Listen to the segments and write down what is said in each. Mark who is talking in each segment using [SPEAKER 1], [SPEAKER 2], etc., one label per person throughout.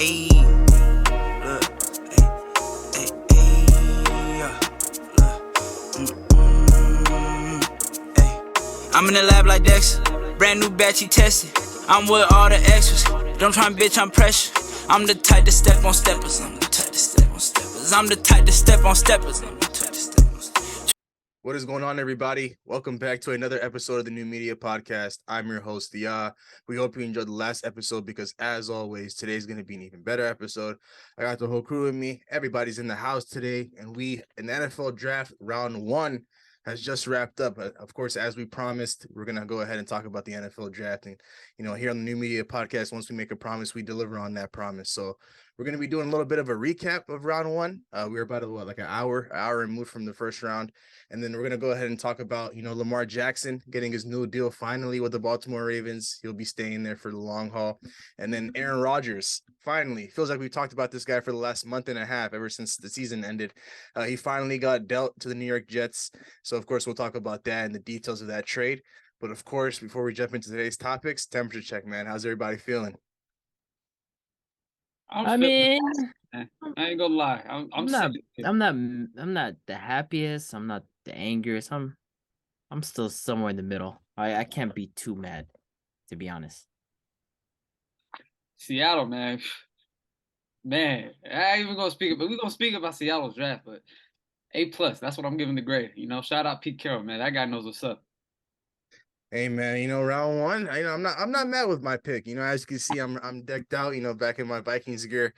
[SPEAKER 1] Ayy, look, yeah, ayy. I'm in the lab like Dexter, brand new batch he tested. I'm with all the extras, don't try and bitch, I'm pressure. I'm the type to step on steppers, I'm the type to step on steppers. I'm the type to step on steppers, I'm the type to step on steppers.
[SPEAKER 2] What is going on, everybody? Welcome back to another episode of the New Media Podcast. I'm your host, Dia. We hope you enjoyed the last episode because, as always, today's going to be an even better episode. I got the whole crew with me. Everybody's in the house today, and an NFL draft round 1 has just wrapped up. Of course, as we promised, we're going to go ahead and talk about the NFL draft. And, here on the New Media Podcast, once we make a promise, we deliver on that promise. So we're going to be doing a little bit of a recap of round 1. We're about like an hour removed from the first round. And then we're going to go ahead and talk about, Lamar Jackson getting his new deal finally with the Baltimore Ravens. He'll be staying there for the long haul. And then Aaron Rodgers, finally, feels like we've talked about this guy for the last month and a half, ever since the season ended. He finally got dealt to the New York Jets. So, of course, we'll talk about that and the details of that trade. But, of course, before we jump into today's topics, temperature check, man. How's everybody feeling?
[SPEAKER 3] I mean, I ain't gonna lie. I'm
[SPEAKER 4] not the happiest. I'm not the angriest. I'm still somewhere in the middle. I can't be too mad, to be honest.
[SPEAKER 3] Seattle, man. Man, I ain't even gonna speak about. We're gonna speak about Seattle's draft, but A+. That's what I'm giving the grade. Shout out Pete Carroll, man. That guy knows what's up.
[SPEAKER 2] Hey man, round 1, I'm not mad with my pick. As you can see, I'm decked out, back in my Vikings gear.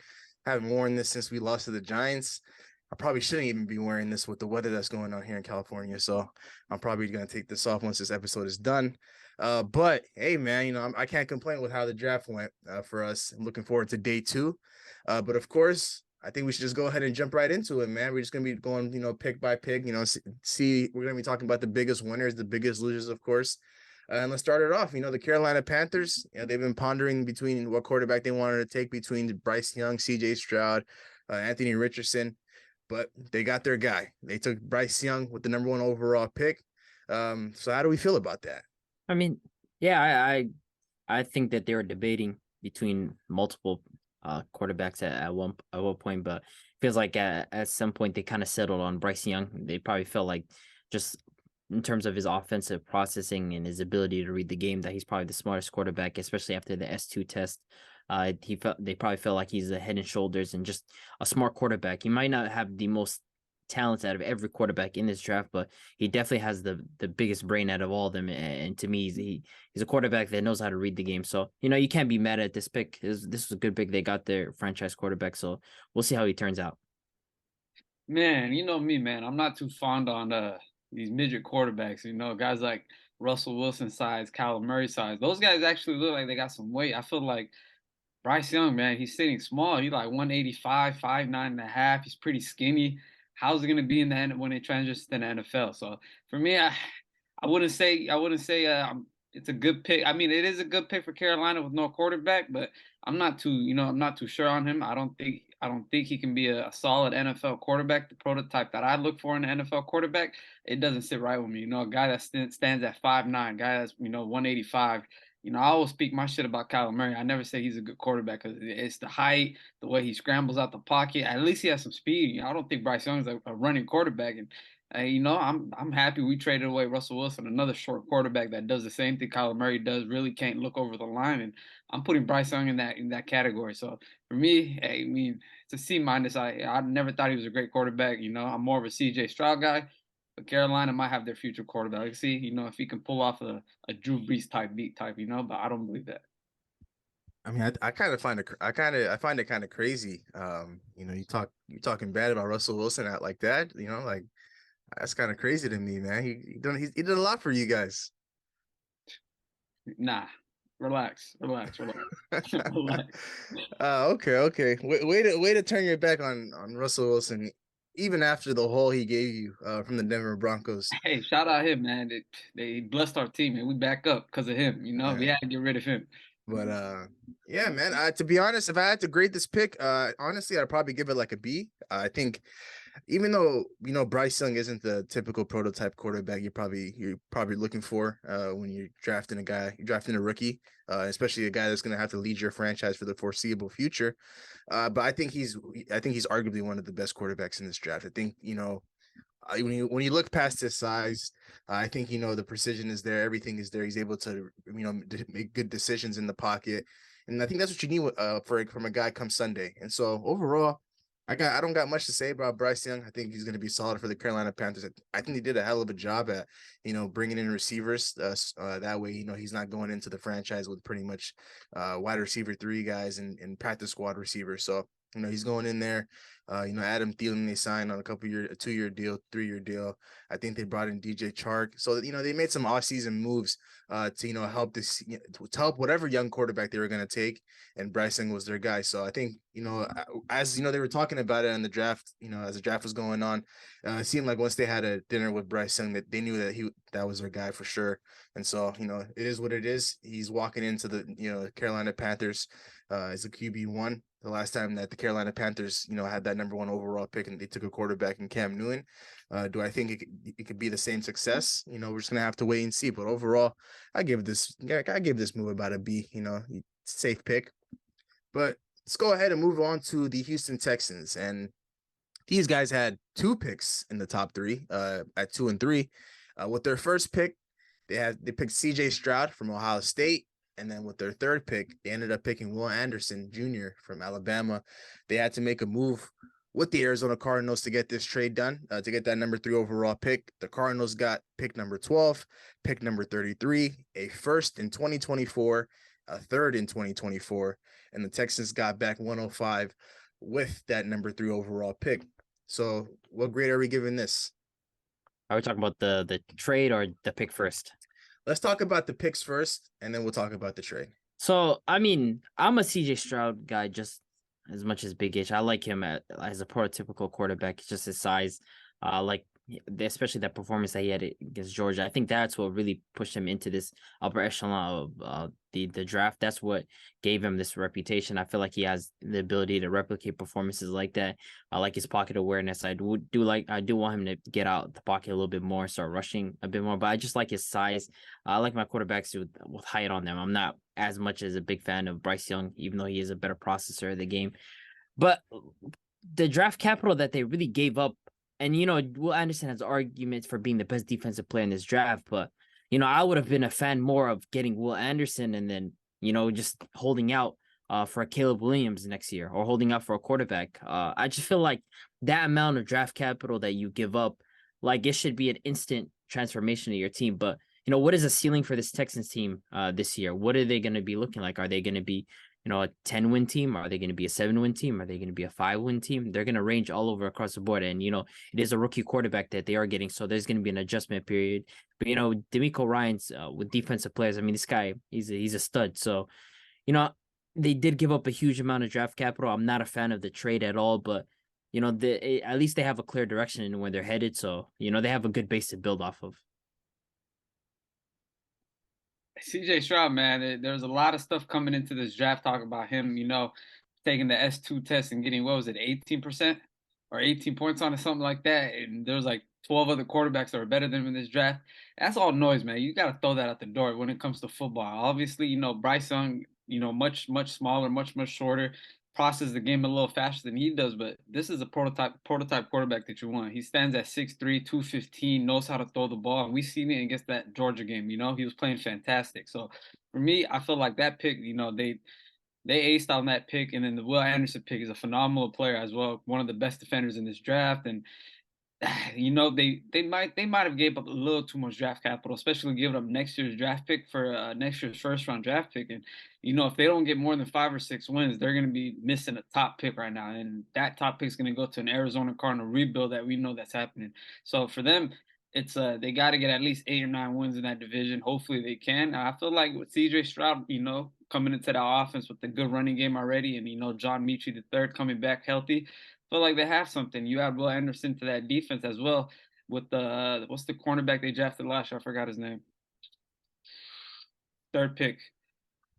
[SPEAKER 2] Haven't worn this since we lost to the Giants. I probably shouldn't even be wearing this with the weather that's going on here in California. So I'm probably gonna take this off once this episode is done. But hey man, I can't complain with how the draft went for us. I'm looking forward to day 2. But of course, I think we should just go ahead and jump right into it, man. We're just going to be going, pick by pick, see, we're going to be talking about the biggest winners, the biggest losers, of course. And let's start it off. The Carolina Panthers, they've been pondering between what quarterback they wanted to take between Bryce Young, CJ Stroud, Anthony Richardson, but they got their guy. They took Bryce Young with the number 1 overall pick. So how do we feel about that?
[SPEAKER 4] I mean, yeah, I think that they were debating between multiple quarterbacks at one point, but feels like at some point they kind of settled on Bryce Young. They probably felt like, just in terms of his offensive processing and his ability to read the game, that he's probably the smartest quarterback, especially after the S2 test. They probably felt like he's a head and shoulders and just a smart quarterback. He might not have the most talents out of every quarterback in this draft, but he definitely has the biggest brain out of all of them. And to me, he's a quarterback that knows how to read the game. So, you can't be mad at this pick. This was a good pick. They got their franchise quarterback, so we'll see how he turns out.
[SPEAKER 3] Man, you know me, man. I'm not too fond on these midget quarterbacks. Guys like Russell Wilson size, Kyler Murray size. Those guys actually look like they got some weight. I feel like Bryce Young, man, he's sitting small. He's like 185, 5'9.5". He's pretty skinny. How's it going to be in the end when they transition to the NFL? So for me, I wouldn't say it's a good pick. I mean, it is a good pick for Carolina with no quarterback, but I'm not too sure on him. I don't think he can be a solid NFL quarterback. The prototype that I look for in an NFL quarterback, it doesn't sit right with me. A guy that stands at 5'9", guy that's 185. I always speak my shit about Kyler Murray. I never say he's a good quarterback because it's the height, the way he scrambles out the pocket. At least he has some speed. I don't think Bryce Young is a running quarterback. And I'm happy we traded away Russell Wilson, another short quarterback that does the same thing Kyler Murray does. Really can't look over the line, and I'm putting Bryce Young in that category. So for me, I mean, it's a C-. I never thought he was a great quarterback. I'm more of a CJ Stroud guy. But Carolina might have their future quarterback. Let's see, if he can pull off a Drew Brees type beat type, but I don't believe that.
[SPEAKER 2] I mean, I kind of find it. I find it kind of crazy. You're talking bad about Russell Wilson out like that. Like that's kind of crazy to me, man. He did a lot for you guys.
[SPEAKER 3] Nah, relax. Relax.
[SPEAKER 2] Okay. Way to turn your back on Russell Wilson. Even after the hole he gave you from the Denver Broncos.
[SPEAKER 3] Hey, shout out him, man. They blessed our team, and we back up because of him.
[SPEAKER 2] Yeah.
[SPEAKER 3] We had to get rid of him.
[SPEAKER 2] But yeah, man. To be honest, if I had to grade this pick, honestly, I'd probably give it like a B. I think even though Bryce Young isn't the typical prototype quarterback you're probably looking for when you're drafting a rookie. especially a guy that's going to have to lead your franchise for the foreseeable future. But I think he's arguably one of the best quarterbacks in this draft. I think, when you look past his size, I think the precision is there, everything is there. He's able to make good decisions in the pocket, and I think that's what you need from a guy come Sunday. And so overall, I don't got much to say about Bryce Young. I think he's going to be solid for the Carolina Panthers. I think they did a hell of a job at bringing in receivers. That way he's not going into the franchise with pretty much wide receiver 3 guys and practice squad receivers. So he's going in there. Adam Thielen, they signed on a 2-year deal, 3-year deal. I think they brought in DJ Chark. So, they made some offseason moves to, help to help whatever young quarterback they were going to take. And Bryce Young was their guy. So I think, as they were talking about it in the draft, as the draft was going on, it seemed like once they had a dinner with Bryce Young that they knew that was their guy for sure. And so, it is what it is. He's walking into the, Carolina Panthers as a QB1. The last time that the Carolina Panthers, had that number 1 overall pick and they took a quarterback in Cam Newton. Do I think it could be the same success? We're just gonna have to wait and see. But overall, I give this move about a B. Safe pick. But let's go ahead and move on to the Houston Texans. And these guys had 2 picks in the top 3 at 2 and 3. With their first pick, they picked C.J. Stroud from Ohio State. And then with their third pick, they ended up picking Will Anderson Jr. from Alabama. They had to make a move with the Arizona Cardinals to get this trade done, to get that number 3 overall pick. The Cardinals got pick number 12, pick number 33, a first in 2024, a third in 2024, and the Texans got back 105 with that number 3 overall pick. So what grade are we giving this?
[SPEAKER 4] Are we talking about the trade or the pick first?
[SPEAKER 2] Let's talk about the picks first, and then we'll talk about the trade.
[SPEAKER 4] So, I mean, I'm a CJ Stroud guy just as much as Big H. I like him as a prototypical quarterback, just his size. Especially that performance that he had against Georgia. I think that's what really pushed him into this upper echelon of the draft. That's what gave him this reputation. I feel like he has the ability to replicate performances like that. I like his pocket awareness. I do want him to get out the pocket a little bit more, start rushing a bit more. But I just like his size. I like my quarterbacks with height on them. I'm not as much as a big fan of Bryce Young, even though he is a better processor of the game. But the draft capital that they really gave up. And, Will Anderson has arguments for being the best defensive player in this draft. But, I would have been a fan more of getting Will Anderson and then, just holding out for a Caleb Williams next year or holding out for a quarterback. I just feel like that amount of draft capital that you give up, like it should be an instant transformation of your team. But, what is the ceiling for this Texans team this year? What are they going to be looking like? Are they going to be a 10-win team? Are they going to be a 7-win team? Are they going to be a 5-win team? They're going to range all over across the board. And, it is a rookie quarterback that they are getting. So there's going to be an adjustment period. But, DeMeco Ryans with defensive players, I mean, this guy, he's a stud. So, they did give up a huge amount of draft capital. I'm not a fan of the trade at all, but, at least they have a clear direction in where they're headed. So, they have a good base to build off of.
[SPEAKER 3] CJ Stroud, man, there's a lot of stuff coming into this draft talk about him, taking the S2 test and getting, 18% or 18 points on it, something like that. And there's like 12 other quarterbacks that are better than him in this draft. That's all noise, man. You got to throw that out the door when it comes to football. Obviously, Bryce Young, much, much smaller, much, much shorter, processes the game a little faster than he does, but this is a prototype quarterback that you want. He stands at 6'3", 215, knows how to throw the ball, and we seen it against that Georgia game. He was playing fantastic. So for me, I feel like that pick, they aced on that pick, and then the Will Anderson pick is a phenomenal player as well, one of the best defenders in this draft, and they might have gave up a little too much draft capital, especially giving up next year's draft pick for next year's first round draft pick. And if they don't get more than 5 or 6 wins, they're going to be missing a top pick right now, and that top pick is going to go to an Arizona Cardinal rebuild that we know that's happening. So for them, it's they got to get at least 8 or 9 wins in that division. Hopefully they can. I feel like with CJ Stroud, coming into that offense with the good running game already, and John Metchie III coming back healthy, feel like they have something. You add Will Anderson to that defense as well with the what's the cornerback they drafted last year? I forgot his name. Third pick.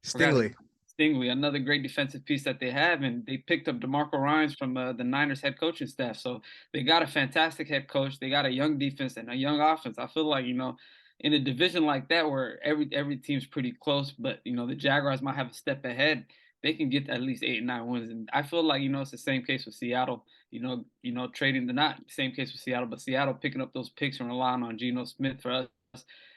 [SPEAKER 2] Stingley,
[SPEAKER 3] another great defensive piece that they have, and they picked up DeMarco Ryans from the Niners head coaching staff. So they got a fantastic head coach. They got a young defense and a young offense. I feel like in a division like that where every team's pretty close, but the Jaguars might have a step ahead, they can get at least 8 or 9 wins. And I feel like it's the same case with Seattle. Trading the not same case with Seattle, but Seattle picking up those picks and relying on Geno Smith. For us,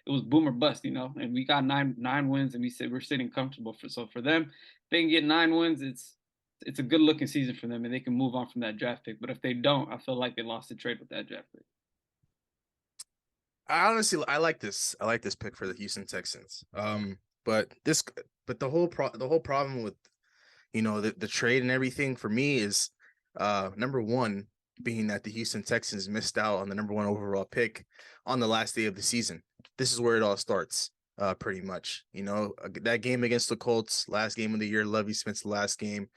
[SPEAKER 3] it was boom or bust, and we got nine wins, and we're sitting comfortable. For them, if they can get 9 wins, it's a good looking season for them, and they can move on from that draft pick. But if they don't, I feel like they lost the trade with that draft pick.
[SPEAKER 2] I like this. I like this pick for the Houston Texans. But the whole problem with the trade and everything for me is number one being that the Houston Texans missed out on the number 1 overall pick on the last day of the season. This is where it all starts. Pretty much, that game against the Colts, last game of the year, Lovie Smith's last game,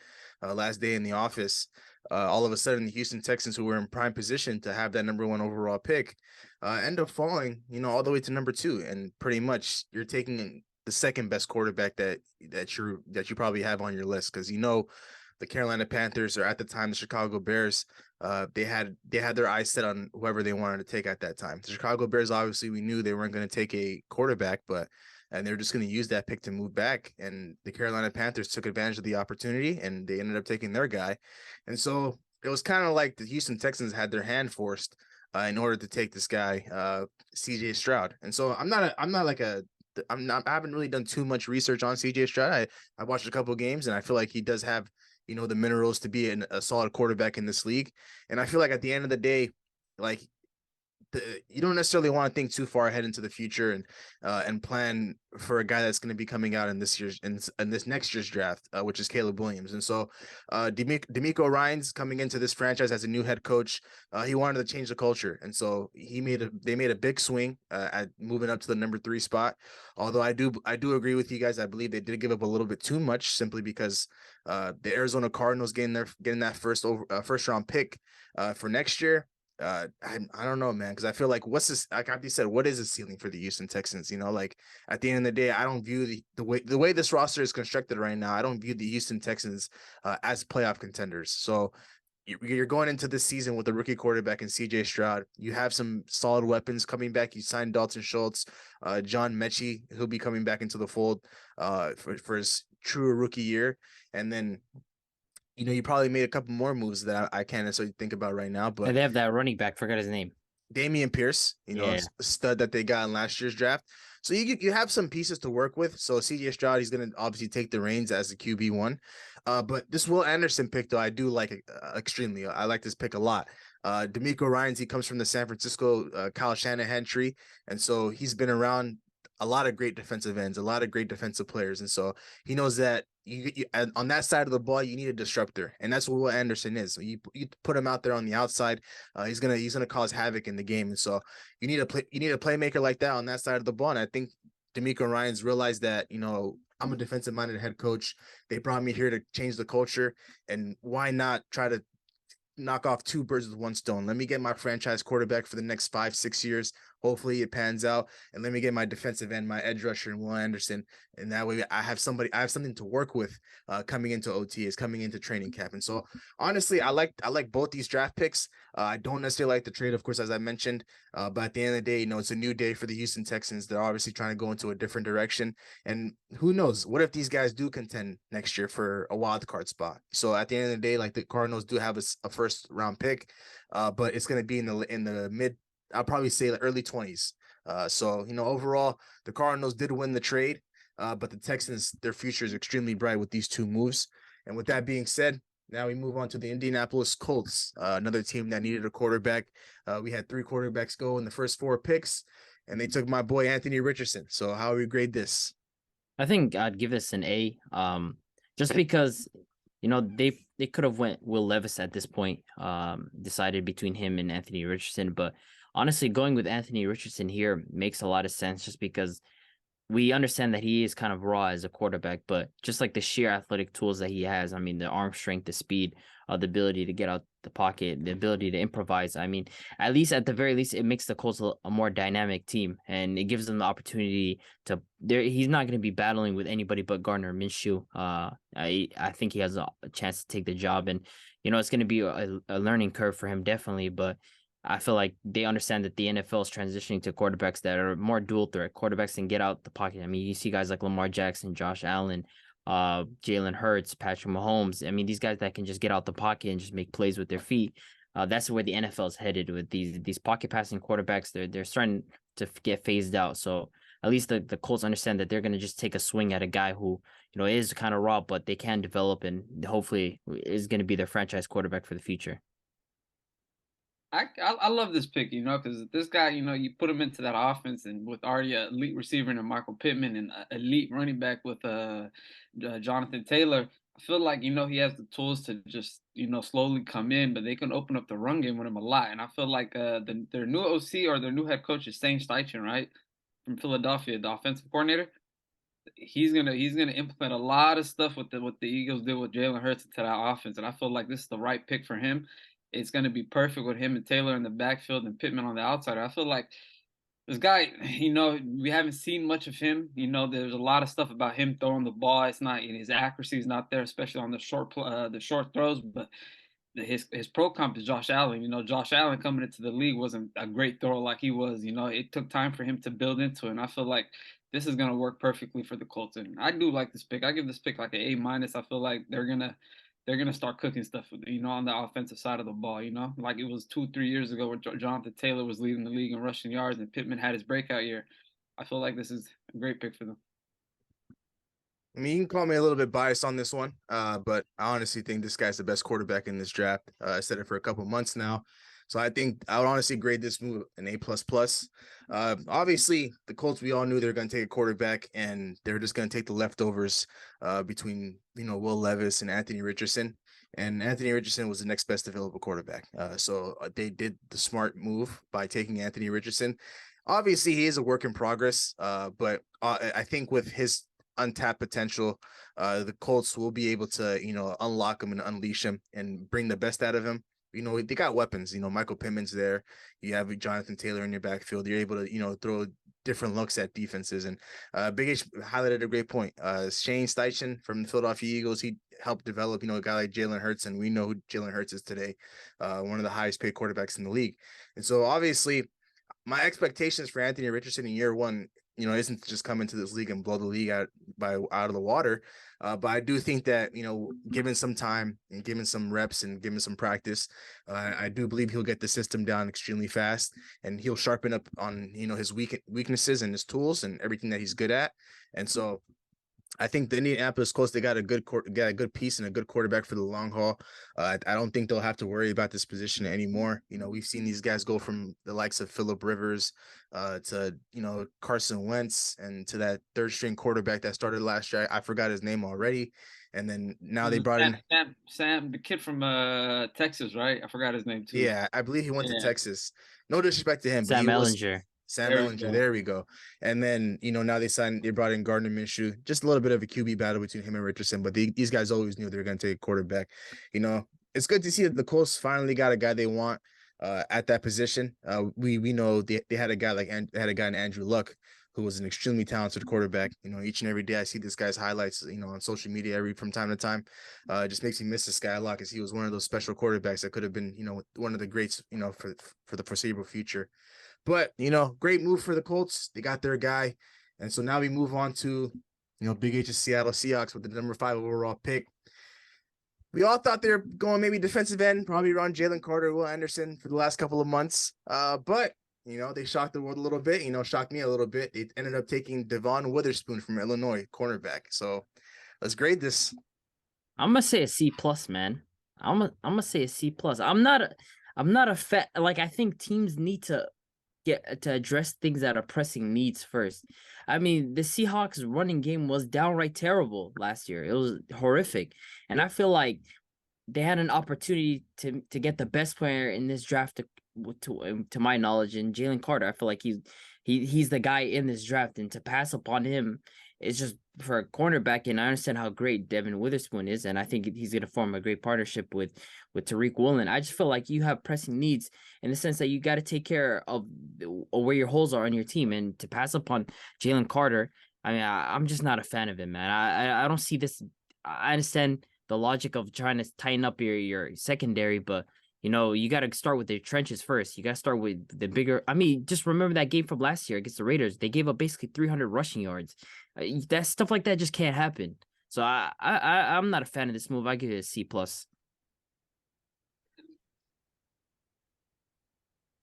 [SPEAKER 2] last day in the office. All of a sudden, the Houston Texans, who were in prime position to have that number 1 overall pick, end up falling, all the way to number 2, and pretty much you're taking the second best quarterback that you probably have on your list, because the Carolina Panthers, or at the time the Chicago Bears, they had their eyes set on whoever they wanted to take at that time. The Chicago Bears, obviously, we knew they weren't going to take a quarterback, and they're just going to use that pick to move back. And the Carolina Panthers took advantage of the opportunity, and they ended up taking their guy. And so it was kind of like the Houston Texans had their hand forced in order to take this guy, CJ Stroud. And so I haven't really done too much research on CJ Stroud. I watched a couple of games, and I feel like he does have the minerals to be a solid quarterback in this league. And I feel like at the end of the day, like you don't necessarily want to think too far ahead into the future and plan for a guy that's going to be coming out in this next year's draft, which is Caleb Williams. And so DeMeco Ryans coming into this franchise as a new head coach, he wanted to change the culture, and so they made a big swing at moving up to the number 3 spot. Although I do agree with you guys, I believe they did give up a little bit too much, simply because the Arizona Cardinals getting that first round pick for next year. I don't know, man, because I feel like like Abdi said, what is the ceiling for the Houston Texans? Like at the end of the day, I don't view the way this roster is constructed right now, I don't view the Houston Texans as playoff contenders. So you're going into this season with a rookie quarterback in CJ Stroud. You have some solid weapons coming back. You signed Dalton Schultz, John Mechie, who'll be coming back into the fold for his true rookie year. And then you probably made a couple more moves that I can't necessarily think about right now, but
[SPEAKER 4] And they have that running back. Forgot his name.
[SPEAKER 2] Damian Pierce, a stud that they got in last year's draft. So you have some pieces to work with. So CJ Stroud, he's going to obviously take the reins as the QB1. But this Will Anderson pick, though, I do like extremely. I like this pick a lot. DeMeco Ryans, he comes from the San Francisco Kyle Shanahan tree. And so he's been around a lot of great defensive ends, a lot of great defensive players. And so he knows that you on that side of the ball, you need a disruptor. And that's what Will Anderson is. You put him out there on the outside, he's gonna cause havoc in the game. And so you need a playmaker like that on that side of the ball. And I think DeMeco Ryans realized that, I'm a defensive minded head coach. They brought me here to change the culture. And why not try to knock off 2 birds with 1 stone? Let me get my franchise quarterback for the next 5-6 years. Hopefully it pans out, and let me get my defensive end, my edge rusher, and Will Anderson. And that way I have something to work with coming into OTAs, coming into training camp. And so honestly, I like both these draft picks. I don't necessarily like the trade, of course, as I mentioned, but at the end of the day, it's a new day for the Houston Texans. They're obviously trying to go into a different direction. And who knows, what if these guys do contend next year for a wild card spot? So at the end of the day, like, the Cardinals do have a first round pick, but it's going to be in the mid, I'll probably say the early 20s. So, overall, the Cardinals did win the trade, but the Texans, their future is extremely bright with these 2 moves. And with that being said, now we move on to the Indianapolis Colts, another team that needed a quarterback. We had 3 quarterbacks go in the first 4 picks, and they took my boy Anthony Richardson. So how do we grade this?
[SPEAKER 4] I think I'd give this an A. Just because they could have went Will Levis at this point, decided between him and Anthony Richardson, but honestly, going with Anthony Richardson here makes a lot of sense, just because we understand that he is kind of raw as a quarterback, but just like the sheer athletic tools that he has, I mean, the arm strength, the speed, the ability to get out the pocket, the ability to improvise. I mean, at the very least, it makes the Colts a more dynamic team, and it gives them the opportunity to. He's not going to be battling with anybody but Gardner Minshew. I think he has a chance to take the job, and it's going to be a learning curve for him, definitely. But I feel like they understand that the NFL is transitioning to quarterbacks that are more dual threat quarterbacks and get out the pocket. I mean, you see guys like Lamar Jackson, Josh Allen, Jalen Hurts, Patrick Mahomes. I mean, these guys that can just get out the pocket and just make plays with their feet. That's where the NFL is headed with these pocket passing quarterbacks. They're starting to get phased out. So at least the Colts understand that they're going to just take a swing at a guy who, you know, is kind of raw, but they can develop and hopefully is going to be their franchise quarterback for the future.
[SPEAKER 3] I love this pick, you know, because this guy, you know, you put him into that offense, and with already an elite receiver in Michael Pittman and an elite running back with Jonathan Taylor. I feel like, you know, he has the tools to just, you know, slowly come in, but they can open up the run game with him a lot. And I feel like their new OC or their new head coach is Shane Steichen, right, from Philadelphia, the offensive coordinator. He's gonna implement a lot of stuff with what the Eagles did with Jalen Hurts into that offense, and I feel like this is the right pick for him. It's gonna be perfect with him and Taylor in the backfield and Pittman on the outside. I feel like this guy, you know, we haven't seen much of him. You know, there's a lot of stuff about him throwing the ball. It's not his accuracy is not there, especially on the short throws. But his pro comp is Josh Allen. You know, Josh Allen coming into the league wasn't a great thrower like he was. You know, it took time for him to build into it. And I feel like this is gonna work perfectly for the Colts. And I do like this pick. I give this pick like an A minus. I feel like they're gonna start cooking stuff, you know, on the offensive side of the ball. You know, like it was 2-3 years ago where Jonathan Taylor was leading the league in rushing yards and Pittman had his breakout year. I feel like this is a great pick for them.
[SPEAKER 2] I mean, you can call me a little bit biased on this one, but I honestly think this guy's the best quarterback in this draft. I said it for a couple months now. So I think I would honestly grade this move an A++. Obviously, the Colts, we all knew they were going to take a quarterback, and they're just going to take the leftovers between, you know, Will Levis and Anthony Richardson. And Anthony Richardson was the next best available quarterback. So they did the smart move by taking Anthony Richardson. Obviously, he is a work in progress, but I think with his untapped potential, the Colts will be able to, you know, unlock him and unleash him and bring the best out of him. You know, they got weapons. You know, Michael Pittman's there. You have Jonathan Taylor in your backfield. You're able to, you know, throw different looks at defenses. And Big H highlighted a great point. Shane Steichen from the Philadelphia Eagles, he helped develop, you know, a guy like Jalen Hurts, and we know who Jalen Hurts is today, one of the highest paid quarterbacks in the league. And so obviously my expectations for Anthony Richardson in year one, you know, isn't to just come into this league and blow the league out of the water. But I do think that, you know, given some time and given some reps and given some practice, I do believe he'll get the system down extremely fast, and he'll sharpen up on, you know, his weaknesses and his tools and everything that he's good at. And so I think the Indianapolis Colts, they got a good piece and a good quarterback for the long haul. I don't think they'll have to worry about this position anymore. You know, we've seen these guys go from the likes of Phillip Rivers to, you know, Carson Wentz, and to that third string quarterback that started last year. I forgot his name already. And then now they brought in
[SPEAKER 3] Sam, the kid from Texas, right? I forgot his name too.
[SPEAKER 2] Yeah, I believe he went to Texas. No disrespect to him, but
[SPEAKER 4] Sam
[SPEAKER 2] he was
[SPEAKER 4] Ellinger.
[SPEAKER 2] Sam Ellinger. There we go. And then, you know, now they brought in Gardner Minshew. Just a little bit of a QB battle between him and Richardson, but these guys always knew they were going to take a quarterback. You know, it's good to see that the Colts finally got a guy they want at that position. We know they had a guy in Andrew Luck, who was an extremely talented quarterback. You know, each and every day I see this guy's highlights, you know, on social media from time to time. It just makes me miss this guy a lot, because he was one of those special quarterbacks that could have been, you know, one of the greats, you know, for the foreseeable future. But, you know, great move for the Colts. They got their guy. And so now we move on to, you know, Big H's Seattle Seahawks with the number 5 overall pick. We all thought they were going maybe defensive end, probably around Jalen Carter, Will Anderson for the last couple of months. But, you know, they shocked the world a little bit, you know, shocked me a little bit. They ended up taking Devon Witherspoon from Illinois, cornerback. So let's grade this.
[SPEAKER 4] I'm gonna say a C+, man. I'm gonna say a C+. I'm not a fan. Like, I think teams need to get to address things that are pressing needs first. I mean, the Seahawks running game was downright terrible last year. It was horrific. And I feel like they had an opportunity to get the best player in this draft to my knowledge, in Jalen Carter. I feel like he's the guy in this draft, and to pass upon him is just for a cornerback. And I understand how great Devin Witherspoon is, and I think he's going to form a great partnership with Tariq Woolen. I just feel like you have pressing needs in the sense that you got to take care of where your holes are on your team, and to pass upon Jalen Carter, I mean, I'm just not a fan of him, man. I don't see this. I understand the logic of trying to tighten up your secondary, but You got to start with the trenches first. You got to start with the bigger. I mean, just remember that game from last year against the Raiders. They gave up basically 300 rushing yards. That stuff like that just can't happen. So I'm not a fan of this move. I give it a C plus.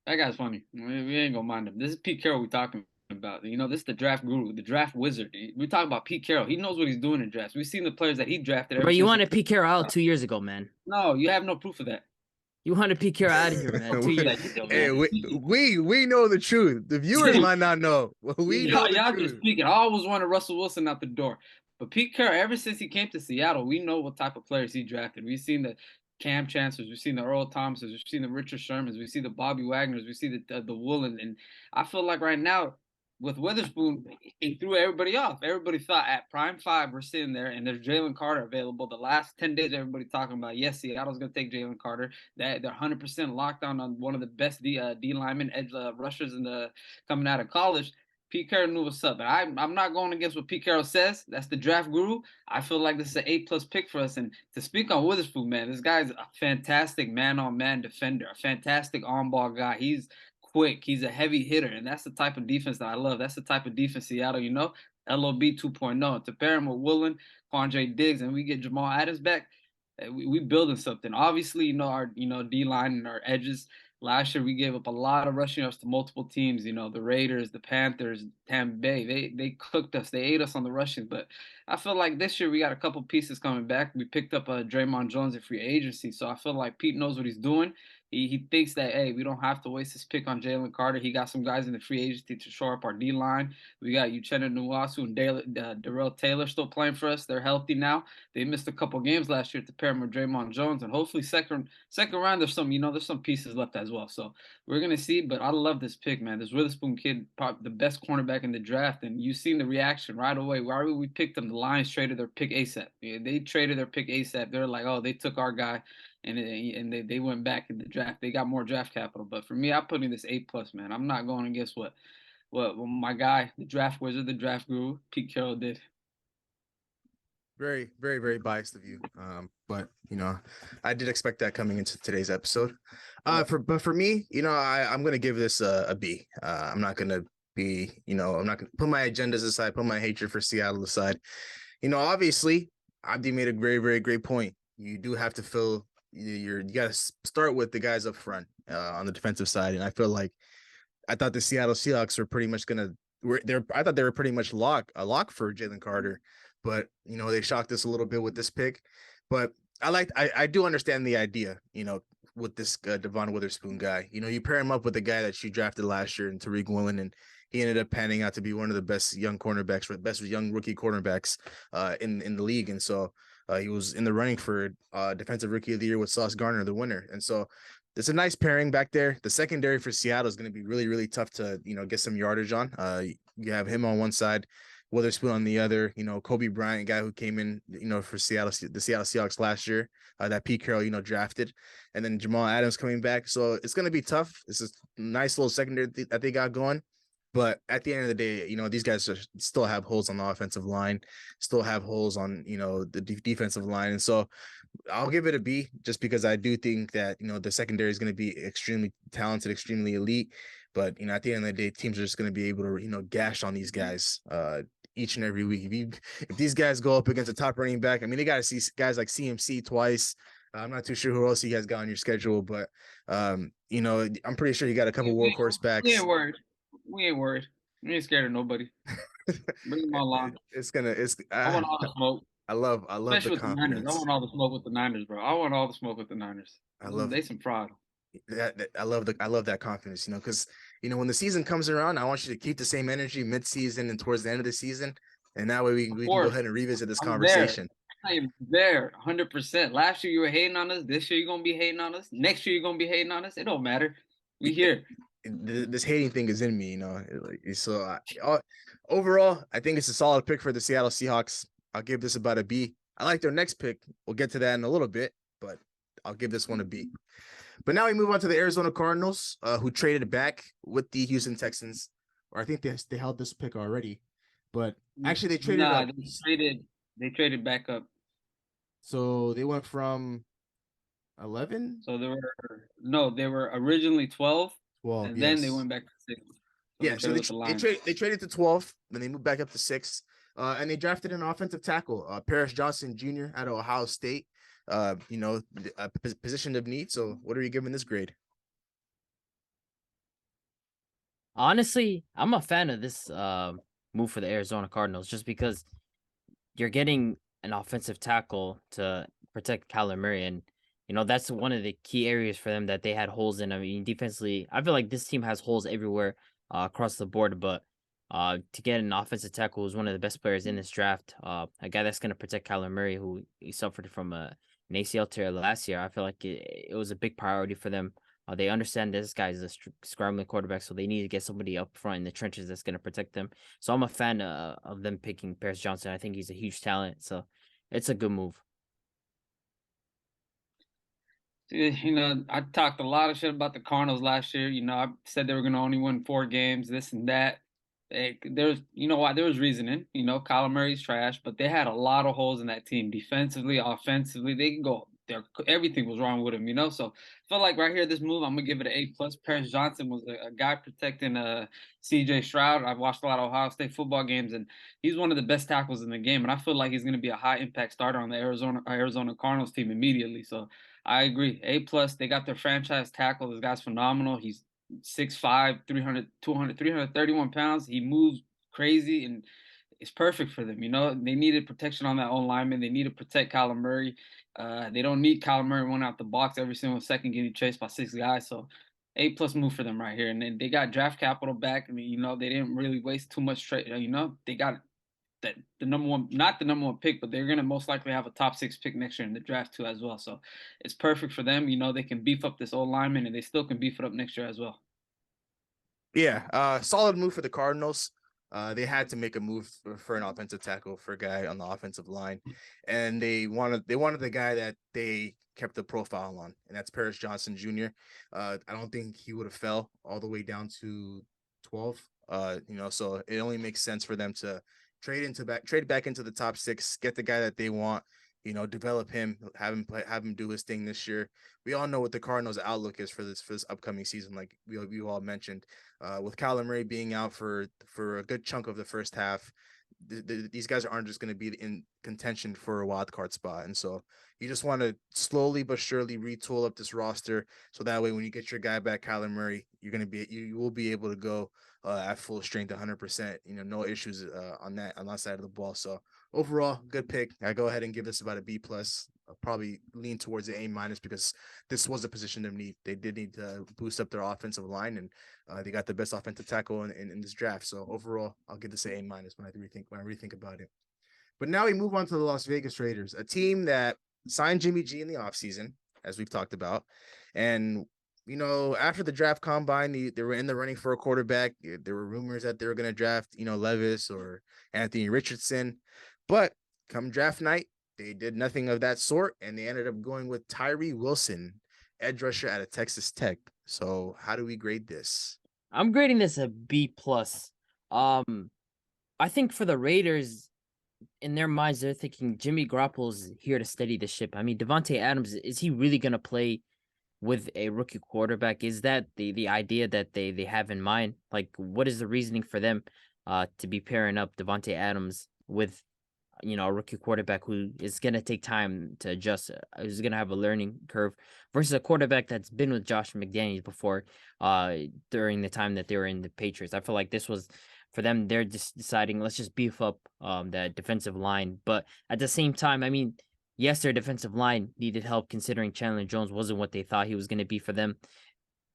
[SPEAKER 3] That guy's funny. We ain't gonna mind him. This is Pete Carroll we talking about. This is the draft guru, the draft wizard. We talking about Pete Carroll. He knows what he's doing in drafts. We've seen the players that he drafted.
[SPEAKER 4] Bro, you wanted Pete Carroll out 2 years ago, man.
[SPEAKER 3] No, you have no proof of that.
[SPEAKER 4] You wanted Pete Carroll out of here, man. 2 years ago,
[SPEAKER 2] Hey,
[SPEAKER 4] man.
[SPEAKER 2] we know the truth. The viewers might not know. We know
[SPEAKER 3] y'all
[SPEAKER 2] the truth.
[SPEAKER 3] just speaking. I always wanted Russell Wilson out the door. But Pete Carroll, ever since he came to Seattle, we know what type of players he drafted. We've seen the Cam Chancellors, we've seen the Earl Thomases, we've seen the Richard Shermans, we see the Bobby Wagners, we see the Woolen, and I feel like right now with Witherspoon, he threw everybody off. Everybody thought at prime 5 we're sitting there, and there's Jalen Carter available. The last 10 days, everybody talking about yes, Seattle's gonna take Jalen Carter. That they're 100% locked on one of the best D linemen, edge rushers coming out of college. Pete Carroll knew what's up. And I'm not going against what Pete Carroll says. That's the draft guru. I feel like this is an A+ pick for us. And to speak on Witherspoon, man, this guy's a fantastic man-on-man defender, a fantastic on-ball guy. He's quick. He's a heavy hitter, and that's the type of defense that I love. That's the type of defense Seattle, LOB 2.0. To pair him with Woolen, Quandre Diggs, and we get Jamal Adams back, we building something. Obviously, our D-line and our edges. Last year, we gave up a lot of rushing yards to multiple teams. The Raiders, the Panthers, Tampa Bay. They cooked us. They ate us on the rushing. But I feel like this year we got a couple pieces coming back. We picked up Draymond Jones in free agency. So I feel like Pete knows what he's doing. He thinks that, hey, we don't have to waste this pick on Jalen Carter. He got some guys in the free agency to shore up our D-line. We got Uchenna Nwasu and Darrell Taylor still playing for us. They're healthy now. They missed a couple games last year to pair him with Draymond Jones. And hopefully second round, there's some pieces left as well. So we're going to see. But I love this pick, man. This Witherspoon kid, probably the best cornerback in the draft. And you've seen the reaction right away. Why we picked him? The Lions traded their pick ASAP. Yeah, they traded their pick ASAP. They're like, oh, they took our guy. And they went back in the draft. They got more draft capital. But for me, I'm putting this A+, man. I'm not going against what my guy, the draft wizard, the draft guru, Pete Carroll did.
[SPEAKER 2] Very, very, very biased of you. But I did expect that coming into today's episode. But for me, I'm gonna give this a B. I'm not gonna be, I'm not gonna put my agendas aside, put my hatred for Seattle aside. Obviously, Abdi made a very, very great point. You do have to fill. You got to start with the guys up front on the defensive side, and I feel like I thought the Seattle Seahawks were pretty much I thought they were pretty much a lock for Jalen Carter, but they shocked us a little bit with this pick. But I do understand the idea, with this Devon Witherspoon guy. You pair him up with the guy that you drafted last year in Tariq Woolen, and he ended up panning out to be one of the best young cornerbacks, best young rookie cornerbacks in the league, and so. He was in the running for Defensive Rookie of the Year with Sauce Gardner, the winner. And so it's a nice pairing back there. The secondary for Seattle is going to be really, really tough to, get some yardage on. You have him on one side, Witherspoon on the other, Kobe Bryant, guy who came in, for the Seattle Seahawks last year, that Pete Carroll, drafted. And then Jamal Adams coming back. So it's going to be tough. It's a nice little secondary that they got going. But at the end of the day, these guys still have holes on the offensive line, still have holes on, the defensive line. And so I'll give it a B just because I do think that, the secondary is going to be extremely talented, extremely elite. But, at the end of the day, teams are just going to be able to, gash on these guys each and every week. If these guys go up against a top running back, I mean, they got to see guys like CMC twice. I'm not too sure who else you guys got on your schedule, but, I'm pretty sure you got a couple workhorse backs.
[SPEAKER 3] We ain't worried. We ain't scared of nobody. Bring them along.
[SPEAKER 2] I
[SPEAKER 3] want all the smoke.
[SPEAKER 2] I love
[SPEAKER 3] Especially
[SPEAKER 2] the confidence.
[SPEAKER 3] The Niners. I want all the smoke with the Niners, bro. I want all the smoke with the Niners. They some fraud.
[SPEAKER 2] I love that confidence, because when the season comes around, I want you to keep the same energy mid-season and towards the end of the season, and that way we can go ahead and revisit this conversation.
[SPEAKER 3] I'm there 100%. Last year you were hating on us. This year you're gonna be hating on us. Next year you're gonna be hating on us. It don't matter. We here.
[SPEAKER 2] This hating thing is in me, So overall, I think it's a solid pick for the Seattle Seahawks. I'll give this about a B. I like their next pick. We'll get to that in a little bit, but I'll give this one a B. But now we move on to the Arizona Cardinals, who traded back with the Houston Texans, or I think they held this pick already, but actually they traded up.
[SPEAKER 3] They traded back up.
[SPEAKER 2] So they went from 11?
[SPEAKER 3] So they were originally 12,
[SPEAKER 2] 12,
[SPEAKER 3] and then they
[SPEAKER 2] yes.
[SPEAKER 3] went back to 6. So
[SPEAKER 2] Yeah,
[SPEAKER 3] they
[SPEAKER 2] so
[SPEAKER 3] traded with the Lions.
[SPEAKER 2] they traded to 12, then they moved back up to 6. And they drafted an offensive tackle, Paris Johnson Jr. out of Ohio State. A position of need. So what are you giving this grade?
[SPEAKER 4] Honestly, I'm a fan of this move for the Arizona Cardinals just because you're getting an offensive tackle to protect Kyler Murray, and that's one of the key areas for them that they had holes in. I mean, defensively, I feel like this team has holes everywhere across the board, but to get an offensive tackle who's one of the best players in this draft, a guy that's going to protect Kyler Murray, who he suffered from an ACL tear last year, I feel like it was a big priority for them. They understand this guy is a scrambling quarterback, so they need to get somebody up front in the trenches that's going to protect them. So I'm a fan of them picking Paris Johnson. I think he's a huge talent, so it's a good move.
[SPEAKER 3] I talked a lot of shit about the Cardinals last year. I said they were going to only win 4 games, this and that. There's, why? There was reasoning. Kyler Murray's trash, but they had a lot of holes in that team, defensively, offensively. They can go there. Everything was wrong with him. So I feel like right here, this move, I'm gonna give it an A+. Paris Johnson was a guy protecting CJ Stroud. I've watched a lot of Ohio State football games, and he's one of the best tackles in the game. And I feel like he's gonna be a high impact starter on the Arizona Cardinals team immediately. So I agree. A+. They got their franchise tackle. This guy's phenomenal. He's 6'5", 331 pounds. He moves crazy, and it's perfect for them. They needed protection on that own lineman. They need to protect Kyler Murray. They don't need Kyler Murray running out the box every single second getting chased by 6 guys. So A+ move for them right here. And then they got draft capital back. I mean, they didn't really waste too much trade. They got that the number one, not the number one pick, but they're gonna most likely have a top 6 pick next year in the draft too as well. So it's perfect for them. They can beef up this old lineman, and they still can beef it up next year as well.
[SPEAKER 2] Yeah, solid move for the Cardinals. They had to make a move for an offensive tackle for a guy on the offensive line, and they wanted the guy that they kept the profile on, and that's Paris Johnson Jr. I don't think he would have fell all the way down to 12. So it only makes sense for them to trade back into the top 6, get the guy that they want. Develop him, have him do his thing this year. We all know what the Cardinals' outlook is for this upcoming season, like we all mentioned. With Kyler Murray being out for a good chunk of the first half, these guys aren't just going to be in contention for a wild card spot, and so you just want to slowly but surely retool up this roster, so that way when you get your guy back, Kyler Murray, you will be able to go at full strength, 100%. No issues on that side of the ball. So overall, good pick. I go ahead and give this about a B+. I'll probably lean towards the A- because this was a position of need. They did need to boost up their offensive line, and they got the best offensive tackle in this draft. So overall, I'll give this an A- when I rethink about it. But now we move on to the Las Vegas Raiders, a team that signed Jimmy G in the offseason, as we've talked about. And after the draft combine, they were in the running for a quarterback. There were rumors that they were going to draft, Levis or Anthony Richardson. But come draft night, they did nothing of that sort, and they ended up going with Tyree Wilson, edge rusher out of Texas Tech. So how do we grade this?
[SPEAKER 4] I'm grading this a B+. I think for the Raiders, in their minds, they're thinking Jimmy Garoppolo's here to steady the ship. I mean, Devontae Adams, is he really going to play with a rookie quarterback? Is that the idea that they have in mind? Like, what is the reasoning for them to be pairing up Devontae Adams with a rookie quarterback who is going to take time to adjust, who's going to have a learning curve, versus a quarterback that's been with Josh McDaniels before during the time that they were in the Patriots? I feel like this was for them. They're just deciding, let's just beef up that defensive line. But at the same time, I mean, yes, their defensive line needed help considering Chandler Jones wasn't what they thought he was going to be for them.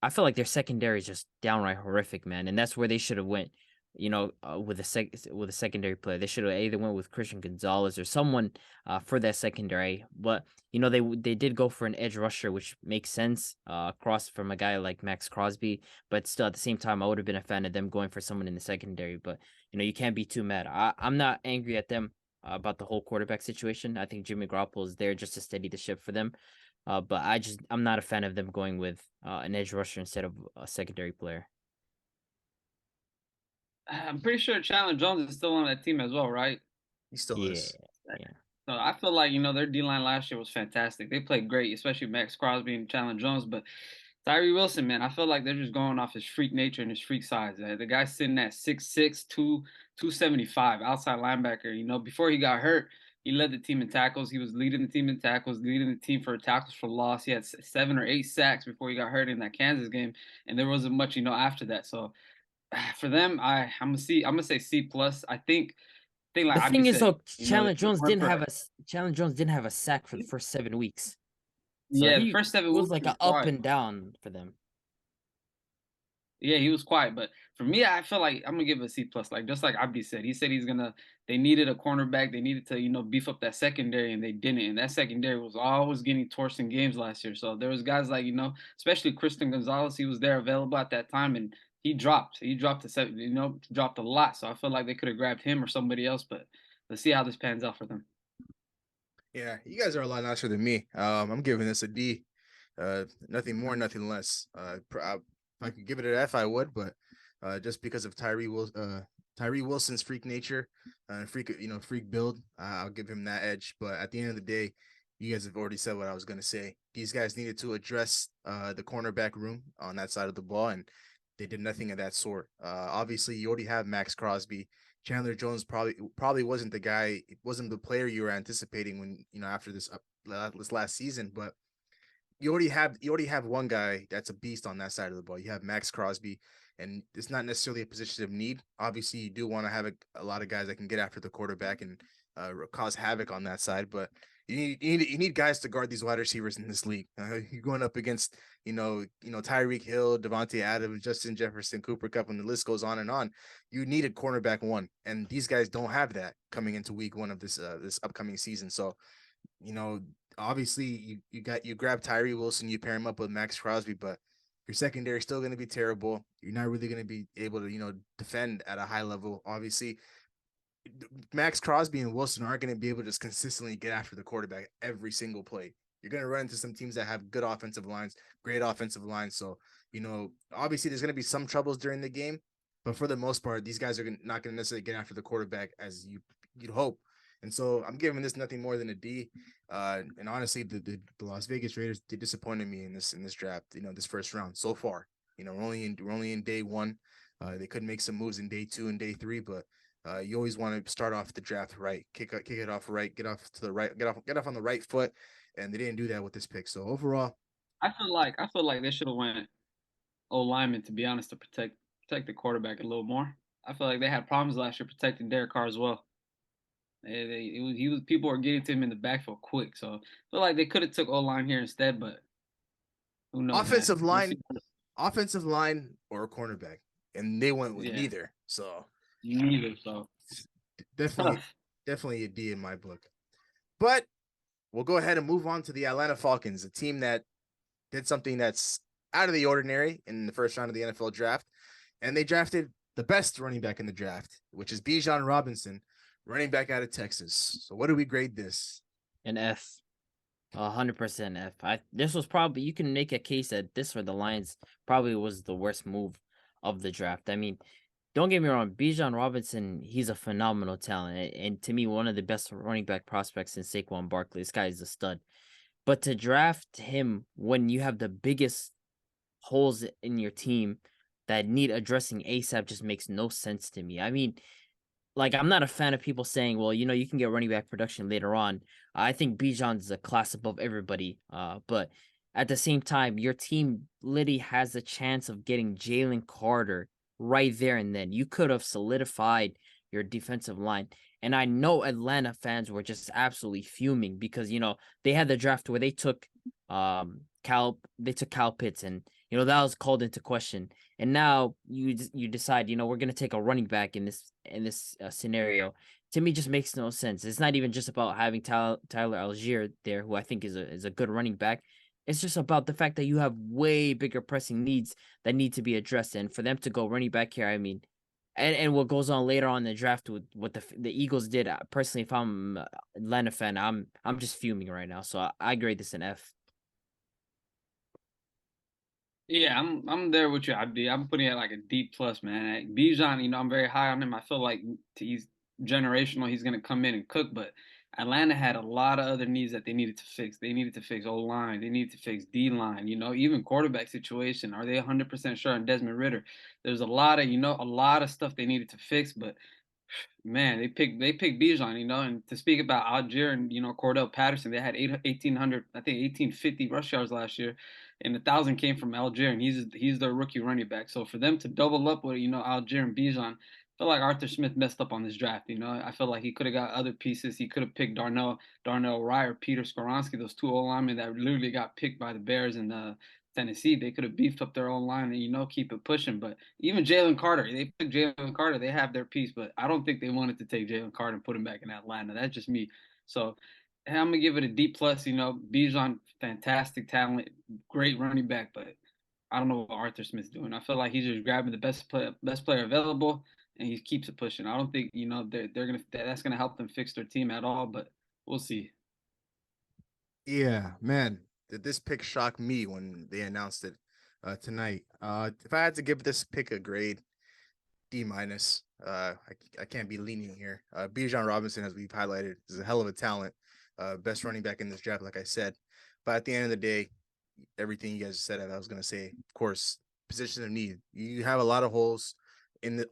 [SPEAKER 4] I feel like their secondary is just downright horrific, man, and that's where they should have went. With a secondary player, they should have either went with Christian Gonzalez or someone for that secondary. But they did go for an edge rusher, which makes sense across from a guy like Max Crosby. But still, at the same time, I would have been a fan of them going for someone in the secondary. But you can't be too mad. I'm not angry at them about the whole quarterback situation. I think Jimmy Garoppolo is there just to steady the ship for them. But I'm not a fan of them going with an edge rusher instead of a secondary player.
[SPEAKER 3] I'm pretty sure Chandler Jones is still on that team as well, right?
[SPEAKER 2] He still
[SPEAKER 4] Yeah,
[SPEAKER 2] is.
[SPEAKER 4] yeah.
[SPEAKER 3] So I feel like, their D line last year was fantastic. They played great, especially Max Crosby and Chandler Jones. But Tyree Wilson, man, I feel like they're just going off his freak nature and his freak size. The guy's sitting at 6'6", 275, outside linebacker. Before he got hurt, he led the team in tackles. He was leading the team in tackles, leading the team for tackles for loss. He had 7 or 8 sacks before he got hurt in that Kansas game, and there wasn't much, after that. So for them, I'm gonna say C plus. I think like
[SPEAKER 4] The
[SPEAKER 3] Abby
[SPEAKER 4] thing is,
[SPEAKER 3] said,
[SPEAKER 4] though,
[SPEAKER 3] if it weren't for
[SPEAKER 4] Chandler Jones didn't have a sack for the first 7 weeks, so
[SPEAKER 3] yeah, the
[SPEAKER 4] he
[SPEAKER 3] first 7
[SPEAKER 4] was
[SPEAKER 3] weeks
[SPEAKER 4] like
[SPEAKER 3] he
[SPEAKER 4] a
[SPEAKER 3] was
[SPEAKER 4] up
[SPEAKER 3] quiet.
[SPEAKER 4] and down for them.
[SPEAKER 3] Yeah, he was quiet, but for me, I feel like I'm gonna give it a C plus. Like just like Abdi said, he said they needed a cornerback, they needed to beef up that secondary, and they didn't. And that secondary was always getting torched in games last year. So there was guys like especially Christian Gonzalez, he was there available at that time, and he dropped to seven, dropped a lot. So I feel like they could have grabbed him or somebody else, but let's see how this pans out for them.
[SPEAKER 2] Yeah, you guys are a lot nicer than me. I'm giving this a D. Nothing more, nothing less. If I could give it an F, I would, but just because of Tyree Wilson's freak nature, freak build, I'll give him that edge. But at the end of the day, you guys have already said what I was gonna say. These guys needed to address the cornerback room on that side of the ball, and they did nothing of that sort. Obviously, you already have Max Crosby. Chandler Jones probably wasn't the guy, wasn't the player you were anticipating when after this last season, but you already have one guy that's a beast on that side of the ball. You have Max Crosby, and it's not necessarily a position of need. Obviously, you do want to have a lot of guys that can get after the quarterback and cause havoc on that side, but you need guys to guard these wide receivers in this league. You're going up against Tyreek Hill, Devontae Adams, Justin Jefferson, Cooper Kupp, and the list goes on and on. You need a cornerback one, and these guys don't have that coming into week one of this upcoming season. So, you know, obviously you grab Tyree Wilson, you pair him up with Max Crosby, but your secondary is still going to be terrible. You're not really going to be able to defend at a high level. Obviously, Max Crosby and Wilson aren't going to be able to just consistently get after the quarterback every single play. You're going to run into some teams that have good offensive lines, great offensive lines. So, obviously there's going to be some troubles during the game, but for the most part, these guys are not going to necessarily get after the quarterback as you'd hope. And so I'm giving this nothing more than a D. And honestly, the Las Vegas Raiders, they disappointed me in this draft. This first round so far. We're only in day one. They could make some moves in day 2 and day 3, but you always want to start off the draft right, kick it off right, get off to the right, get off on the right foot, and they didn't do that with this pick. So overall,
[SPEAKER 3] I feel like they should have went O lineman, to be honest, to protect the quarterback a little more. I feel like they had problems last year protecting Derek Carr as well. People were getting to him in the backfield quick, so I feel like they could have took O line here instead, but who knows, man?
[SPEAKER 2] offensive
[SPEAKER 3] We'll see.
[SPEAKER 2] line, offensive line or a cornerback, and they went with
[SPEAKER 3] Yeah,
[SPEAKER 2] neither. So
[SPEAKER 3] neither. So
[SPEAKER 2] definitely,
[SPEAKER 3] tough.
[SPEAKER 2] definitely a D in my book. But we'll go ahead and move on to the Atlanta Falcons, a team that did something that's out of the ordinary in the first round of the NFL draft, and they drafted the best running back in the draft, which is Bijan Robinson, running back out of Texas. So what do we grade this?
[SPEAKER 4] An F. 100% F. This was probably, you can make a case that this for the Lions probably was the worst move of the draft. I mean, don't get me wrong, Bijan Robinson, he's a phenomenal talent, and to me, one of the best running back prospects in Saquon Barkley. This guy is a stud. But to draft him when you have the biggest holes in your team that need addressing ASAP just makes no sense to me. I mean, like, I'm not a fan of people saying, well, you can get running back production later on. I think Bijan's a class above everybody. But at the same time, your team literally has a chance of getting Jalen Carter right there and then. You could have solidified your defensive line. And I know Atlanta fans were just absolutely fuming because, they had the draft where they took Kyle Pitts, and that was called into question. And now you decide, we're gonna take a running back in this scenario. To me, just makes no sense. It's not even just about having Tyler Algier there, who I think is a good running back. It's just about the fact that you have way bigger pressing needs that need to be addressed. And for them to go running back here, I mean, and what goes on later on in the draft with what the Eagles did. Personally, if I'm a Atlanta fan, I'm just fuming right now. So I grade this an F.
[SPEAKER 3] Yeah, I'm there with you, Abdi. I'm putting it like a D plus, man. Bijan, I'm very high on him. I feel like he's generational. He's gonna come in and cook, but Atlanta had a lot of other needs that they needed to fix. They needed to fix O-line. They needed to fix D-line, even quarterback situation. Are they 100% sure on Desmond Ritter? There's a lot of stuff they needed to fix, but man, they picked Bijan, and to speak about Algier and Cordell Patterson, they had 1,800, I think 1,850 rush yards last year, and 1,000 came from Algier, and he's their rookie running back. So for them to double up with Algier and Bijan, I feel like Arthur Smith messed up on this draft. I feel like he could have got other pieces. He could have picked Darnell Wright or Peter Skoronski, those two O linemen that literally got picked by the Bears and Tennessee. They could have beefed up their own line and keep it pushing. But even Jalen Carter, they picked Jalen Carter. They have their piece, but I don't think they wanted to take Jalen Carter and put him back in Atlanta. That's just me. So I'm gonna give it a D plus. Bijan, fantastic talent, great running back, but I don't know what Arthur Smith's doing. I feel like he's just grabbing the best player available, and he keeps it pushing. I don't think that's gonna help them fix their team at all, but we'll see.
[SPEAKER 2] Yeah, man. Did this pick shock me when they announced it tonight? If I had to give this pick a grade, D minus. I can't be lenient here. Bijan Robinson, as we've highlighted, is a hell of a talent. Best running back in this draft, like I said. But at the end of the day, everything you guys said, I was gonna say, of course, position of need. You have a lot of holes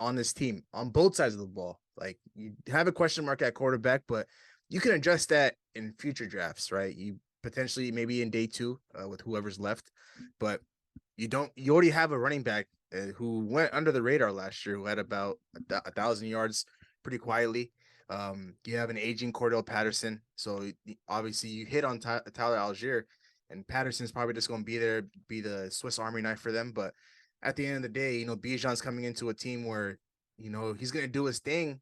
[SPEAKER 2] on this team on both sides of the ball. Like, you have a question mark at quarterback, but you can address that in future drafts, right? You potentially maybe in day two with whoever's left, but you already have a running back who went under the radar last year, who had about 1,000 yards pretty quietly. You have an aging Cordell Patterson, so obviously you hit on Tyler Algier, and Patterson's probably just going to be there, be the Swiss Army knife for them. But at the end of the day, Bijan's coming into a team where he's going to do his thing.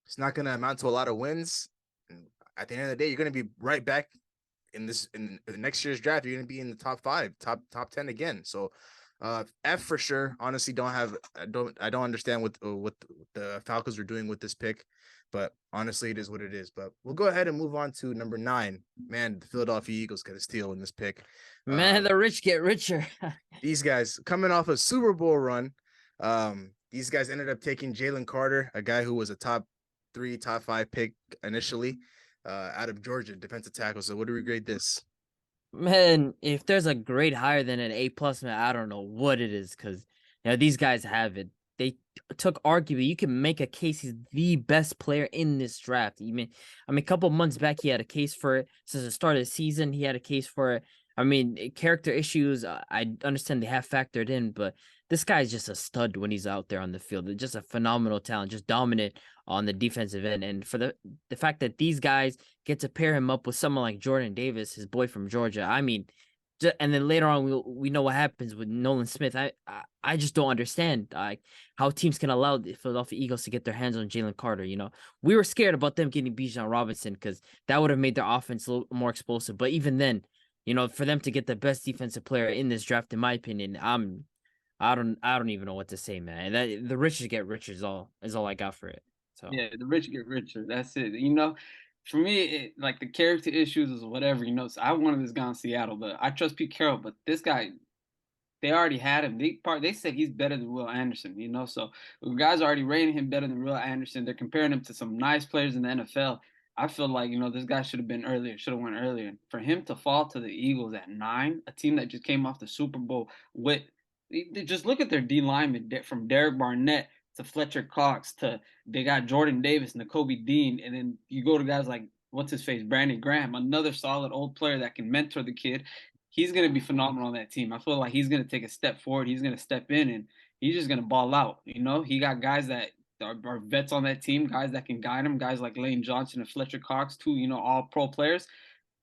[SPEAKER 2] It's not going to amount to a lot of wins. And at the end of the day, you're going to be right back in next year's draft. You're going to be in the top 5, top 10 again. So F for sure. Honestly, I don't understand what the Falcons are doing with this pick, but honestly, it is what it is. But we'll go ahead and move on to number 9. Man, the Philadelphia Eagles get a steal in this pick.
[SPEAKER 4] Man, the rich get richer.
[SPEAKER 2] These guys coming off a Super Bowl run. These guys ended up taking Jalen Carter, a guy who was a top 3, top 5 pick initially, out of Georgia, defensive tackle. So what do we grade this?
[SPEAKER 4] Man, if there's a grade higher than an A plus, man, I don't know what it is, because these guys have it. They took, arguably, you can make a case he's the best player in this draft. A couple months back, he had a case for it. Since the start of the season, he had a case for it. Character issues, I understand they have factored in, but this guy's just a stud when he's out there on the field. Just a phenomenal talent, just dominant on the defensive end. And for the fact that these guys get to pair him up with someone like Jordan Davis, his boy from Georgia, and then later on we know what happens with Nolan Smith. I just don't understand how teams can allow the Philadelphia Eagles to get their hands on Jalen Carter. We were scared about them getting Bijan Robinson because that would have made their offense a little more explosive. But even then, for them to get the best defensive player in this draft, in my opinion, I don't even know what to say, man. That the rich get richer is all I got for it. So
[SPEAKER 3] yeah, the rich get richer. That's it. For me, like the character issues is whatever. So I wanted this guy in Seattle, but I trust Pete Carroll. But this guy, they already had him. They said he's better than Will Anderson. So the guys are already rating him better than Will Anderson. They're comparing him to some nice players in the NFL. I feel like this guy should have been earlier. Should have went earlier. For him to fall to the Eagles at 9, a team that just came off the Super Bowl with. Just look at their D linemen from Derek Barnett to Fletcher Cox to they got Jordan Davis and Nakobe Dean, and then you go to guys like what's his face, Brandon Graham, another solid old player that can mentor the kid. He's gonna be phenomenal on that team. I feel like he's gonna take a step forward. He's gonna step in and he's just gonna ball out. He got guys that are vets on that team, guys that can guide him, guys like Lane Johnson and Fletcher Cox, two all pro players.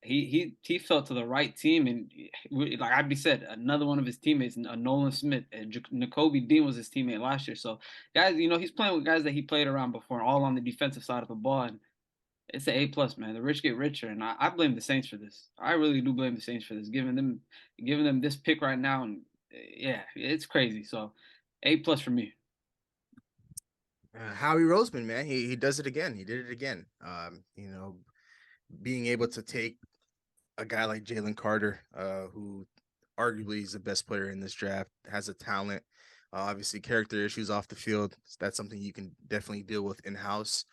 [SPEAKER 3] He fell to the right team, and like I'd be said, another one of his teammates, Nolan Smith, Nakobe Dean was his teammate last year. So guys, he's playing with guys that he played around before, all on the defensive side of the ball, and it's an A plus, man. The rich get richer, and I blame the Saints for this. I really do blame the Saints for this, giving them this pick right now, and yeah, it's crazy. So A plus for me.
[SPEAKER 2] Howie Roseman, man, he does it again. He did it again. Being able to take a guy like Jalen Carter, who arguably is the best player in this draft, has a talent, obviously character issues off the field. That's something you can definitely deal with in-house.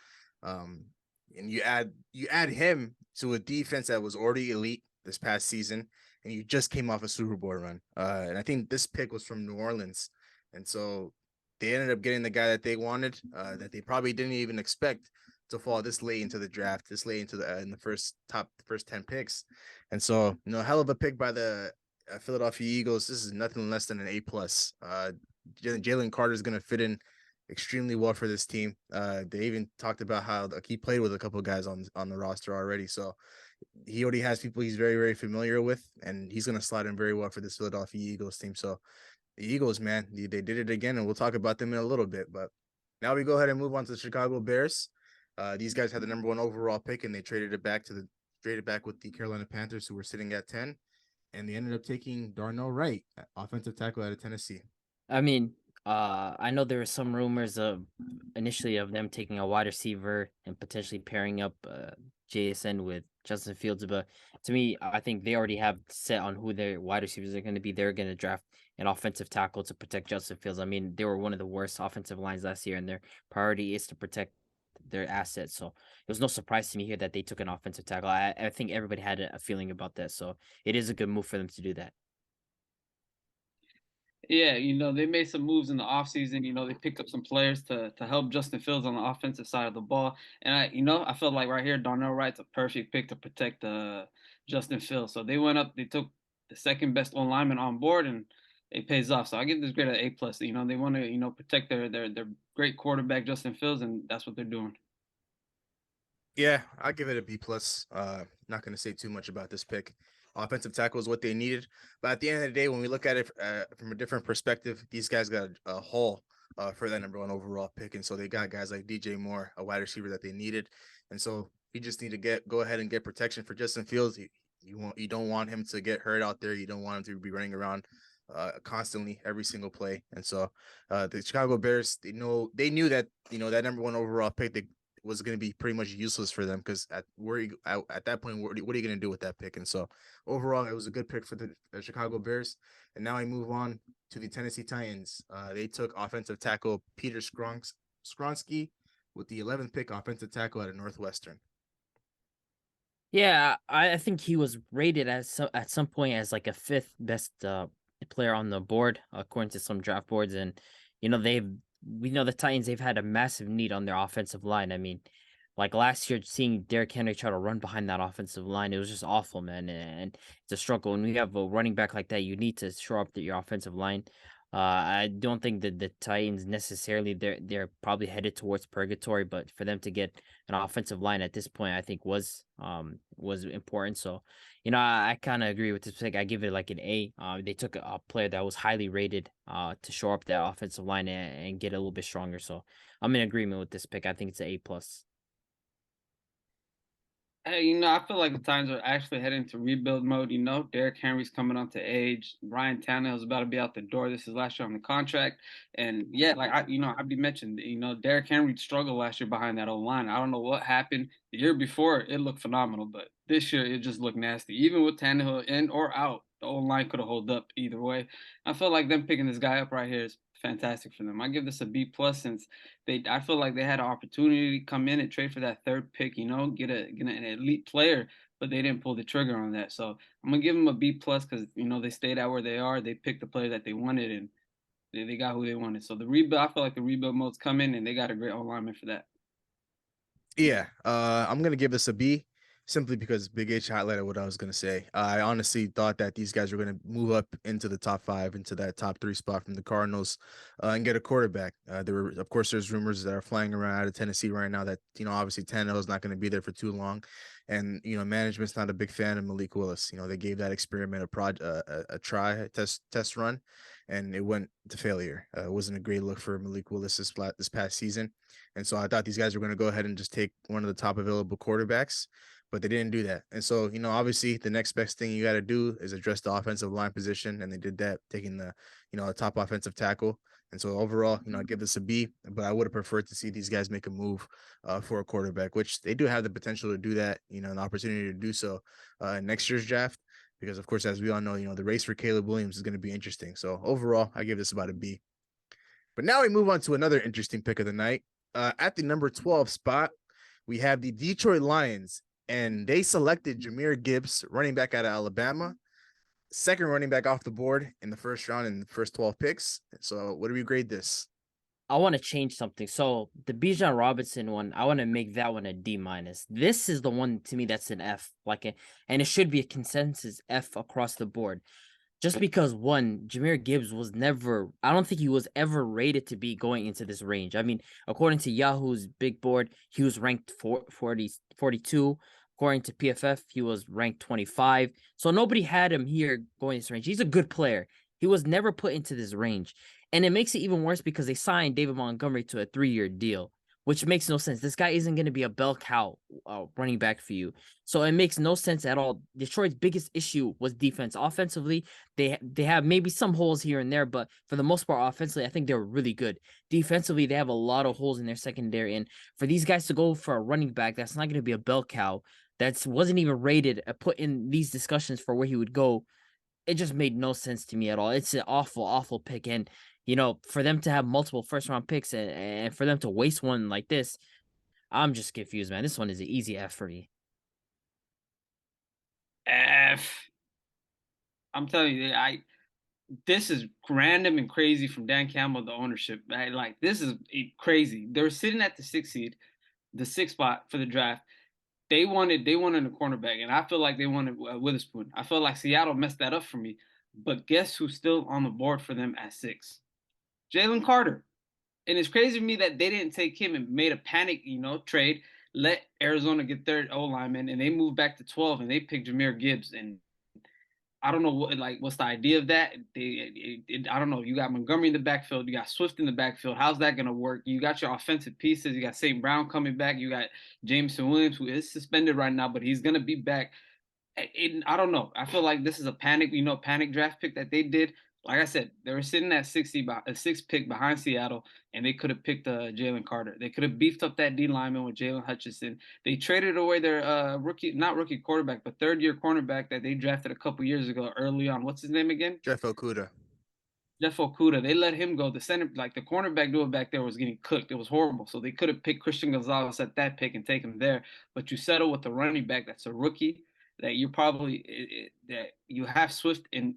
[SPEAKER 2] and you add him to a defense that was already elite this past season, and you just came off a Super Bowl run. And I think this pick was from New Orleans, and so they ended up getting the guy that they wanted, that they probably didn't even expect to fall this late into the draft, this late into the in the first 10 picks. And so, hell of a pick by the Philadelphia Eagles. This is nothing less than an A plus. Jalen Carter is going to fit in extremely well for this team. They even talked about how he played with a couple of guys on the roster already, so he already has people he's very, very familiar with, and he's going to slide in very well for this Philadelphia Eagles team. So the Eagles, man, they did it again, and we'll talk about them in a little bit. But now we go ahead and move on to the Chicago Bears. These guys had the number 1 overall pick, and they traded it back with the Carolina Panthers, who were sitting at 10, and they ended up taking Darnell Wright, offensive tackle out of Tennessee.
[SPEAKER 4] I mean, I know there were some rumors initially of them taking a wide receiver and potentially pairing up JSN with Justin Fields, but to me, I think they already have set on who their wide receivers are going to be. They're going to draft an offensive tackle to protect Justin Fields. I mean, they were one of the worst offensive lines last year, and their priority is to protect their assets. So it was no surprise to me here that they took an offensive tackle. I think everybody had a feeling about that. So it is a good move for them to do that.
[SPEAKER 3] Yeah, they made some moves in the offseason. They picked up some players to help Justin Fields on the offensive side of the ball. And I felt like right here, Darnell Wright's a perfect pick to protect Justin Fields. So they went up, they took the second best O lineman on board, and it pays off. So I give this grade an A plus. They want to protect their great quarterback Justin Fields, and that's what they're doing.
[SPEAKER 2] Yeah, I'll give it a B plus. Not going to say too much about this pick. Offensive tackle is what they needed, but at the end of the day, when we look at it from a different perspective, these guys got a haul for that number 1 overall pick, and so they got guys like DJ Moore, a wide receiver that they needed, and so you just need to go ahead and get protection for Justin Fields. You don't want him to get hurt out there. You don't want him to be running around constantly every single play, and so the Chicago Bears, they knew that that number 1 overall pick was going to be pretty much useless for them, because at that point, what are you going to do with that pick? And so overall, it was a good pick for the Chicago Bears. And now I move on to the Tennessee Titans. They took offensive tackle Peter Skronsky with the 11th pick, offensive tackle out of Northwestern.
[SPEAKER 4] Yeah, I think he was rated at some point as like a 5th best player on the board according to some draft boards, and we know the Titans, they've had a massive need on their offensive line. I mean, like last year, seeing Derrick Henry try to run behind that offensive line, it was just awful, man. And it's a struggle. When you have a running back like that, you need to shore up your offensive line. I don't think that the Titans necessarily they're probably headed towards purgatory, but for them to get an offensive line at this point, I think was important. So, I kind of agree with this pick. I give it like an A. They took a player that was highly rated to shore up that offensive line and get a little bit stronger. So I'm in agreement with this pick. I think it's an A plus.
[SPEAKER 3] Hey, I feel like the Titans are actually heading to rebuild mode. Derrick Henry's coming onto age. Ryan Tannehill's about to be out the door. This is last year on the contract. And yeah, like I'd be mentioned, Derrick Henry struggled last year behind that old line. I don't know what happened. The year before, it looked phenomenal, but this year it just looked nasty. Even with Tannehill in or out, the old line could have held up either way. I feel like them picking this guy up right here is fantastic for them. I give this a B plus, since I feel like they had an opportunity to come in and trade for that 3rd pick, get an elite player, but they didn't pull the trigger on that. So I'm gonna give them a B plus, because they stayed out where they are. They picked the player that they wanted, and they got who they wanted. So the rebuild, I feel like the rebuild mode's coming, and they got a great alignment for that.
[SPEAKER 2] Yeah, I'm gonna give this a B, simply because Big H highlighted what I was gonna say. I honestly thought that these guys were gonna move up into the top 5, into that top 3 spot from the Cardinals, and get a quarterback. There's rumors that are flying around out of Tennessee right now that obviously Tannehill is not going to be there for too long, and management's not a big fan of Malik Willis. They gave that experiment a test run, and it went to failure. It wasn't a great look for Malik Willis this past season. And so I thought these guys were going to go ahead and just take one of the top available quarterbacks, but they didn't do that. And so, obviously the next best thing you got to do is address the offensive line position. And they did that, taking the, a top offensive tackle. And so overall, I give this a B, but I would have preferred to see these guys make a move for a quarterback, which they do have the potential to do that, an opportunity to do so next year's draft. Because of course, as we all know, the race for Caleb Williams is going to be interesting. So overall, I give this about a B. But now we move on to another interesting pick of the night. At the number 12 spot, we have the Detroit Lions, and they selected Jahmyr Gibbs, running back out of Alabama, second running back off the board in the first round in the first 12 picks. So what do we grade this?
[SPEAKER 4] I want to change something. So the Bijan Robinson one, I want to make that one a D minus. This is the one to me that's an F, and it should be a consensus F across the board. Just because one, Jahmyr Gibbs was never, I don't think he was ever rated to be going into this range. I mean, according to Yahoo's big board, he was ranked 42. According to PFF, he was ranked 25. So nobody had him here going this range. He's a good player. He was never put into this range. And it makes it even worse because they signed David Montgomery to a 3-year deal, which makes no sense. This guy isn't going to be a bell cow running back for you. So it makes no sense at all. Detroit's biggest issue was defense. Offensively, they have maybe some holes here and there, but for the most part, offensively, I think they were really good. Defensively, they have a lot of holes in their secondary. And for these guys to go for a running back, that's not going to be a bell cow. That wasn't even rated, put in these discussions for where he would go. It just made no sense to me at all. It's an awful, awful pick. And, for them to have multiple first-round picks and for them to waste one like this, I'm just confused, man. This one is an easy F for me.
[SPEAKER 3] F. I'm telling you, this is random and crazy from Dan Campbell, the ownership. Like, this is crazy. They were sitting at the 6th seed, the 6th spot for the draft. They wanted a cornerback, and I feel like they wanted Witherspoon. I feel like Seattle messed that up for me. But guess who's still on the board for them at 6? Jalen Carter. And it's crazy to me that they didn't take him and made a panic, trade, let Arizona get their O-lineman, and they moved back to 12, and they picked Jahmyr Gibbs. And I don't know what's the idea of that. I don't know. You got Montgomery in the backfield. You got Swift in the backfield. How's that going to work? You got your offensive pieces. You got St. Brown coming back. You got Jameson Williams, who is suspended right now, but he's going to be back. I don't know. I feel like this is a panic draft pick that they did. Like I said, they were sitting at 6th pick behind Seattle, and they could have picked Jalen Carter. They could have beefed up that D lineman with Jalen Hutchinson. They traded away their not rookie quarterback, but 3rd-year cornerback that they drafted a couple years ago early on. What's his name again?
[SPEAKER 2] Jeff Okudah.
[SPEAKER 3] They let him go. The center, the cornerback duo back there was getting cooked. It was horrible. So they could have picked Christian Gonzalez at that pick and taken him there. But you settle with the running back that's a rookie that you probably that you have Swift and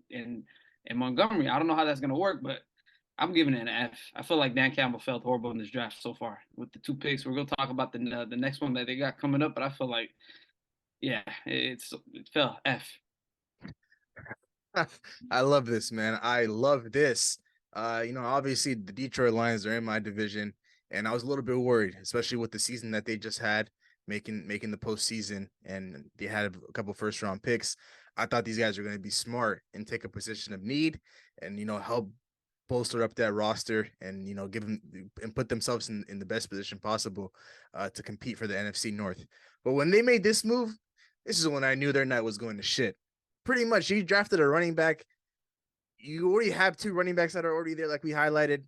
[SPEAKER 3] Montgomery. I don't know how that's going to work, but I'm giving it an F. I feel like Dan Campbell felt horrible in this draft so far with the 2 picks. We're going to talk about the next one that they got coming up, but I feel like, yeah, it fell F.
[SPEAKER 2] I love this, man. I love this. Obviously the Detroit Lions are in my division, and I was a little bit worried, especially with the season that they just had, making the postseason, and they had a couple first-round picks. I thought these guys were going to be smart and take a position of need and, help bolster up that roster and, give them and put themselves in the best position possible to compete for the NFC North. But when they made this move, this is when I knew their night was going to shit. Pretty much, you drafted a running back. You already have 2 running backs that are already there, like we highlighted.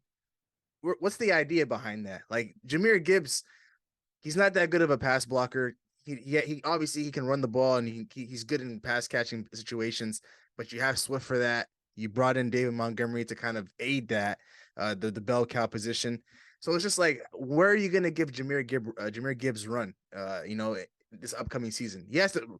[SPEAKER 2] What's the idea behind that? Like, Jahmyr Gibbs, he's not that good of a pass blocker. He obviously he can run the ball and he's good in pass catching situations, but you have Swift for that. You brought in David Montgomery to kind of aid that, the bell cow position. So it's just like, where are you going to give Jahmyr Gibbs run? This upcoming season, he has to,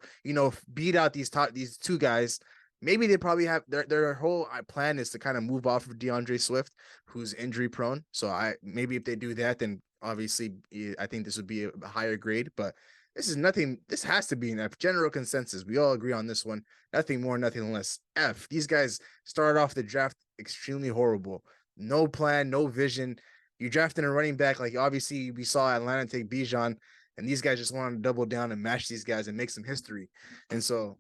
[SPEAKER 2] beat out these 2 guys. Maybe they probably have their whole plan is to kind of move off of DeAndre Swift, who's injury prone. So maybe if they do that, then obviously I think this would be a higher grade, but this is nothing. This has to be an F. General consensus. We all agree on this one. Nothing more, nothing less. F. These guys started off the draft extremely horrible. No plan, no vision. You drafted a running back. Like, obviously we saw Atlanta take Bijan, and these guys just wanted to double down and match these guys and make some history. And so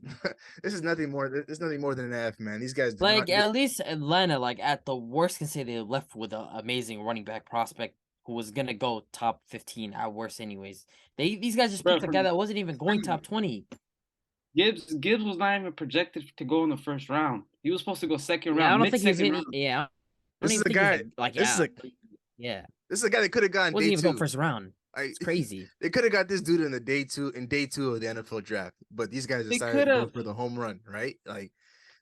[SPEAKER 2] this is nothing more. There's nothing more than an F, man. These guys
[SPEAKER 4] at least Atlanta, at the worst, can say they left with an amazing running back prospect who was gonna go top 15 at worst anyways. These guys just picked a guy that wasn't even going top 20.
[SPEAKER 3] Gibbs was not even projected to go in the first round. He was supposed to go second round.
[SPEAKER 4] I don't think he was in. Yeah,
[SPEAKER 2] this is a guy. This is a guy that could have gone.
[SPEAKER 4] Wasn't
[SPEAKER 2] day
[SPEAKER 4] even
[SPEAKER 2] 2.
[SPEAKER 4] go first round. It's crazy.
[SPEAKER 2] They could have got this dude in day two of the NFL draft, but these guys decided to go for the home run, right?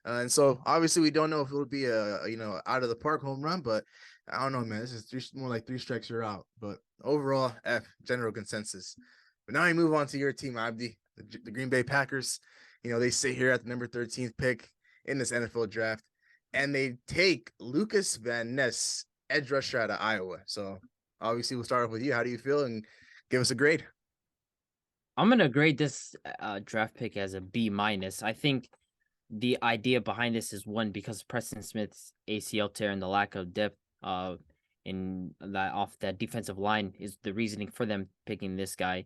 [SPEAKER 2] And so obviously we don't know if it'll be a out of the park home run, but I don't know, man. This is more like 3 strikes you're out. But overall, F, general consensus. But now we move on to your team, Abdi, the Green Bay Packers. They sit here at the number 13th pick in this NFL draft, and they take Lucas Van Ness, edge rusher out of Iowa. So obviously we'll start off with you. How do you feel? And give us a grade.
[SPEAKER 4] I'm gonna grade this draft pick as a B minus. I think the idea behind this is one because Preston Smith's ACL tear and the lack of depth in that off that defensive line is the reasoning for them picking this guy.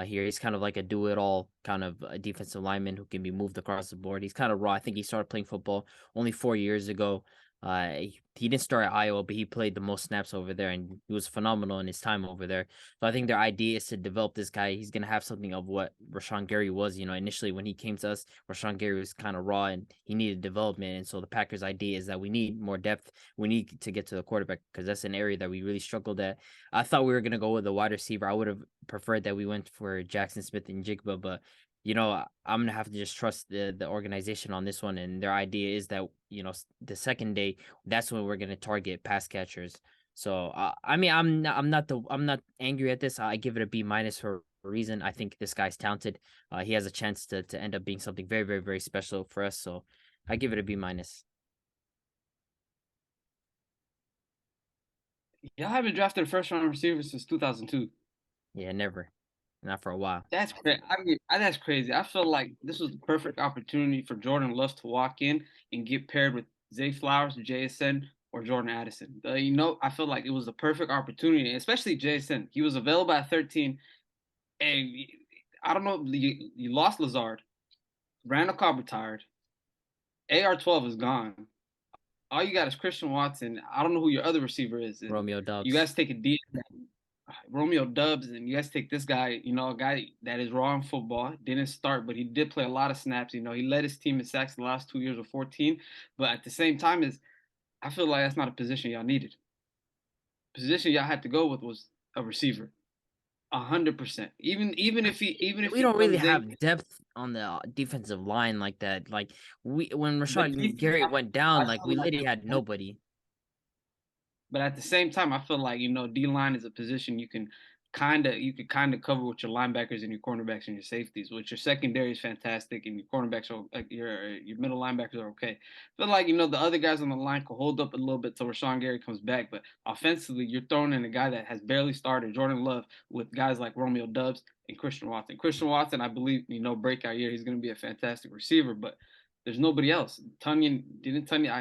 [SPEAKER 4] Here he's kind of like a do-it-all kind of a defensive lineman who can be moved across the board. He's kind of raw. I think he started playing football only 4 years ago. He didn't start at Iowa, but he played the most snaps over there, and he was phenomenal in his time over there. So I think their idea is to develop this guy. He's gonna have something of what Rashawn Gary was. Initially when he came to us, Rashawn Gary was kind of raw and he needed development. And so the Packers' idea is that we need more depth. We need to get to the quarterback because that's an area that we really struggled at. I thought we were gonna go with a wide receiver. I would have preferred that we went for Jackson Smith and Jigba, but I'm gonna have to just trust the organization on this one, and their idea is that the second day that's when we're gonna target pass catchers. So I mean, I'm not angry at this. I give it a B minus for a reason. I think this guy's talented. He has a chance to end up being something very, very, very special for us. So I give it a B minus.
[SPEAKER 3] Y'all haven't drafted a first round receiver since 2002.
[SPEAKER 4] Yeah, never, not for a while.
[SPEAKER 3] That's crazy. That's crazy. I feel like this was the perfect opportunity for Jordan Love to walk in and get paired with Zay Flowers, JSN, or Jordan Addison. I feel like it was the perfect opportunity, especially JSN. He was available at 13, and I don't know. You lost Lazard. Randall Cobb retired. AR-12 is gone. All you got is Christian Watson. I don't know who your other receiver is.
[SPEAKER 4] Romeo Doubs.
[SPEAKER 3] You guys take a D. Romeo Doubs, and you guys take this guy, a guy that is raw in football, didn't start, but he did play a lot of snaps. He led his team in sacks the last 2 years with 14. But at the same time, I feel like that's not a position y'all needed. Position y'all had to go with was a receiver. 100%. Even if
[SPEAKER 4] we don't really have depth on the defensive line like that. Like when Rashawn Gary went down, like we literally had nobody.
[SPEAKER 3] But at the same time, I feel like D line is a position you can kind of cover with your linebackers and your cornerbacks and your safeties. Which your secondary is fantastic, and your cornerbacks are your middle linebackers are okay. But the other guys on the line can hold up a little bit till Rashawn Gary comes back. But offensively, you're throwing in a guy that has barely started, Jordan Love, with guys like Romeo Doubs and Christian Watson. Christian Watson, I believe, breakout year, he's going to be a fantastic receiver, but there's nobody else. I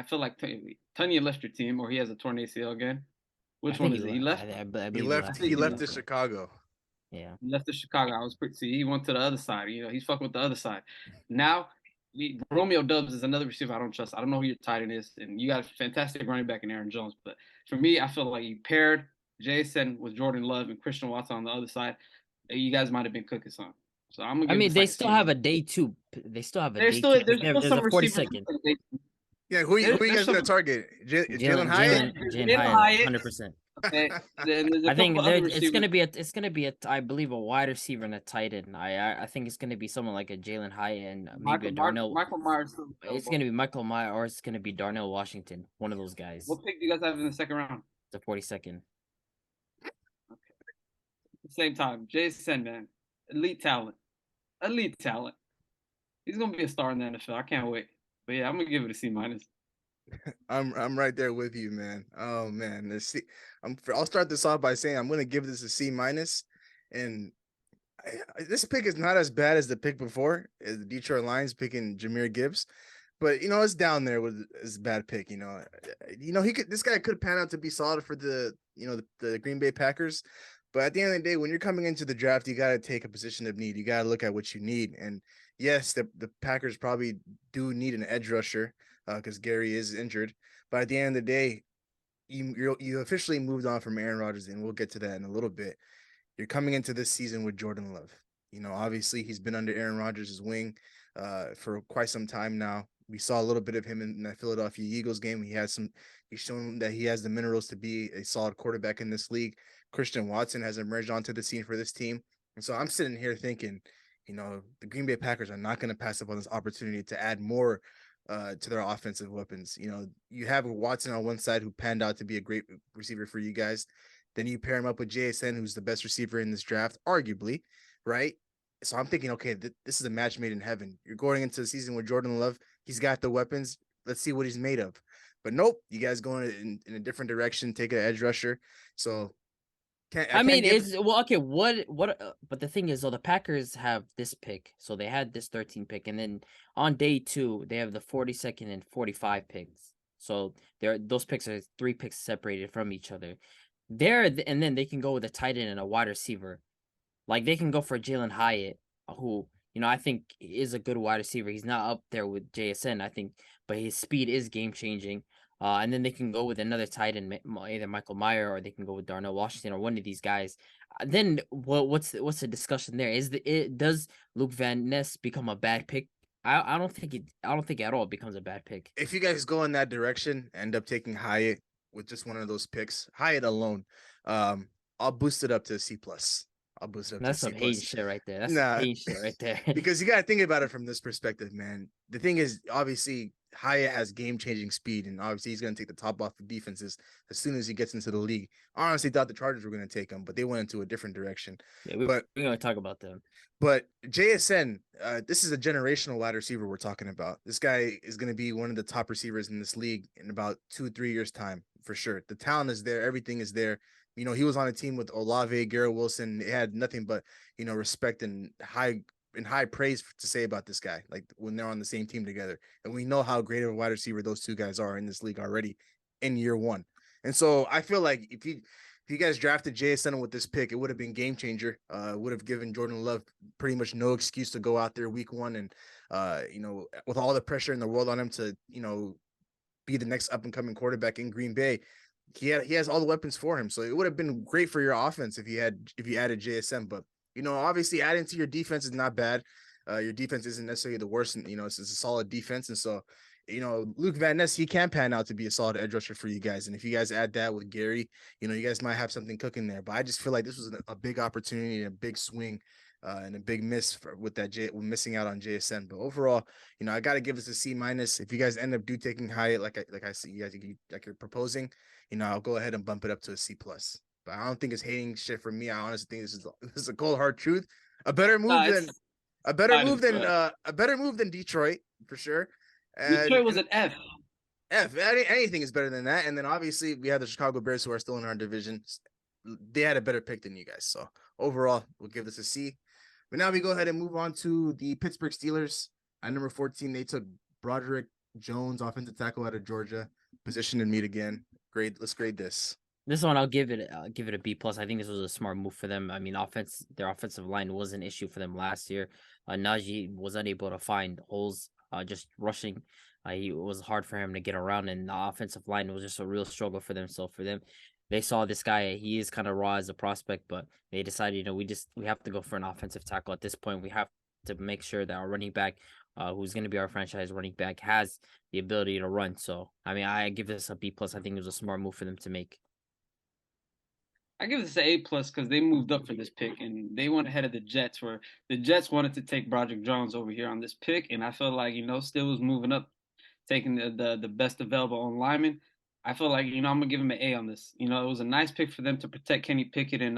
[SPEAKER 3] feel like Tunyon left your team, or he has a torn ACL again. Which one is it? He left.
[SPEAKER 2] He left to Chicago.
[SPEAKER 4] Yeah,
[SPEAKER 3] he left to Chicago. I was pretty. See, he went to the other side. He's fucking with the other side. Now, Romeo Doubs is another receiver I don't trust. I don't know who your tight end is, and you got a fantastic running back in Aaron Jones. But for me, I feel like you paired Jason with Jordan Love and Christian Watson on the other side. You guys might have been cooking something. So I'm gonna.
[SPEAKER 4] They still have a day two. They still have a day two. There's a 40-second.
[SPEAKER 2] Yeah, who you guys gonna target? Jalen Hyatt?
[SPEAKER 4] Jalen Hyatt, 100%.
[SPEAKER 3] Okay.
[SPEAKER 4] I think it's gonna be I believe a wide receiver and a tight end. I think it's gonna be someone like a Jalen Hyatt and maybe a Darnell.
[SPEAKER 3] Michael Myers.
[SPEAKER 4] It's gonna be Michael Myers or it's gonna be Darnell Washington. One of those guys.
[SPEAKER 3] What pick do you guys have in the second round?
[SPEAKER 4] The 42nd.
[SPEAKER 3] Okay. At the same time, Jason, man, elite talent. He's gonna be a star in the NFL. I can't wait. But yeah, I'm gonna give it a C minus.
[SPEAKER 2] I'm right there with you, man. Oh man, I'll start this off by saying I'm gonna give this a C minus, and this pick is not as bad as the pick before, as the Detroit Lions picking Jahmyr Gibbs, but it's down there with his bad pick. This guy could pan out to be solid for the Green Bay Packers. But at the end of the day, when you're coming into the draft, you got to take a position of need. You got to look at what you need. And yes, the Packers probably do need an edge rusher because Gary is injured. But at the end of the day, you officially moved on from Aaron Rodgers, and we'll get to that in a little bit. You're coming into this season with Jordan Love. Obviously he's been under Aaron Rodgers' wing for quite some time now. We saw a little bit of him in the Philadelphia Eagles game. He's shown that he has the minerals to be a solid quarterback in this league. Christian Watson has emerged onto the scene for this team. And so I'm sitting here thinking, the Green Bay Packers are not going to pass up on this opportunity to add more to their offensive weapons. You have Watson on one side who panned out to be a great receiver for you guys. Then you pair him up with JSN, who's the best receiver in this draft, arguably. right? So I'm thinking, okay, this is a match made in heaven. You're going into the season with Jordan Love. He's got the weapons. Let's see what he's made of. But nope, you guys going in a different direction. Take an edge rusher. So I can't give.
[SPEAKER 4] Okay. But the thing is, though, the Packers have this pick, so they had this 13 pick, and then on day 2 they have the 42nd and 45 picks. So those picks are 3 picks separated from each other. And then they can go with a tight end and a wide receiver. Like they can go for Jalen Hyatt, who I think is a good wide receiver. He's not up there with JSN, I think, but his speed is game changing. And then they can go with another tight end, either Michael Meyer, or they can go with Darnell Washington or one of these guys. Then what's the discussion there? Does Luke Van Ness become a bad pick? I don't think at all it becomes a bad pick.
[SPEAKER 2] If you guys go in that direction, end up taking Hyatt with just one of those picks, Hyatt alone, I'll boost it up to a C plus. I'll boost it up
[SPEAKER 4] That's
[SPEAKER 2] to
[SPEAKER 4] some
[SPEAKER 2] C
[SPEAKER 4] hate
[SPEAKER 2] plus.
[SPEAKER 4] shit right there. That's some hate shit right there.
[SPEAKER 2] Because you got to think about it from this perspective, man. The thing is, obviously, Hyatt has game-changing speed, and obviously he's going to take the top off of defenses as soon as he gets into the league. I honestly thought the Chargers were going to take him, but they went into a different direction.
[SPEAKER 4] Yeah,
[SPEAKER 2] we're
[SPEAKER 4] going to talk about them.
[SPEAKER 2] But JSN, this is a generational wide receiver we're talking about. This guy is going to be one of the top receivers in this league in about 2-3 years' time, for sure. The talent is there. Everything is there. He was on a team with Olave, Garrett Wilson. It had nothing but, respect and high praise to say about this guy, like when they're on the same team together. And we know how great of a wide receiver those two guys are in this league already in year 1. And so I feel like if you guys drafted JSN with this pick, it would have been game changer. Would have given Jordan Love pretty much no excuse to go out there week 1 and with all the pressure in the world on him to be the next up and coming quarterback in Green Bay. He has all the weapons for him, so it would have been great for your offense if you added JSN. But obviously adding to your defense is not bad. Your defense isn't necessarily the worst, and it's a solid defense, and so Luke Van Ness, he can pan out to be a solid edge rusher for you guys. And if you guys add that with Gary, you guys might have something cooking there. But I just feel like this was a big opportunity and a big swing and a big miss with missing out on JSN. But overall, I got to give this a C minus. If you guys end up taking Hyatt, like I see you guys like you're proposing, I'll go ahead and bump it up to a C plus. But I don't think it's hating shit from me. I honestly think this is a cold hard truth. A better move than Detroit for sure.
[SPEAKER 3] Detroit was an F.
[SPEAKER 2] Anything is better than that. And then obviously we have the Chicago Bears, who are still in our division. They had a better pick than you guys. So overall, we'll give this a C. But now we go ahead and move on to the Pittsburgh Steelers. At number 14, they took Broderick Jones, offensive tackle out of Georgia. Position and meet again. Let's grade this.
[SPEAKER 4] This one I'll give it a B plus. I think this was a smart move for them. I mean, their offensive line was an issue for them last year. Najee was unable to find holes just rushing. It was hard for him to get around, and the offensive line was just a real struggle for them. So for them, they saw this guy. He is kind of raw as a prospect, but they decided, we have to go for an offensive tackle at this point. We have to make sure that our running back, who's going to be our franchise running back, has the ability to run. So I mean, I give this a B plus. I think it was a smart move for them to make.
[SPEAKER 3] I give this an A plus because they moved up for this pick and they went ahead of the Jets, where the Jets wanted to take Broderick Jones over here on this pick, and I feel like still was moving up, taking the best available on lineman. I feel like I'm gonna give him an A on this. It was a nice pick for them to protect Kenny Pickett and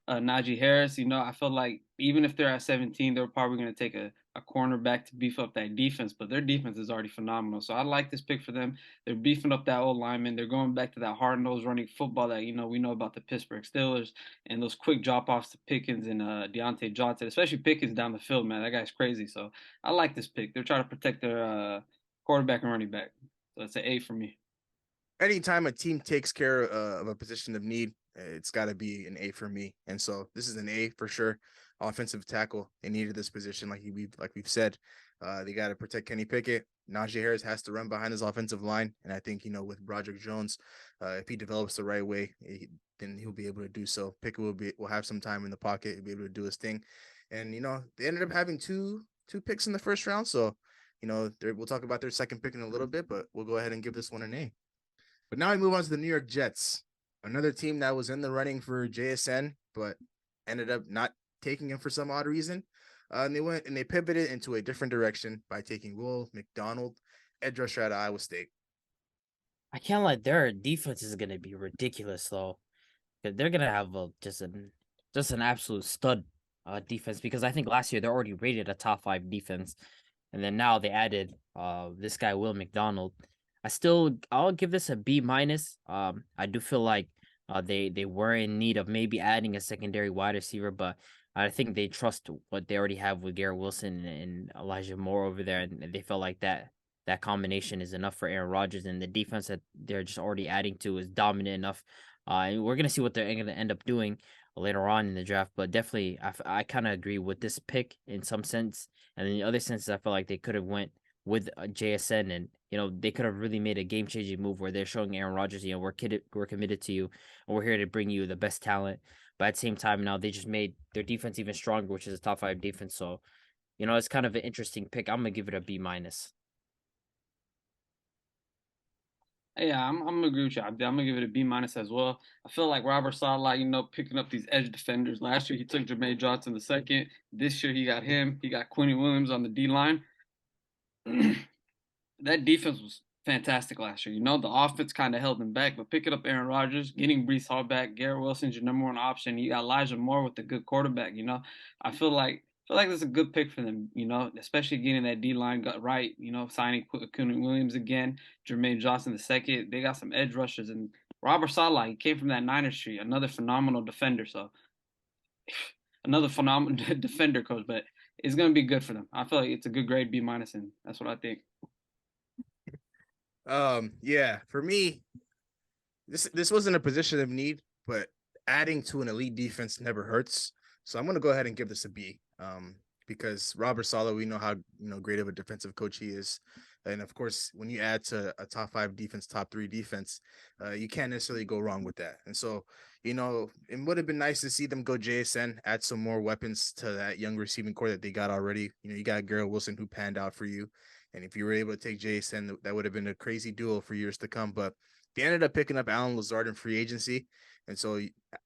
[SPEAKER 3] Najee Harris. I feel like even if they're at 17, they're probably gonna take a cornerback to beef up that defense, but their defense is already phenomenal. So I like this pick for them. They're beefing up that old lineman. They're going back to that hard-nosed running football that we know about the Pittsburgh Steelers, and those quick drop-offs to Pickens and Deontay Johnson, especially Pickens down the field, man. That guy's crazy. So I like this pick. They're trying to protect their quarterback and running back. So it's an A for me.
[SPEAKER 2] Anytime a team takes care of a position of need, it's got to be an A for me. And so this is an A for sure. Offensive tackle, they needed this position, like we've said. They got to protect Kenny Pickett. Najee Harris has to run behind his offensive line, and I think with Broderick Jones, if he develops the right way, then he'll be able to do so. Pickett will have some time in the pocket. He'll be able to do his thing, and they ended up having two picks in the first round. So we'll talk about their second pick in a little bit, but we'll go ahead and give this one an A. But now we move on to the New York Jets, another team that was in the running for JSN, but ended up not taking him for some odd reason. And they pivoted into a different direction by taking Will McDonald, edge rusher out of Iowa State.
[SPEAKER 4] I can't lie, their defense is going to be ridiculous, though. They're going to have just an absolute stud defense, because I think last year they're already rated a top 5 defense, and then now they added this guy Will McDonald. I'll give this a B minus. I do feel like they were in need of maybe adding a secondary wide receiver, but I think they trust what they already have with Garrett Wilson and Elijah Moore over there, and they felt like that combination is enough for Aaron Rodgers, and the defense that they're just already adding to is dominant enough. And we're gonna see what they're gonna end up doing later on in the draft, but definitely I kind of agree with this pick in some sense, and in the other sense, I feel like they could have went with JSN, and they could have really made a game changing move where they're showing Aaron Rodgers, we're committed to you, and we're here to bring you the best talent. But at the same time, now they just made their defense even stronger, which is a top 5 defense. So, it's kind of an interesting pick. I'm gonna give it a B minus.
[SPEAKER 3] Yeah, I'm gonna agree with you. I'm gonna give it a B minus as well. I feel like Robert Saleh, picking up these edge defenders. Last year he took Jermaine Johnson the second. This year he got him. He got Quinny Williams on the D line. That defense was fantastic last year. The offense kind of held them back, but picking up Aaron Rodgers, getting Brees Hall back, Garrett Wilson's your number one option. You got Elijah Moore with a good quarterback. I feel like this is a good pick for them. Especially getting that D line got right. Signing Quinny Williams again, Jermaine Johnson the second. They got some edge rushers, and Robert Saleh, he came from that Niners tree, another phenomenal defender. So another phenomenal defender coach, but it's gonna be good for them. I feel like it's a good grade, B minus, and that's what I think.
[SPEAKER 2] Yeah, for me, this wasn't a position of need, but adding to an elite defense never hurts. So I'm gonna go ahead and give this a B. Because Robert Saleh, we know how great of a defensive coach he is, and of course, when you add to a top 5 defense, top 3 defense, you can't necessarily go wrong with that. And so, it would have been nice to see them go JSN, add some more weapons to that young receiving core that they got already. You got Garrett Wilson who panned out for you, and if you were able to take JSN, that would have been a crazy duo for years to come. But they ended up picking up Allen Lazard in free agency. And so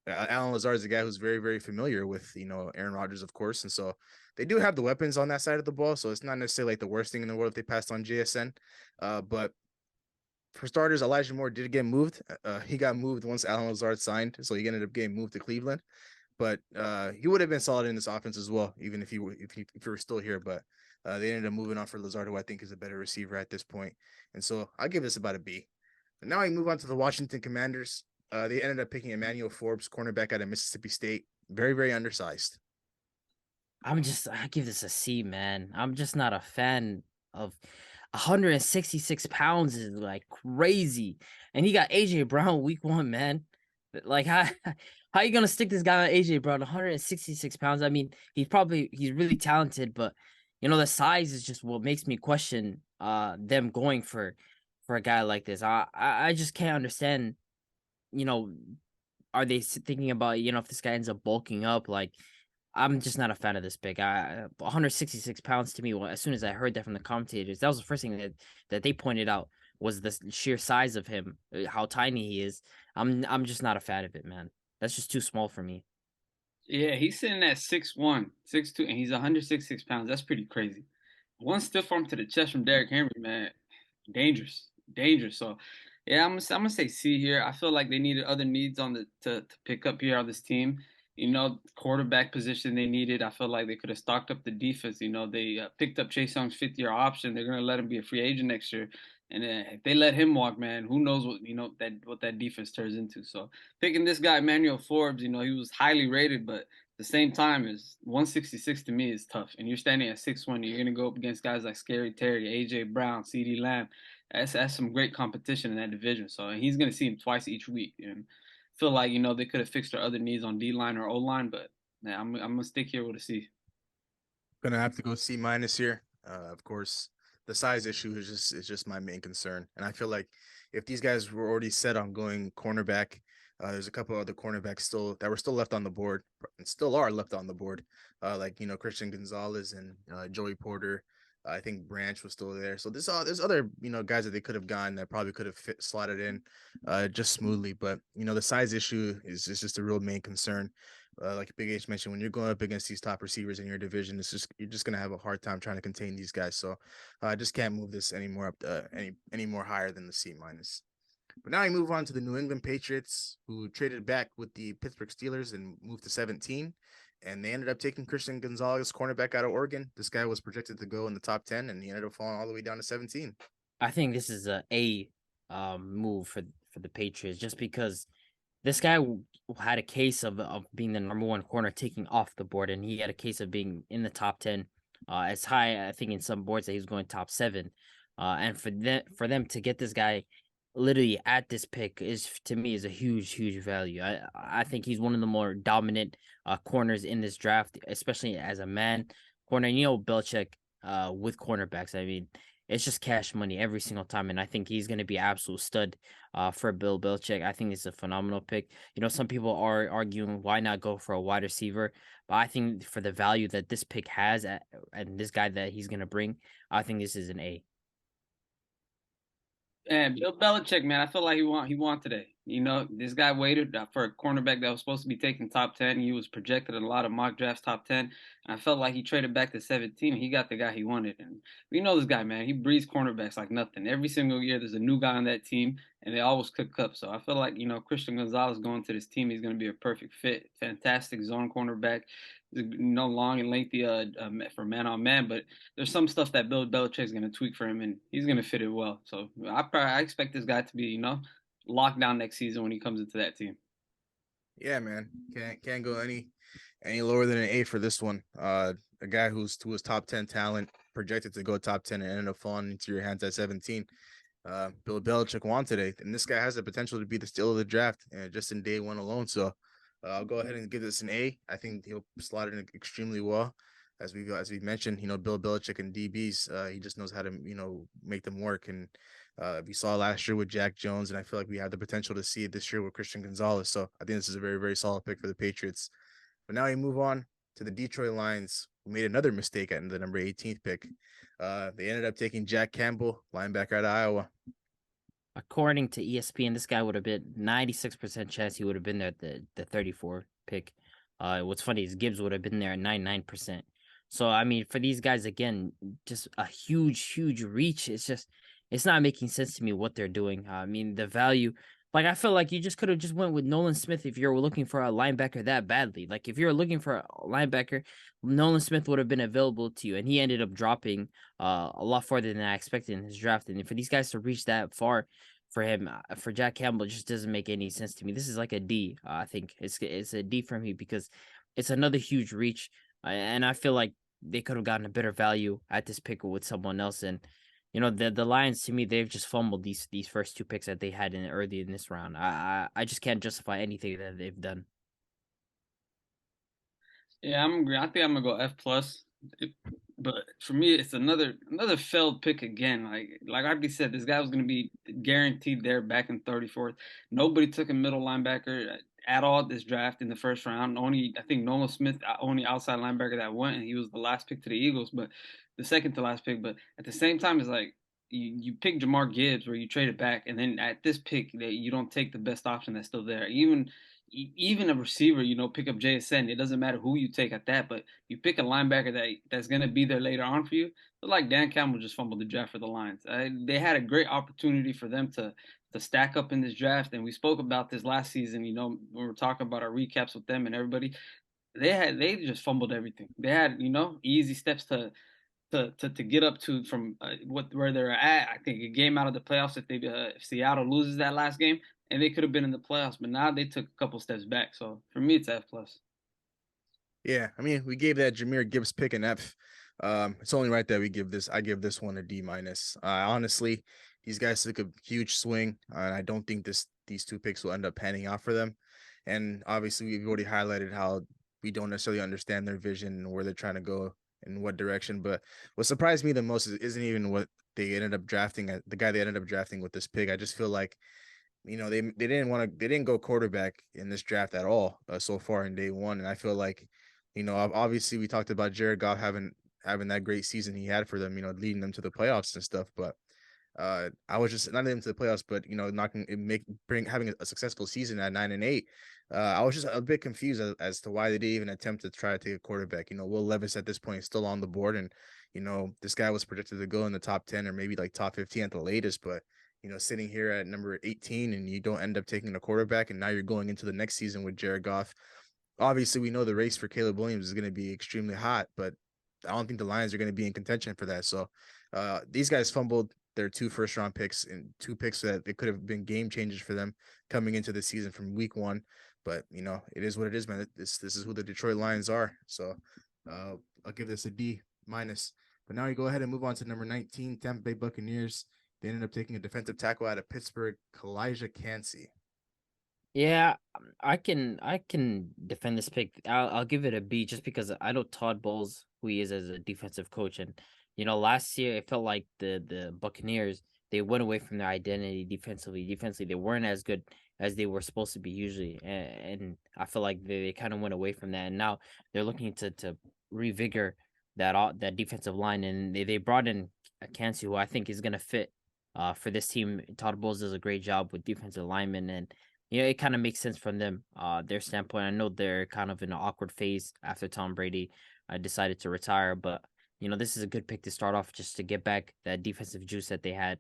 [SPEAKER 2] Allen Lazard is a guy who's very, very familiar with, Aaron Rodgers, of course. And so they do have the weapons on that side of the ball. So it's not necessarily like the worst thing in the world if they passed on JSN. But for starters, Elijah Moore did get moved. He got moved once Allen Lazard signed. So he ended up getting moved to Cleveland. But he would have been solid in this offense as well, even if he were still here. But they ended up moving on for Lazard, who I think is a better receiver at this point. And so I'll give this about a B. But now I move on to the Washington Commanders. They ended up picking Emmanuel Forbes, cornerback out of Mississippi State. Very, very undersized.
[SPEAKER 4] I give this a C, man. I'm just not a fan of 166 pounds is like crazy. And he got AJ Brown week 1, man. Like how you gonna stick this guy on AJ Brown 166 pounds? I mean, he's really talented, but the size is just what makes me question them going for a guy like this. I just can't understand. Are they thinking about if this guy ends up bulking up? Like, I'm just not a fan of this pick. 166 pounds to me. Well, as soon as I heard that from the commentators, that was the first thing that they pointed out was the sheer size of him, how tiny he is. I'm just not a fan of it, man. That's just too small for me.
[SPEAKER 3] Yeah, he's sitting at 6'1", 6'2", and he's 166 pounds. That's pretty crazy. One stiff arm to the chest from Derrick Henry, man. Dangerous. So, yeah, I'm gonna say C here. I feel like they needed other needs on to pick up here on this team. Quarterback position they needed. I feel like they could have stocked up the defense. They picked up Chase Young's 5th-year option. They're gonna let him be a free agent next year. And if they let him walk, man, who knows what that defense turns into. So picking this guy, Emmanuel Forbes, he was highly rated, but at the same time, is 166 to me is tough. And you're standing at 6'1", you're gonna go up against guys like Scary Terry, AJ Brown, CeeDee Lamb. That's some great competition in that division. So he's gonna see him twice each week. And feel like they could have fixed their other needs on D line or O line, but yeah, I'm gonna stick here with a C.
[SPEAKER 2] Gonna have to go C minus here. Of course, the size issue is just my main concern, and I feel like if these guys were already set on going cornerback, there's a couple other cornerbacks that were still left on the board and still are left on the board, like Christian Gonzalez and Joey Porter. I think Branch was still there. So there's other, guys that they could have gone that probably could have slotted in just smoothly. But, the size issue is just a real main concern. Like Big H mentioned, when you're going up against these top receivers in your division, you're just going to have a hard time trying to contain these guys. So I just can't move this any more higher than the C minus. But now we move on to the New England Patriots, who traded back with the Pittsburgh Steelers and moved to 17. and they ended up taking Christian Gonzalez, cornerback out of Oregon. This guy was projected to go in the top 10, and he ended up falling all the way down to 17.
[SPEAKER 4] I think this is a move for the Patriots, just because this guy had a case of being the number one corner taking off the board, and he had a case of being in the top 10, as high, I think, in some boards that he was going top 7. And for them to get this guy literally at this pick is, to me, is a huge value. I think he's one of the more dominant corners in this draft, especially as a man corner. And, Belichick with cornerbacks, I mean, it's just cash money every single time, and I think he's going to be absolute stud for Bill Belichick. I think it's a phenomenal pick. Some people are arguing why not go for a wide receiver, but I think for the value that this pick has and this guy that he's going to bring, I think this is an A.
[SPEAKER 3] And Bill Belichick, man, I feel like he won today. This guy waited for a cornerback that was supposed to be taken top 10. He was projected in a lot of mock drafts top 10. And I felt like he traded back to 17. And he got the guy he wanted. And we know this guy, man. He breeds cornerbacks like nothing. Every single year, there's a new guy on that team, and they always cook up. So I feel like, Christian Gonzalez going to this team, he's going to be a perfect fit. Fantastic zone cornerback. Long and lengthy for man on man, but there's some stuff that Bill Belichick's going to tweak for him, and he's going to fit it well. So I expect this guy to be, locked down next season when he comes into that team.
[SPEAKER 2] Yeah, man, can't go any lower than an A for this one. A guy who was top 10 talent, projected to go top 10, and ended up falling into your hands at 17. Bill Belichick won today, and this guy has the potential to be the steal of the draft, just in day one alone. So I'll go ahead and give this an A. I think he'll slot it in extremely well. As we mentioned, Bill Belichick and DBs, he just knows how to, make them work. And we saw last year with Jack Jones, and I feel like we have the potential to see it this year with Christian Gonzalez. So I think this is a very, very solid pick for the Patriots. But now we move on to the Detroit Lions, who made another mistake at the number 18th pick. They ended up taking Jack Campbell, linebacker out of Iowa.
[SPEAKER 4] According to ESPN, this guy would have been 96% chance he would have been there at the 34 pick. What's funny is Gibbs would have been there at 99%. So, I mean, for these guys, again, just a huge reach. It's not making sense to me what they're doing. I mean, the value, like, I feel like you just could have just went with Nolan Smith if you're looking for a linebacker that badly. Like, if you're looking for a linebacker, Nolan Smith would have been available to you, and he ended up dropping a lot farther than I expected in his draft. And for these guys to reach that far for him, for Jack Campbell, just doesn't make any sense to me. This is like a D. I think it's a D for me because it's another huge reach, and I feel like they could have gotten a better value at this pick with someone else. And the Lions, to me, they've just fumbled these first two picks that they had early in this round. I just can't justify anything that they've done.
[SPEAKER 3] Yeah, I'm agree. I think I'm gonna go F plus. But for me, it's another failed pick again. Like I said, this guy was gonna be guaranteed there back in 34th. Nobody took a middle linebacker at all this draft in the first round. I think Nolan Smith, only outside linebacker that went, and he was the last pick to the Eagles, but the second to last pick. But at the same time, it's like you pick Jamar Gibbs where you trade it back, and then at this pick that you don't take the best option that's still there. Even a receiver, pick up JSN. It doesn't matter who you take at that, but you pick a linebacker that's going to be there later on for you. But like Dan Campbell just fumbled the draft for the Lions. They had a great opportunity for them to stack up in this draft, and we spoke about this last season. When we were talking about our recaps with them and everybody, they just fumbled everything. They had easy steps to get up to from where they're at. I think a game out of the playoffs if Seattle loses that last game, and they could have been in the playoffs, but now they took a couple steps back. So for me, it's F plus.
[SPEAKER 2] Yeah, I mean, we gave that Jahmyr Gibbs pick an F. It's only right that I give this one a D minus. Honestly, these guys took a huge swing, and I don't think these two picks will end up panning out for them. And obviously, we've already highlighted how we don't necessarily understand their vision and where they're trying to go in what direction. But what surprised me the most isn't even what they ended up drafting, the guy they ended up drafting with this pick. I just feel like, they didn't go quarterback in this draft at all so far in day one. And I feel like, obviously we talked about Jared Goff having that great season he had for them, leading them to the playoffs and stuff. But I was just not even to the playoffs, but having a successful season at 9-8. I was just a bit confused as to why they didn't even attempt to try to take a quarterback. Will Levis at this point is still on the board, and this guy was projected to go in the top 10 or maybe like top 15 at the latest. But sitting here at number 18 and you don't end up taking a quarterback, and now you're going into the next season with Jared Goff obviously we know the race for Caleb Williams is going to be extremely hot, but I don't think the Lions are going to be in contention for that. So these guys fumbled their 2 first-round picks and 2 picks that they could have been game changers for them coming into the season from week 1. But it is what it is, man. This is who the Detroit Lions are. So I'll give this a D minus. But now we go ahead and move on to number 19, Tampa Bay Buccaneers. They ended up taking a defensive tackle out of Pittsburgh, Kalijah Kancey.
[SPEAKER 4] Yeah, I can defend this pick. I'll give it a B just because I know Todd Bowles, who he is as a defensive coach, and last year it felt like the Buccaneers, they went away from their identity defensively. Defensively, they weren't as good as they were supposed to be usually, and I feel like they kind of went away from that, and now they're looking to revigor that defensive line, and they brought in a Kancey, who I think is gonna fit for this team. Todd Bowles does a great job with defensive linemen, and it kind of makes sense from them, their standpoint. I know they're kind of in an awkward phase after Tom Brady decided to retire, but this is a good pick to start off just to get back that defensive juice that they had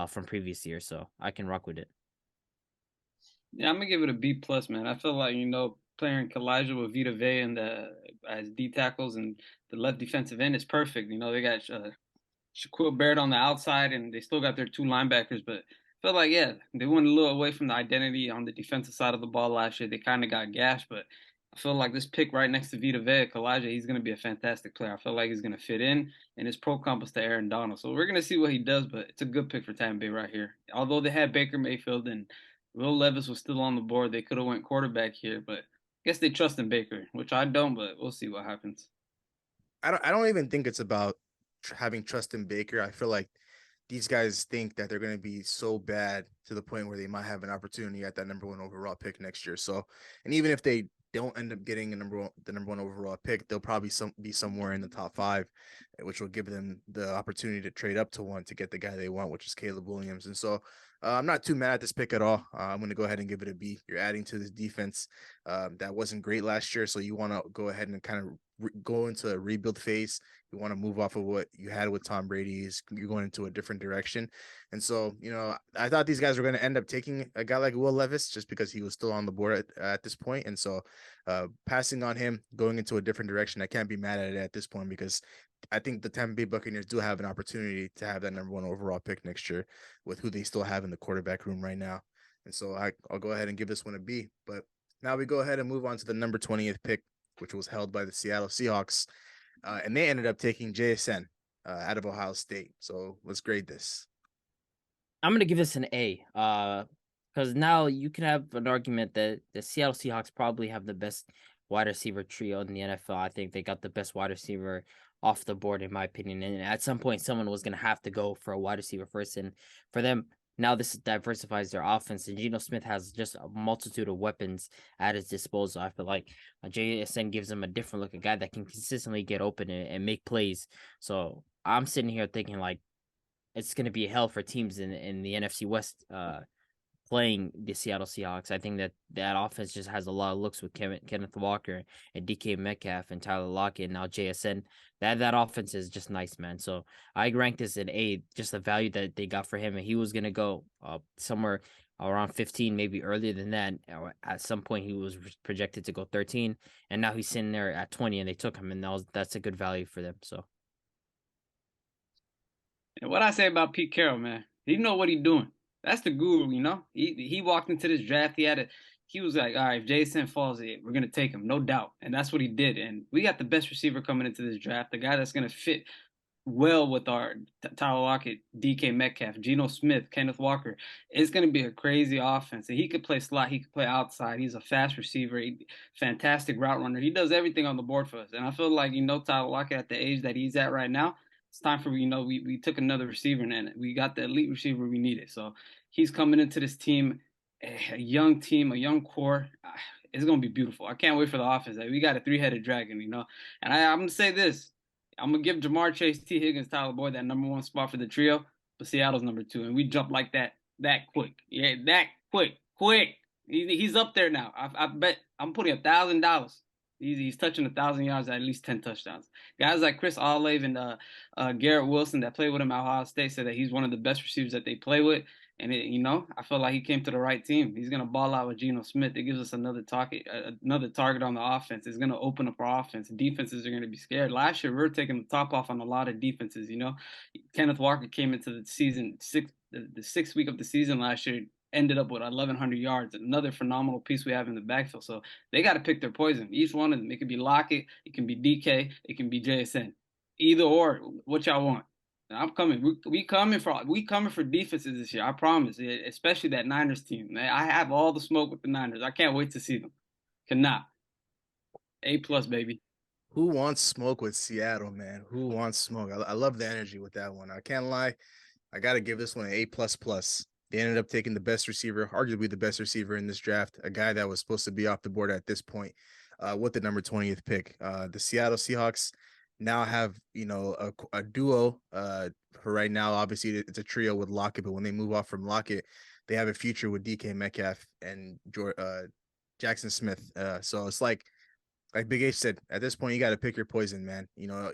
[SPEAKER 4] from previous years. So I can rock with it.
[SPEAKER 3] Yeah, I'm gonna give it a B plus, man. I feel like playing Kalijah with Vita Vea and as D tackles and the left defensive end is perfect. They got Shaquille Barrett on the outside, and they still got their 2 linebackers, but I feel like, yeah, they went a little away from the identity on the defensive side of the ball last year. They kind of got gashed, but I feel like this pick right next to Vita Vea, Kalijah, he's going to be a fantastic player. I feel like he's going to fit in, and his pro compass to Aaron Donald. So we're going to see what he does, but it's a good pick for Tampa Bay right here. Although they had Baker Mayfield and Will Levis was still on the board, they could have went quarterback here, but I guess they trust in Baker, which I don't, but we'll see what happens.
[SPEAKER 2] I don't even think it's about having trust in Baker. I feel like these guys think that they're going to be so bad to the point where they might have an opportunity at that number 1 overall pick next year. So, and even if they don't end up getting the number one overall pick, they'll probably be somewhere in the top 5, which will give them the opportunity to trade up to 1 to get the guy they want, which is Caleb Williams. And so I'm not too mad at this pick at all. I'm going to go ahead and give it a B. You're adding to this defense that wasn't great last year, so you want to go ahead and kind of go into a rebuild phase. You want to move off of what you had with Tom Brady. You're going into a different direction. And so, I thought these guys were going to end up taking a guy like Will Levis just because he was still on the board at this point. And so passing on him, going into a different direction, I can't be mad at it at this point because I think the Tampa Bay Buccaneers do have an opportunity to have that number 1 overall pick next year with who they still have in the quarterback room right now. And so I'll go ahead and give this one a B. But now we go ahead and move on to the number 20th pick, which was held by the Seattle Seahawks. And they ended up taking JSN out of Ohio State. So let's grade this.
[SPEAKER 4] I'm going to give this an A because now you can have an argument that the Seattle Seahawks probably have the best wide receiver trio in the NFL. I think they got the best wide receiver off the board, in my opinion. And at some point, someone was going to have to go for a wide receiver first. And for them, now this diversifies their offense. And Geno Smith has just a multitude of weapons at his disposal. I feel like JSN gives him a different look, a guy that can consistently get open and make plays. So I'm sitting here thinking like it's going to be hell for teams in the NFC West playing the Seattle Seahawks. I think that offense just has a lot of looks with Kenneth Walker and DK Metcalf and Tyler Lockett and now JSN. That offense is just nice, man. So I rank this an A, just the value that they got for him. And he was going to go somewhere around 15, maybe earlier than that. At some point, he was projected to go 13. And now he's sitting there at 20, and they took him. And that's a good value for them. So.
[SPEAKER 3] And what I say about Pete Carroll, man, he know what he's doing. That's the guru, He walked into this draft. He was like, all right, if Jason falls, we're going to take him, no doubt. And that's what he did. And we got the best receiver coming into this draft, the guy that's going to fit well with our Tyler Lockett, DK Metcalf, Geno Smith, Kenneth Walker. It's going to be a crazy offense. And he could play slot. He could play outside. He's a fast receiver, fantastic route runner. He does everything on the board for us. And I feel like, Tyler Lockett at the age that he's at right now, it's time for, we took another receiver and we got the elite receiver we needed. So he's coming into this team, a young core. It's going to be beautiful. I can't wait for the offense. We got a 3-headed dragon, And I'm going to say this. I'm going to give Jamar Chase, T. Higgins, Tyler Boyd that number 1 spot for the trio, but Seattle's number 2. And we jump like that quick. Yeah, that quick. He's up there now. I bet I'm putting $1,000 He's touching 1,000 yards, at least 10 touchdowns. Guys like Chris Olave and Garrett Wilson that play with him at Ohio State said that he's one of the best receivers that they play with. And I feel like he came to the right team. He's gonna ball out with Geno Smith. It gives us another target on the offense. It's gonna open up our offense. Defenses are gonna be scared. Last year, we were taking the top off on a lot of defenses. Kenneth Walker came into the season the sixth week of the season last year, ended up with 1,100 yards. Another phenomenal piece we have in the backfield. So they got to pick their poison. Each one of them. It could be Lockett, it can be DK, it can be JSN. Either or, what y'all want. I'm coming. We coming for defenses this year. I promise. Especially that Niners team. I have all the smoke with the Niners. I can't wait to see them. Cannot. A+, baby.
[SPEAKER 2] Who wants smoke with Seattle, man? Who wants smoke? I love the energy with that one. I can't lie. I got to give this one an A++. They ended up taking the best receiver, arguably the best receiver in this draft, a guy that was supposed to be off the board at this point with the number 20th pick. The Seattle Seahawks now have, a duo for right now. Obviously, it's a trio with Lockett, but when they move off from Lockett, they have a future with DK Metcalf and Jackson Smith. So it's like Big H said, at this point, you got to pick your poison, man.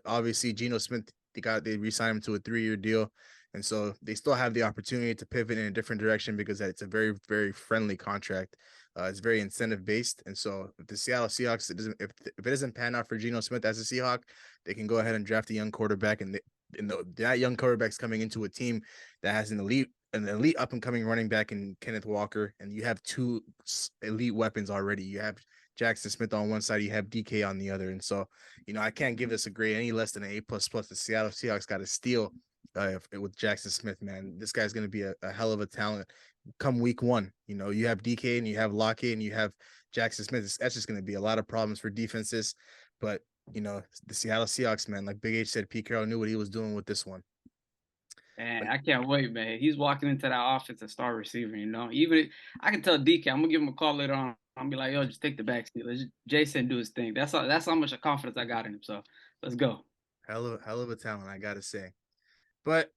[SPEAKER 2] Obviously, Geno Smith, they re-signed him to a 3-year deal. And so they still have the opportunity to pivot in a different direction because it's a very, very friendly contract. It's very incentive based. And so if the Seattle Seahawks, if it doesn't pan out for Geno Smith as a Seahawk, they can go ahead and draft a young quarterback. And that young quarterback's coming into a team that has an elite up and coming running back in Kenneth Walker. And you have 2 elite weapons already. You have Jackson Smith on one side, you have DK on the other. And so, I can't give this a grade any less than an A++. The Seattle Seahawks got to steal with Jackson Smith, man. This guy's going to be a hell of a talent come week 1. You have DK and you have Lockett and you have Jackson Smith. That's just going to be a lot of problems for defenses. But, the Seattle Seahawks, man, like Big H said, Pete Carroll knew what he was doing with this one.
[SPEAKER 3] Man, I can't wait, man. He's walking into that offense as star receiver, Even I can tell DK, I'm gonna give him a call later on. I'm be like, yo, just take the back seat. Let Jason do his thing. That's how much confidence I got in him. So let's go.
[SPEAKER 2] Hell of a talent, I gotta say. But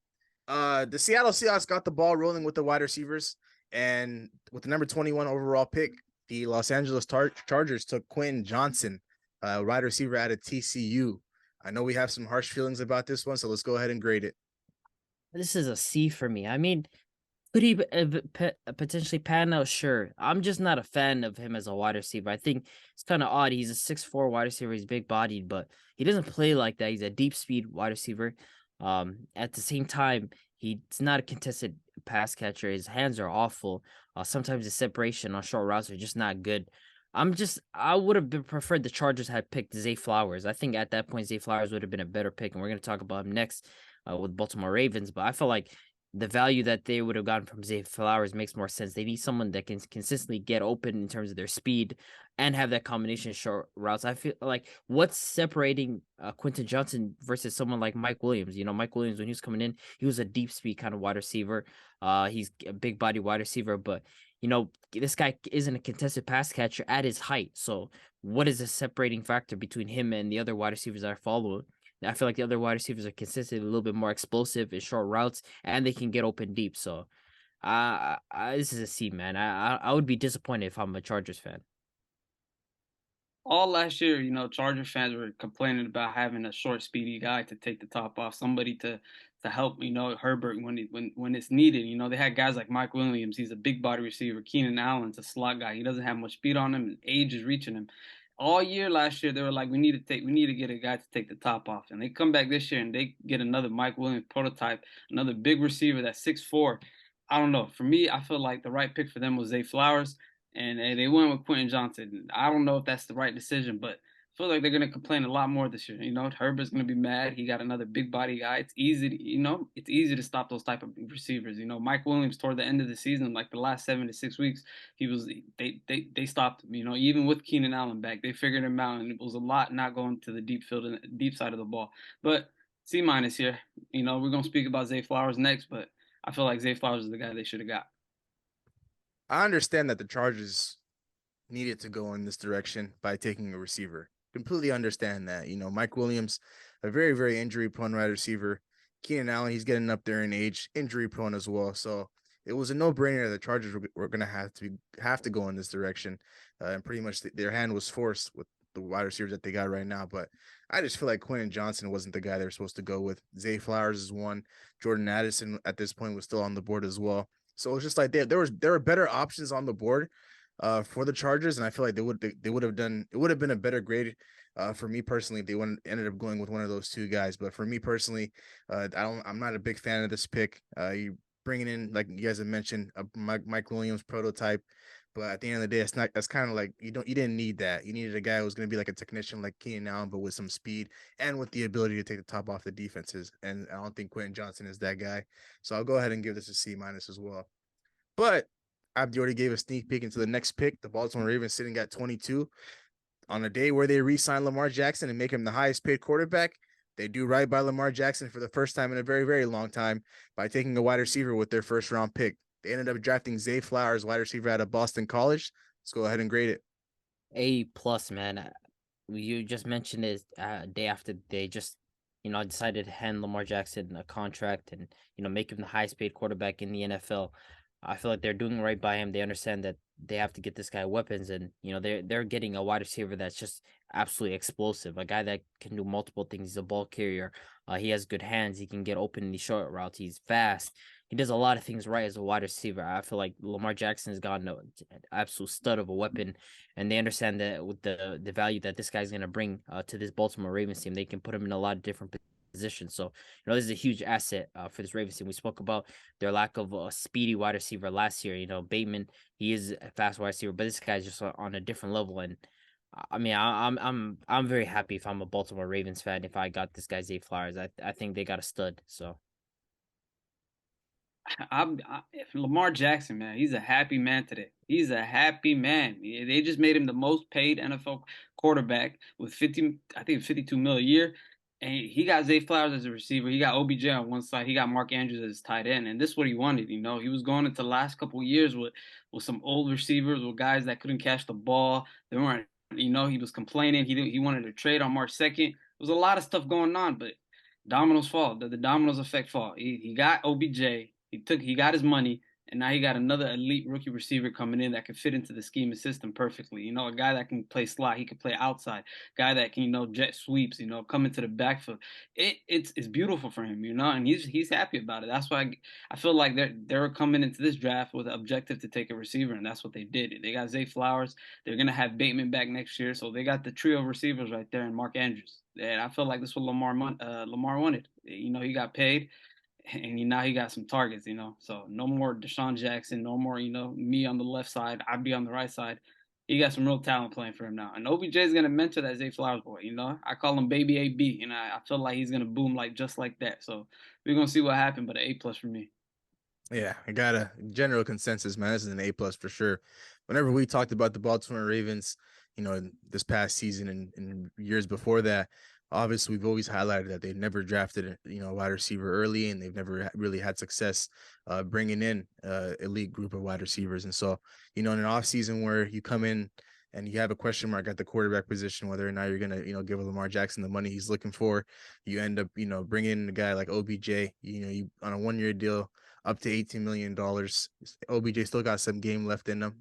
[SPEAKER 2] the Seattle Seahawks got the ball rolling with the wide receivers, and with the number 21 overall pick, the Los Angeles Chargers took Quentin Johnson, wide receiver out of TCU. I know we have some harsh feelings about this one, so let's go ahead and grade it.
[SPEAKER 4] This is a C for me. I mean, could he potentially pan out? Sure. I'm just not a fan of him as a wide receiver. I think it's kind of odd. He's a 6'4" wide receiver. He's big-bodied, but he doesn't play like that. He's a deep-speed wide receiver. At the same time, he's not a contested pass catcher. His hands are awful. Sometimes the separation on short routes are just not good. I would have preferred the Chargers had picked Zay Flowers. I think at that point, Zay Flowers would have been a better pick, and we're going to talk about him next with Baltimore Ravens. But I feel like the value that they would have gotten from Zay Flowers makes more sense. They need someone that can consistently get open in terms of their speed and have that combination of short routes. I feel like what's separating Quentin Johnson versus someone like Mike Williams? Mike Williams, when he was coming in, he was a deep speed kind of wide receiver. He's a big body wide receiver, but this guy isn't a contested pass catcher at his height. So what is the separating factor between him and the other wide receivers that are following? I feel like the other wide receivers are consistently a little bit more explosive in short routes, and they can get open deep. So, this is a C, man. I would be disappointed if I'm a Chargers fan.
[SPEAKER 3] All last year, Charger fans were complaining about having a short, speedy guy to take the top off, somebody to help, Herbert when it's needed. They had guys like Mike Williams. He's a big body receiver. Keenan Allen's a slot guy. He doesn't have much speed on him, and age is reaching him. All year last year, they were like, we need to get a guy to take the top off. And they come back this year and they get another Mike Williams prototype, another big receiver that's 6'4". I don't know. For me, I feel like the right pick for them was Zay Flowers, and they went with Quentin Johnson. I don't know if that's the right decision, but I feel like they're going to complain a lot more this year. Herbert's going to be mad. He got another big body guy. It's easy to stop those type of receivers. Mike Williams toward the end of the season, like the last 7 to 6 weeks, they stopped him. Even with Keenan Allen back, they figured him out, and it was a lot not going to the deep field and deep side of the ball. But C- here. We're going to speak about Zay Flowers next, but I feel like Zay Flowers is the guy they should have got.
[SPEAKER 2] I understand that the Chargers needed to go in this direction by taking a receiver. Completely understand that. Mike Williams, a very, very injury-prone wide receiver. Keenan Allen, he's getting up there in age, injury-prone as well. So it was a no-brainer. The Chargers were going to have to go in this direction, and pretty much their hand was forced with the wide receivers that they got right now. But I just feel like Quentin Johnson wasn't the guy they were supposed to go with. Zay Flowers is one. Jordan Addison at this point was still on the board as well. So it's just like there were better options on the board for the Chargers, and I feel like they would have done, it would have been a better grade for me personally if they ended up going with one of those two guys. But for me personally, I'm not a big fan of this pick. You bringing in, like you guys have mentioned, a Mike Williams prototype. But at the end of the day, that's kind of like you didn't need that. You needed a guy who was going to be like a technician like Keenan Allen, but with some speed and with the ability to take the top off the defenses. And I don't think Quentin Johnson is that guy. So I'll go ahead and give this a C- as well. But Abdi already gave a sneak peek into the next pick. The Baltimore Ravens sitting at 22 on a day where they re-sign Lamar Jackson and make him the highest paid quarterback. They do right by Lamar Jackson for the first time in a very, very long time by taking a wide receiver with their first round pick. They ended up drafting Zay Flowers, wide receiver out of Boston College. Let's go ahead and grade it.
[SPEAKER 4] A+, man. You just mentioned it day after they just, decided to hand Lamar Jackson a contract and, make him the highest paid quarterback in the NFL. I feel like they're doing right by him. They understand that they have to get this guy weapons, and they're getting a wide receiver that's just absolutely explosive. A guy that can do multiple things. He's a ball carrier. He has good hands. He can get open in the short routes. He's fast. He does a lot of things right as a wide receiver. I feel like Lamar Jackson has gotten an absolute stud of a weapon, and they understand that with the value that this guy's going to bring to this Baltimore Ravens team, they can put him in a lot of different position. So, this is a huge asset for this Ravens team. We spoke about their lack of a speedy wide receiver last year. Bateman, he is a fast wide receiver, but this guy's just on a different level. And I mean, I'm very happy if I'm a Baltimore Ravens fan if I got this guy Zay Flowers. I think they got a stud. So.
[SPEAKER 3] If Lamar Jackson, man, he's a happy man today. He's a happy man. They just made him the most paid NFL quarterback with 52 mil a year. And he got Zay Flowers as a receiver. He got OBJ on one side. He got Mark Andrews as tight end. And this is what he wanted. He was going into the last couple of years with some old receivers, with guys that couldn't catch the ball. They weren't, he was complaining. He wanted to trade on March 2nd. There was a lot of stuff going on, but dominoes fall. The dominoes effect fall. He got OBJ. He got his money, and now he got another elite rookie receiver coming in that can fit into the scheme and system perfectly. A guy that can play slot, he can play outside, guy that can, jet sweeps, come into the backfield. It's beautiful for him, and he's happy about it. That's why I feel like they're coming into this draft with an objective to take a receiver, and that's what they did. They got Zay Flowers. They're gonna have Bateman back next year, so they got the trio of receivers right there, and Mark Andrews. And I feel like this is what Lamar wanted. He got paid. And now he got some targets, So no more Deshaun Jackson, no more, me on the left side, I'd be on the right side. He got some real talent playing for him now. And OBJ is gonna mentor that Zay Flowers boy, I call him Baby AB, and I feel like he's gonna boom just like that. So we're gonna see what happens, but an A+ for me.
[SPEAKER 2] Yeah, I got a general consensus, man. This is an A+ for sure. Whenever we talked about the Baltimore Ravens, this past season and years before that, obviously we've always highlighted that they've never drafted a wide receiver early, and they've never really had success bringing in elite group of wide receivers. And so, in an offseason where you come in and you have a question mark at the quarterback position, whether or not you're gonna give Lamar Jackson the money he's looking for, you end up bringing in a guy like OBJ, you on a 1-year deal up to $18 million. OBJ still got some game left in him.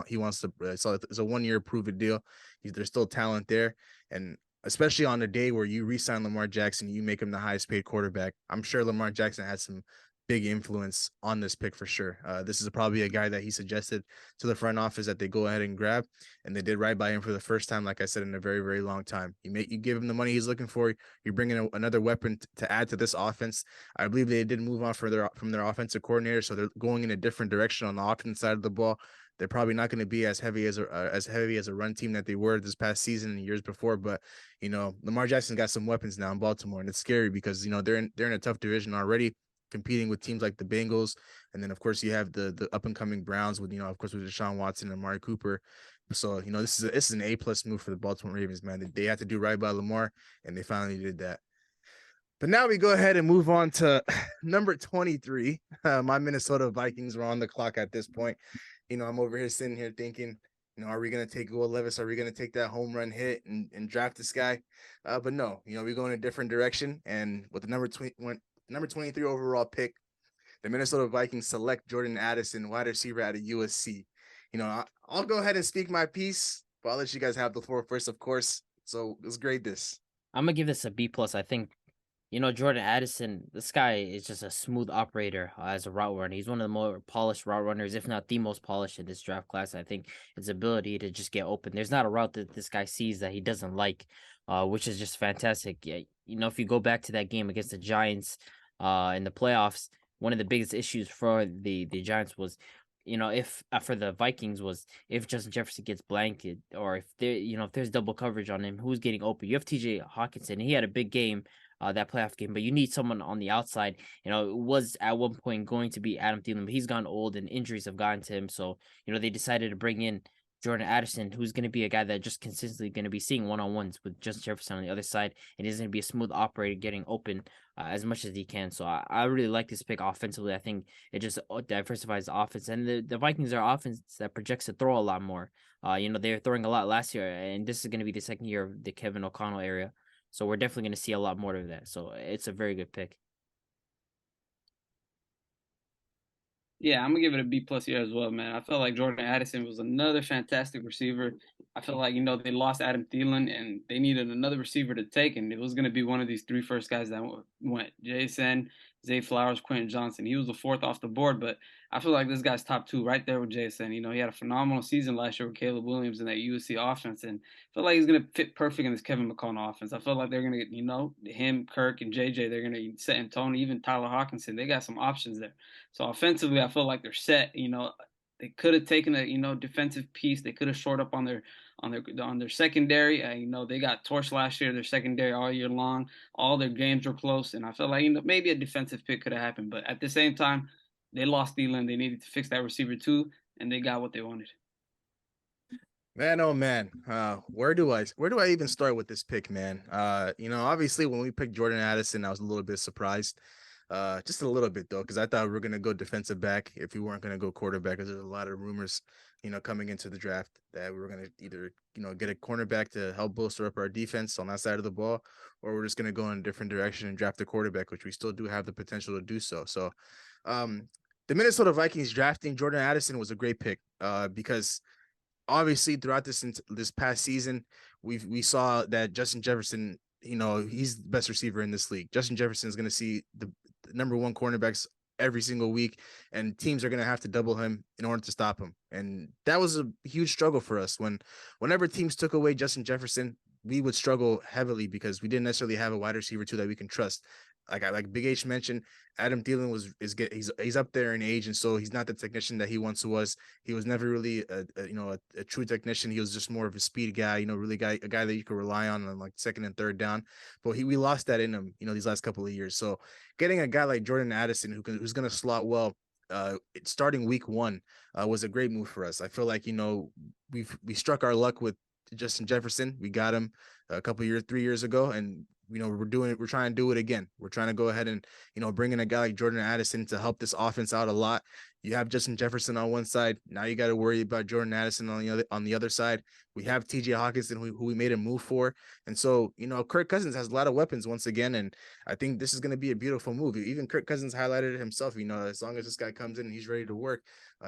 [SPEAKER 2] He wants to. So it's a 1-year prove-it deal. There's still talent there, and especially on the day where you re-sign Lamar Jackson, you make him the highest paid quarterback. I'm sure Lamar Jackson had some big influence on this pick for sure. This is probably a guy that he suggested to the front office that they go ahead and grab, and they did right by him for the first time, like I said, in a very, very long time. You give him the money he's looking for. You're bringing another weapon to add to this offense. I believe they did move on from their offensive coordinator, so they're going in a different direction on the offense side of the ball. They're probably not going to be as heavy as a run team that they were this past season and years before. But Lamar Jackson got some weapons now in Baltimore, and it's scary because they're in a tough division already, competing with teams like the Bengals, and then of course you have the up and coming Browns with of course with Deshaun Watson and Amari Cooper. So this is an A+ move for the Baltimore Ravens, man. They had to do right by Lamar, and they finally did that. But now we go ahead and move on to number 23. My Minnesota Vikings were on the clock at this point. I'm over here sitting here thinking, are we going to take Will Levis? Are we going to take that home run hit and draft this guy? But no, we go in a different direction. And with the number 23 overall pick, the Minnesota Vikings select Jordan Addison, wide receiver out of USC. I'll go ahead and speak my piece. But I'll let you guys have the floor first, of course. So let's grade this.
[SPEAKER 4] I'm gonna give this a B plus. I think, Jordan Addison, this guy is just a smooth operator as a route runner. He's one of the more polished route runners, if not the most polished in this draft class. I think his ability to just get open. There's not a route that this guy sees that he doesn't like, which is just fantastic. Yeah, if you go back to that game against the Giants, in the playoffs, one of the biggest issues for the Giants was, if for the Vikings was if Justin Jefferson gets blanket, or if if there's double coverage on him, who's getting open? You have T.J. Hawkinson. He had a big game, that playoff game, but you need someone on the outside. It was at one point going to be Adam Thielen, but he's gone old and injuries have gotten to him. So, they decided to bring in Jordan Addison, who's going to be a guy that just consistently going to be seeing one-on-ones with Justin Jefferson on the other side, and he's going to be a smooth operator getting open, as much as he can. So I really like this pick offensively. I think it just diversifies the offense, and the Vikings are offense that projects to throw a lot more. They were throwing a lot last year, and this is going to be the second year of the Kevin O'Connell area. So we're definitely going to see a lot more of that. So it's a very good pick.
[SPEAKER 3] Yeah, I'm gonna give it a B plus here as well, man. I felt like Jordan Addison was another fantastic receiver. I feel like they lost Adam Thielen and they needed another receiver to take, and it was gonna be one of these three first guys that went: Jason, Zay Flowers, Quentin Johnson. He was the fourth off the board, but I feel like this guy's top two right there with Jason. He had a phenomenal season last year with Caleb Williams in that USC offense, and I feel like he's gonna fit perfect in this Kevin McConnell offense. I feel like they're gonna get, him, Kirk, and JJ. They're gonna set in Tony, even Tyler Hawkinson. They got some options there. So offensively, I feel like they're set. They could have taken a defensive piece. They could have shored up on their secondary. They got torched last year. Their secondary all year long. All their games were close, and I feel like maybe a defensive pick could have happened. But at the same time, they lost Thielen. They needed to fix that receiver too, and they got what they wanted.
[SPEAKER 2] Man, oh man, where do I even start with this pick, man? Obviously when we picked Jordan Addison, I was a little bit surprised. Just a little bit though, because I thought we were gonna go defensive back if we weren't gonna go quarterback. Because there's a lot of rumors, coming into the draft that we were gonna either get a cornerback to help bolster up our defense on that side of the ball, or we're just gonna go in a different direction and draft a quarterback, which we still do have the potential to do so. So, the Minnesota Vikings drafting Jordan Addison was a great pick, because obviously throughout this past season, we saw that Justin Jefferson, he's the best receiver in this league. Justin Jefferson is going to see the number one cornerbacks every single week, and teams are going to have to double him in order to stop him. And that was a huge struggle for us. Whenever teams took away Justin Jefferson, we would struggle heavily because we didn't necessarily have a wide receiver too that we can trust. Like Big H mentioned, Adam Thielen he's up there in age, and so he's not the technician that he once was. He was never really a true technician. He was just more of a speed guy, really a guy that you could rely on like second and third down. But we lost that in him, these last couple of years. So getting a guy like Jordan Addison who's going to slot well, starting week one, was a great move for us. I feel like we struck our luck with Justin Jefferson. We got him a couple years, 3 years ago, and we're trying to do it again. We're trying to go ahead and bring in a guy like Jordan Addison to help this offense out a lot. You have Justin Jefferson on one side. Now you got to worry about Jordan Addison on the other side. We have T.J. Hawkinson, who we made a move for, and so Kirk Cousins has a lot of weapons once again, and I think this is going to be a beautiful move. Even Kirk Cousins highlighted it himself. As long as this guy comes in and he's ready to work,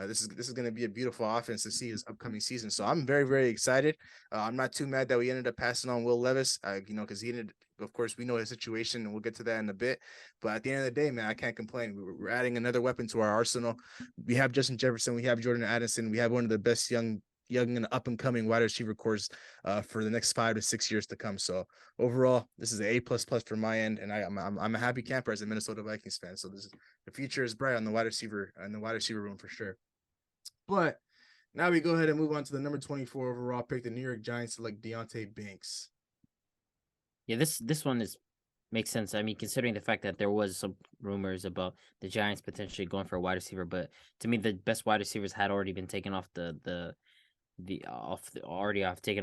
[SPEAKER 2] this is going to be a beautiful offense to see his upcoming season. So I'm very, very excited. I'm not too mad that we ended up passing on Will Levis, because he ended. Of course, we know his situation, and we'll get to that in a bit. But at the end of the day, man, I can't complain. We're adding another weapon to our arsenal. We have Justin Jefferson. We have Jordan Addison. We have one of the best young and up and coming wide receiver cores for the next 5 to 6 years to come. So overall, this is an A++ for my end, and I'm a happy camper as a Minnesota Vikings fan. So the future is bright on the wide receiver room for sure. But now we go ahead and move on to the number 24 overall pick. The New York Giants select Deonte Banks.
[SPEAKER 4] Yeah, this one makes sense. I mean, considering the fact that there was some rumors about the Giants potentially going for a wide receiver, but to me, the best wide receivers had already been taken off taken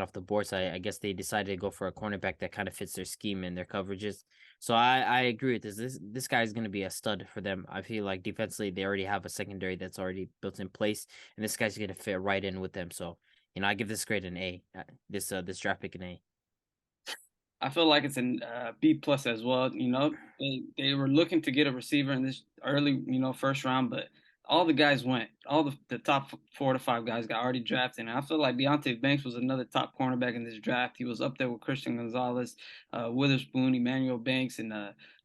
[SPEAKER 4] off the board. So I guess they decided to go for a cornerback that kind of fits their scheme and their coverages. So I agree with this. This guy is going to be a stud for them. I feel like defensively they already have a secondary that's already built in place, and this guy's going to fit right in with them. So I give this grade an A. This draft pick an A.
[SPEAKER 3] I feel like it's an B+ as well. They were looking to get a receiver in this early, first round, but all the guys went. All the top 4 to 5 guys got already drafted. And I feel like Deontay Banks was another top cornerback in this draft. He was up there with Christian Gonzalez, Witherspoon, Emmanuel Banks, and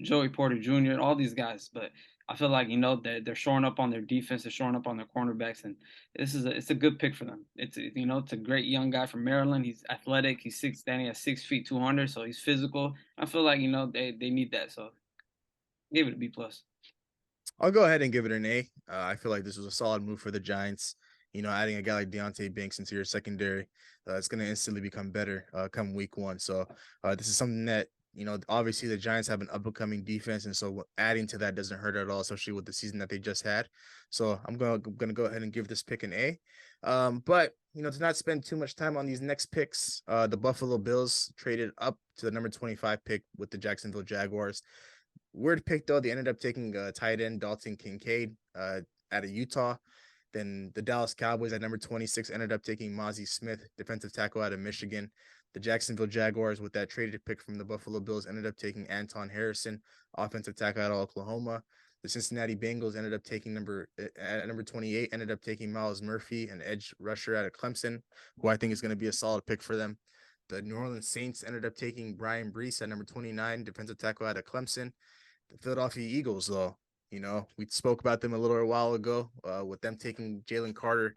[SPEAKER 3] Joey Porter Jr., all these guys. But I feel like, they're shoring up on their defense, they're shoring up on their cornerbacks, and it's a good pick for them. It's a great young guy from Maryland. He's athletic. He's standing at 6 feet 200, so he's physical. I feel like they need that, so give it a B plus.
[SPEAKER 2] I'll go ahead and give it an A. I feel like this was a solid move for the Giants. Adding a guy like Deontay Banks into your secondary, it's going to instantly become better come week 1. So this is something that, obviously the Giants have an up-and-coming defense, and so adding to that doesn't hurt at all, especially with the season that they just had. So I'm going to go ahead and give this pick an A. But, to not spend too much time on these next picks, the Buffalo Bills traded up to the number 25 pick with the Jacksonville Jaguars. Weird pick, though. They ended up taking tight end Dalton Kincaid out of Utah. Then the Dallas Cowboys at number 26 ended up taking Mozzie Smith, defensive tackle out of Michigan. The Jacksonville Jaguars, with that traded pick from the Buffalo Bills, ended up taking Anton Harrison, offensive tackle out of Oklahoma. The Cincinnati Bengals ended up taking number 28, ended up taking Miles Murphy, an edge rusher out of Clemson, who I think is going to be a solid pick for them. The New Orleans Saints ended up taking Brian Brees at number 29, defensive tackle out of Clemson. The Philadelphia Eagles, though, we spoke about them a little while ago with them taking Jalen Carter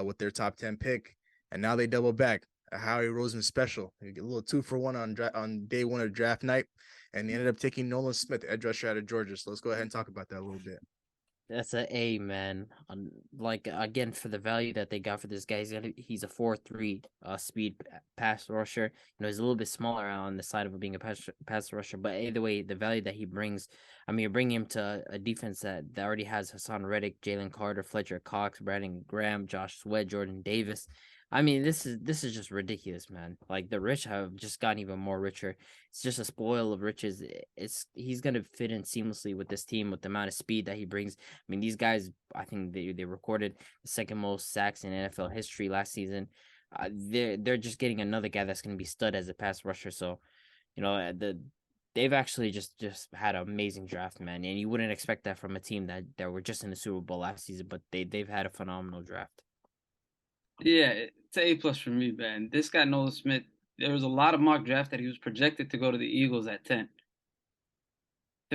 [SPEAKER 2] with their top 10 pick. And now they double back. A Howie Roseman special. You get a little 2-for-1 on day 1 of draft night. And they ended up taking Nolan Smith, edge rusher out of Georgia. So let's go ahead and talk about that a little bit.
[SPEAKER 4] That's an A, man. Again, for the value that they got for this guy, he's a 4.3 speed pass rusher. He's a little bit smaller on the side of being a pass rusher, but either way, the value that he brings, you're bringing him to a defense that already has Hassan Reddick, Jalen Carter, Fletcher Cox, Brandon Graham, Josh Sweat, Jordan Davis. This is just ridiculous, man. Like, the rich have just gotten even more richer. It's just a spoil of riches. He's gonna fit in seamlessly with this team with the amount of speed that he brings. These guys, I think they recorded the second most sacks in NFL history last season. They're just getting another guy that's gonna be stud as a pass rusher. So, they've actually just had an amazing draft, man. And you wouldn't expect that from a team that were just in the Super Bowl last season, but they've had a phenomenal draft.
[SPEAKER 3] Yeah, it's A plus for me, man. This guy Nolan Smith, there was a lot of mock draft that he was projected to go to the Eagles at 10.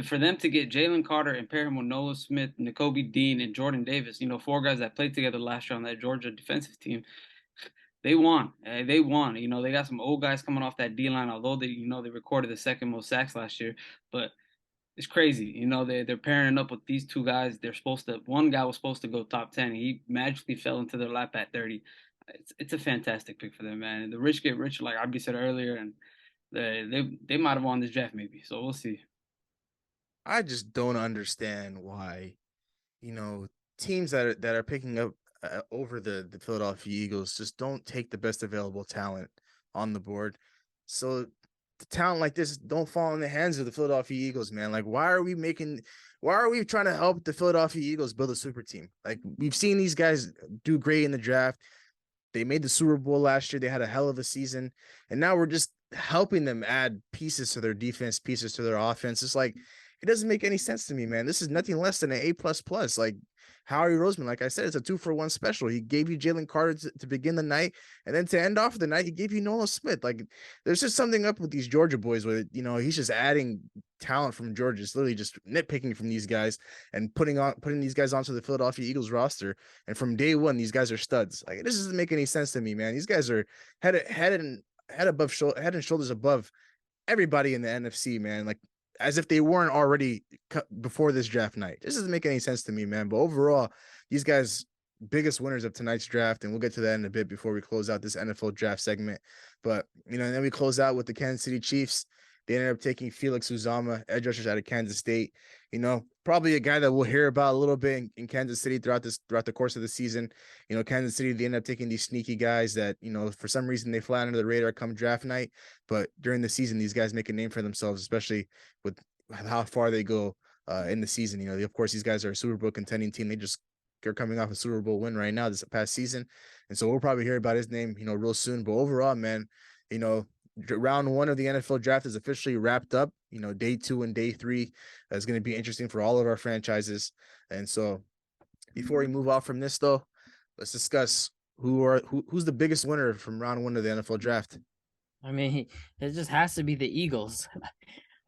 [SPEAKER 3] For them to get Jalen Carter and pair him with Nolan Smith, Nakobe Dean, and Jordan Davis, 4 guys that played together last year on that Georgia defensive team, they won. They won. They got some old guys coming off that D-line, although they recorded the second most sacks last year. But it's crazy. They're pairing up with these 2 guys. One guy was supposed to go top 10, and he magically fell into their lap at 30. It's a fantastic pick for them, man. And the rich get richer, like Abby said earlier, and they might have won this draft maybe. So we'll see.
[SPEAKER 2] I just don't understand why, teams that are picking up over the Philadelphia Eagles just don't take the best available talent on the board. So the talent like this don't fall in the hands of the Philadelphia Eagles, man. Like, why are we trying to help the Philadelphia Eagles build a super team? Like, we've seen these guys do great in the draft. They made the Super Bowl last year. They had a hell of a season. And now we're just helping them add pieces to their defense, pieces to their offense. It's like, it doesn't make any sense to me, man. This is nothing less than an A++. Like, Howie Roseman, like I said, it's a 2-for-1 special. He gave you Jalen Carter to begin the night, and then to end off the night, he gave you Nolan Smith. Like, there's just something up with these Georgia boys where, he's just adding talent from Georgia. It's literally just nitpicking from these guys and putting these guys onto the Philadelphia Eagles roster. And from day one, these guys are studs. Like, this doesn't make any sense to me, man. These guys are head and shoulders above everybody in the NFC, man. Like, as if they weren't already before this draft night. This doesn't make any sense to me, man. But overall, these guys, biggest winners of tonight's draft, and we'll get to that in a bit before we close out this NFL draft segment. But, and then we close out with the Kansas City Chiefs. They ended up taking Felix Uzama, edge rushers out of Kansas State. Probably a guy that we'll hear about a little bit in Kansas City throughout the course of the season. Kansas City, they end up taking these sneaky guys that, for some reason they fly under the radar come draft night. But during the season, these guys make a name for themselves, especially with how far they go in the season. Of course, these guys are a Super Bowl contending team. They're coming off a Super Bowl win right now this past season. And so we'll probably hear about his name, real soon. But overall, man, round 1 of the NFL draft is officially wrapped up. Day 2 and day 3 is going to be interesting for all of our franchises. And so Before we move off from this, though, let's discuss who's the biggest winner from round 1 of the NFL draft.
[SPEAKER 4] I mean, it just has to be the Eagles.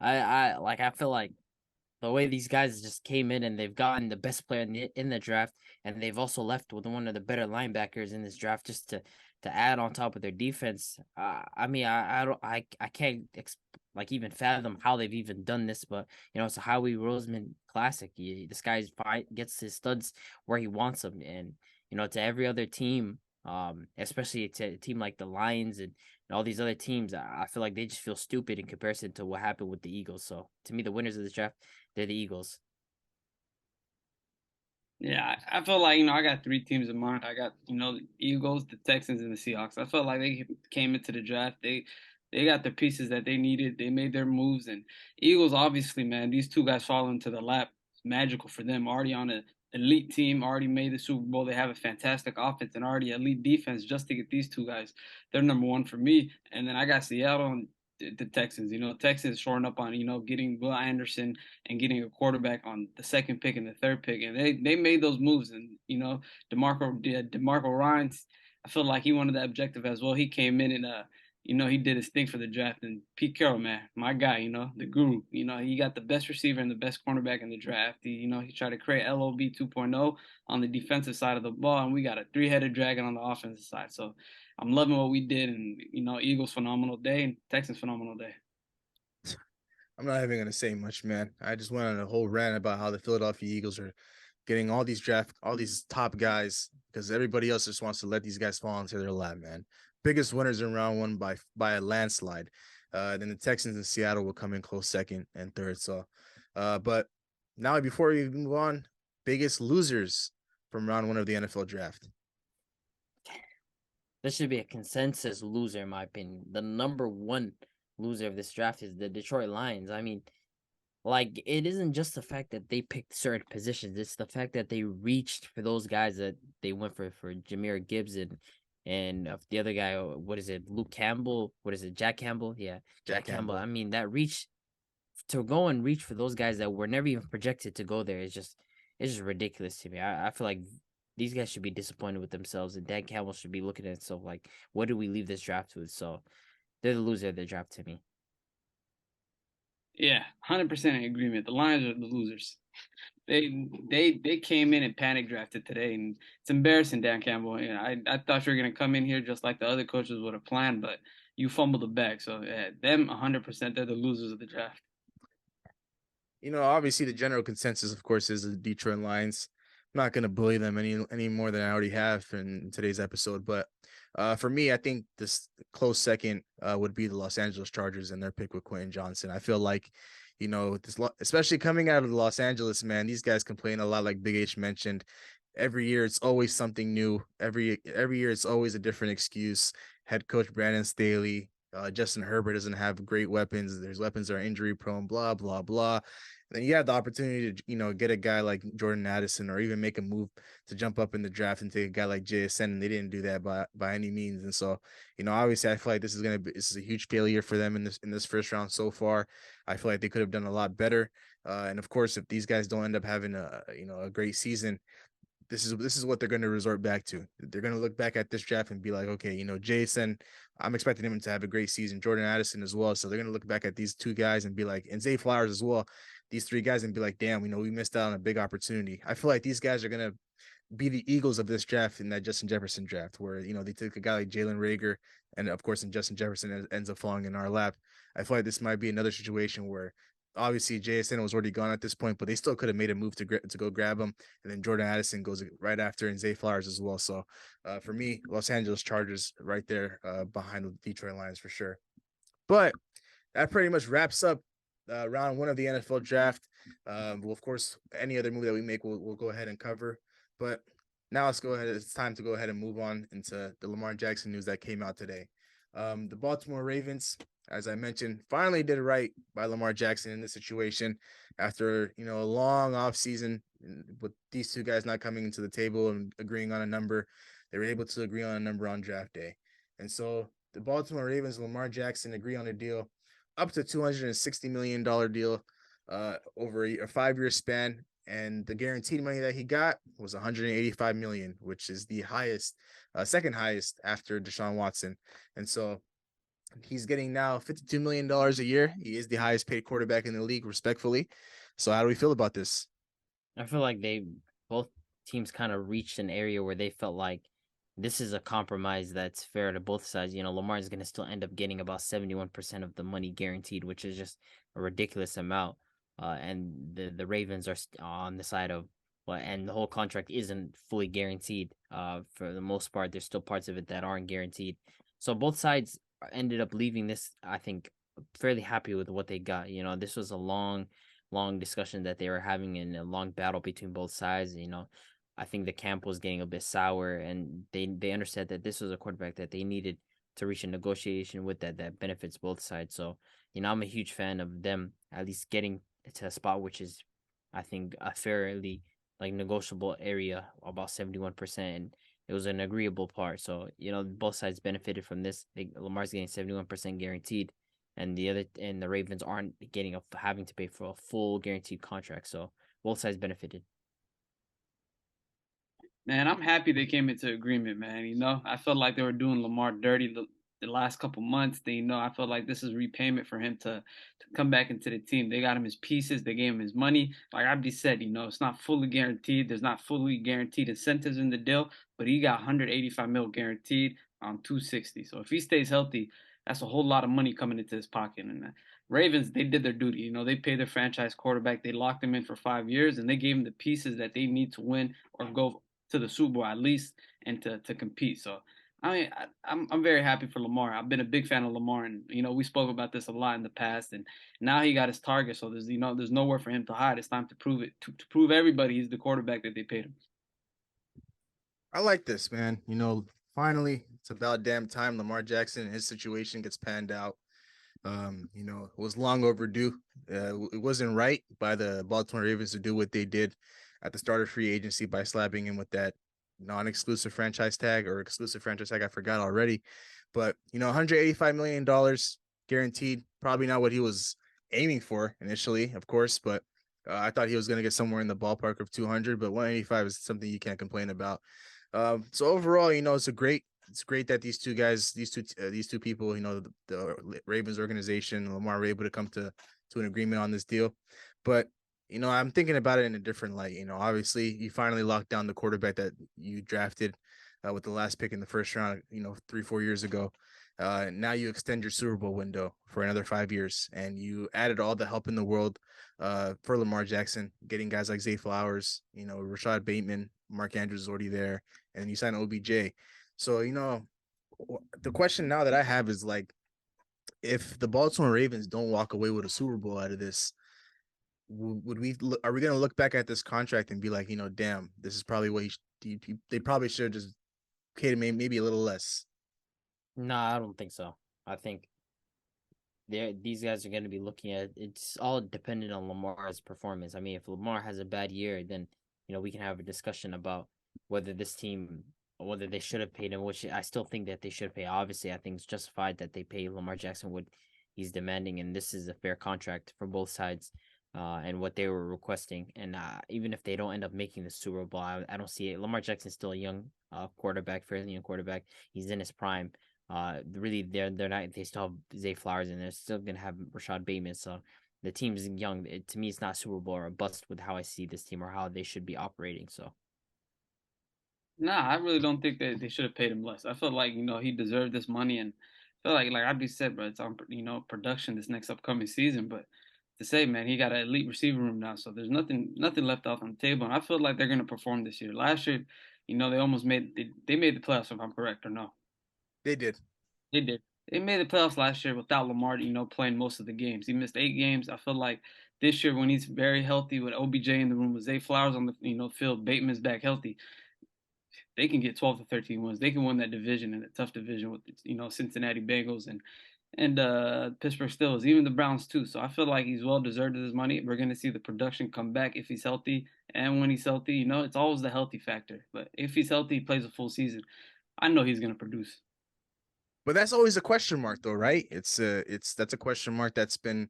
[SPEAKER 4] I feel like the way these guys just came in and they've gotten the best player in the draft, and they've also left with one of the better linebackers in this draft just to add on top of their defense. I mean, I can't like even fathom how they've even done this, but it's a Howie Roseman classic. This guy's fine, gets his studs where he wants them, and to every other team, especially to a team like the Lions and all these other teams, I feel like they just feel stupid in comparison to what happened with the Eagles. So to me, the winners of this draft, they're the Eagles.
[SPEAKER 3] Yeah, I feel like, I got three teams in mind. I got, the Eagles, the Texans, and the Seahawks. I felt like they came into the draft. They got the pieces that they needed. They made their moves. And Eagles, obviously, man, these two guys fall into the lap. It's magical for them. Already on an elite team, already made the Super Bowl. They have a fantastic offense and already elite defense just to get these two guys. They're number one for me. And then I got Seattle and the Texans. Texans shoring up on, getting Will Anderson and getting a quarterback on the second pick and the third pick. And they made those moves. And, DeMarco Ryans, I feel like he wanted that objective as well. He came in and, he did his thing for the draft. And Pete Carroll, man, my guy, the guru, he got the best receiver and the best cornerback in the draft. He tried to create LOB 2.0 on the defensive side of the ball. And we got a three-headed dragon on the offensive side. So I'm loving what we did. And, Eagles, phenomenal day, and Texans, phenomenal day.
[SPEAKER 2] I'm not even gonna say much, man. I just went on a whole rant about how the Philadelphia Eagles are getting all these top guys because everybody else just wants to let these guys fall into their lap, man. Biggest winners in round 1 by a landslide. Then the Texans and Seattle will come in close second and third. So, but now before we move on, biggest losers from round 1 of the NFL draft.
[SPEAKER 4] This should be a consensus loser, in my opinion. The number one loser of this draft is the Detroit Lions. I mean, like, it isn't just the fact that they picked certain positions. It's the fact that they reached for those guys that they went for Jahmyr Gibbs and the other guy, what is it, Luke Campbell? What is it, Jack Campbell? Yeah, Jack Campbell. I mean, that reach to go and reach for those guys that were never even projected to go there is just ridiculous to me. I feel like these guys should be disappointed with themselves, and Dan Campbell should be looking at himself like, what do we leave this draft with? So they're the loser of the draft to me.
[SPEAKER 3] Yeah, 100% in agreement. The Lions are the losers. They came in and panic drafted today, and it's embarrassing, Dan Campbell. I thought you were gonna come in here just like the other coaches would have planned, but you fumbled the bag. So yeah, them 100%, they're the losers of the draft.
[SPEAKER 2] Obviously the general consensus, of course, is the Detroit Lions. I'm not going to bully them any more than I already have in today's episode. But for me, I think this close second would be the Los Angeles Chargers and their pick with Quentin Johnson. I feel like, especially coming out of Los Angeles, man, these guys complain a lot, like Big H mentioned. Every year, it's always something new. Every year, it's always a different excuse. Head coach Brandon Staley, Justin Herbert doesn't have great weapons. There's weapons that are injury prone, blah, blah, blah. And then you have the opportunity to, get a guy like Jordan Addison or even make a move to jump up in the draft and take a guy like JSN. And they didn't do that by any means. And so, obviously I feel like this is a huge failure for them in this first round so far. I feel like they could have done a lot better. And of course, if these guys don't end up having a great season, this is what they're going to resort back to. They're going to look back at this draft and be like, okay, Jason, I'm expecting him to have a great season. Jordan Addison as well. So they're going to look back at these two guys and be like, and Zay Flowers as well, these three guys, and be like, damn, we missed out on a big opportunity. I feel like these guys are going to be the Eagles of this draft in that Justin Jefferson draft where, they took a guy like Jalen Reagor, and of course, in Justin Jefferson ends up falling in our lap. I feel like this might be another situation where obviously JSN was already gone at this point, but they still could have made a move to go grab him. And then Jordan Addison goes right after, and Zay Flowers as well. So for me, Los Angeles Chargers right there behind the Detroit Lions for sure. But that pretty much wraps up round 1 of the NFL draft. Well, of course, any other move that we make, we'll go ahead and cover. But now let's go ahead. It's time to go ahead and move on into the Lamar Jackson news that came out today. The Baltimore Ravens, as I mentioned, finally did it right by Lamar Jackson in this situation after, a long offseason with these two guys not coming into the table and agreeing on a number. They were able to agree on a number on draft day. And so the Baltimore Ravens and Lamar Jackson agree on a deal up to $260 million deal over a 5-year span. and the guaranteed money that he got was 185 million, which is the highest, second highest after Deshaun Watson. And so he's getting now $52 million a year. He is the highest paid quarterback in the league, respectfully. So how do we feel about this?
[SPEAKER 4] I feel like both teams kind of reached an area where they felt like this is a compromise that's fair to both sides. Lamar is going to still end up getting about 71% of the money guaranteed, which is just a ridiculous amount. And the Ravens are on the side of, and the whole contract isn't fully guaranteed. For the most part, there's still parts of it that aren't guaranteed. So both sides ended up leaving this, I think, fairly happy with what they got. This was a long discussion that they were having in a long battle between both sides. I think the camp was getting a bit sour, and they understood that this was a quarterback that they needed to reach a negotiation with that benefits both sides. So, I'm a huge fan of them at least getting to a spot which is, I think, a fairly negotiable area, about 71%. And it was an agreeable part. So, both sides benefited from this. Lamar's getting 71% guaranteed, and the Ravens aren't having to pay for a full guaranteed contract. So both sides benefited.
[SPEAKER 3] Man, I'm happy they came into agreement, man. I felt like they were doing Lamar dirty the last couple months. I felt like this is repayment for him to come back into the team. They got him his pieces. They gave him his money. Like Abdi said, it's not fully guaranteed. There's not fully guaranteed incentives in the deal, but he got 185 mil guaranteed on 260. So if he stays healthy, that's a whole lot of money coming into his pocket. And Ravens, they did their duty. They paid their franchise quarterback. They locked him in for 5 years, and they gave him the pieces that they need to win or go to the Super Bowl at least, and to compete. So I mean, I'm very happy for Lamar. I've been a big fan of Lamar, and we spoke about this a lot in the past, and now he got his target. So there's nowhere for him to hide. It's time to prove it to prove everybody he's the quarterback that they paid him.
[SPEAKER 2] I like this, man. Finally, it's about damn time Lamar Jackson and his situation gets panned out. It was long overdue. It wasn't right by the Baltimore Ravens to do what they did at the start of free agency by slapping him with that non-exclusive franchise tag or exclusive franchise tag. I forgot already, but $185 million guaranteed, probably not what he was aiming for initially, of course, but I thought he was going to get somewhere in the ballpark of 200, but 185 is something you can't complain about. So overall, it's great that these two people, the Ravens organization and Lamar were able to come to an agreement on this deal. But I'm thinking about it in a different light. Obviously, you finally locked down the quarterback that you drafted with the last pick in the first round, 3-4 years ago. Now you extend your Super Bowl window for another 5 years, and you added all the help in the world for Lamar Jackson, getting guys like Zay Flowers, Rashad Bateman, Mark Andrews is already there, and you signed OBJ. So, the question now that I have is if the Baltimore Ravens don't walk away with a Super Bowl out of this, are we going to look back at this contract and be like, damn, this is probably what they probably should have just paid him maybe a little less?
[SPEAKER 4] No, I don't think so. I think these guys are going to be looking at it's all dependent on Lamar's performance. I mean, if Lamar has a bad year, then we can have a discussion about whether they should have paid him, which I still think that they should pay. Obviously, I think it's justified that they pay Lamar Jackson what he's demanding, and this is a fair contract for both sides. And what they were requesting. And even if they don't end up making the Super Bowl, I don't see it. Lamar Jackson's still a young quarterback, fairly young quarterback. He's in his prime. Really, they're not. They still have Zay Flowers, and they're still gonna have Rashad Bateman. So the team's young. To me, it's not Super Bowl or a bust with how I see this team or how they should be operating. So.
[SPEAKER 3] Nah, I really don't think that they should have paid him less. I felt like he deserved this money, and I feel like Abdi said, bro, it's on production this next upcoming season, but. To say, man, he got an elite receiver room now, so there's nothing left off on the table, and I feel like they're gonna perform this year. Last year, they almost made they made the playoffs, if I'm correct or no.
[SPEAKER 2] They did.
[SPEAKER 3] They did. They made the playoffs last year without Lamar, playing most of the games. He missed 8 games. I feel like this year when he's very healthy with OBJ in the room, with Zay Flowers on the field, Bateman's back healthy, they can get 12 to 13 wins. They can win that division, in a tough division with Cincinnati Bengals and Pittsburgh Steelers, even the Browns too. So I feel like he's well deserved of his money. We're gonna see the production come back if he's healthy, and when he's healthy, it's always the healthy factor. But if he's healthy, he plays a full season, I know he's gonna produce.
[SPEAKER 2] But that's always a question mark, though, right? That's a question mark that's been,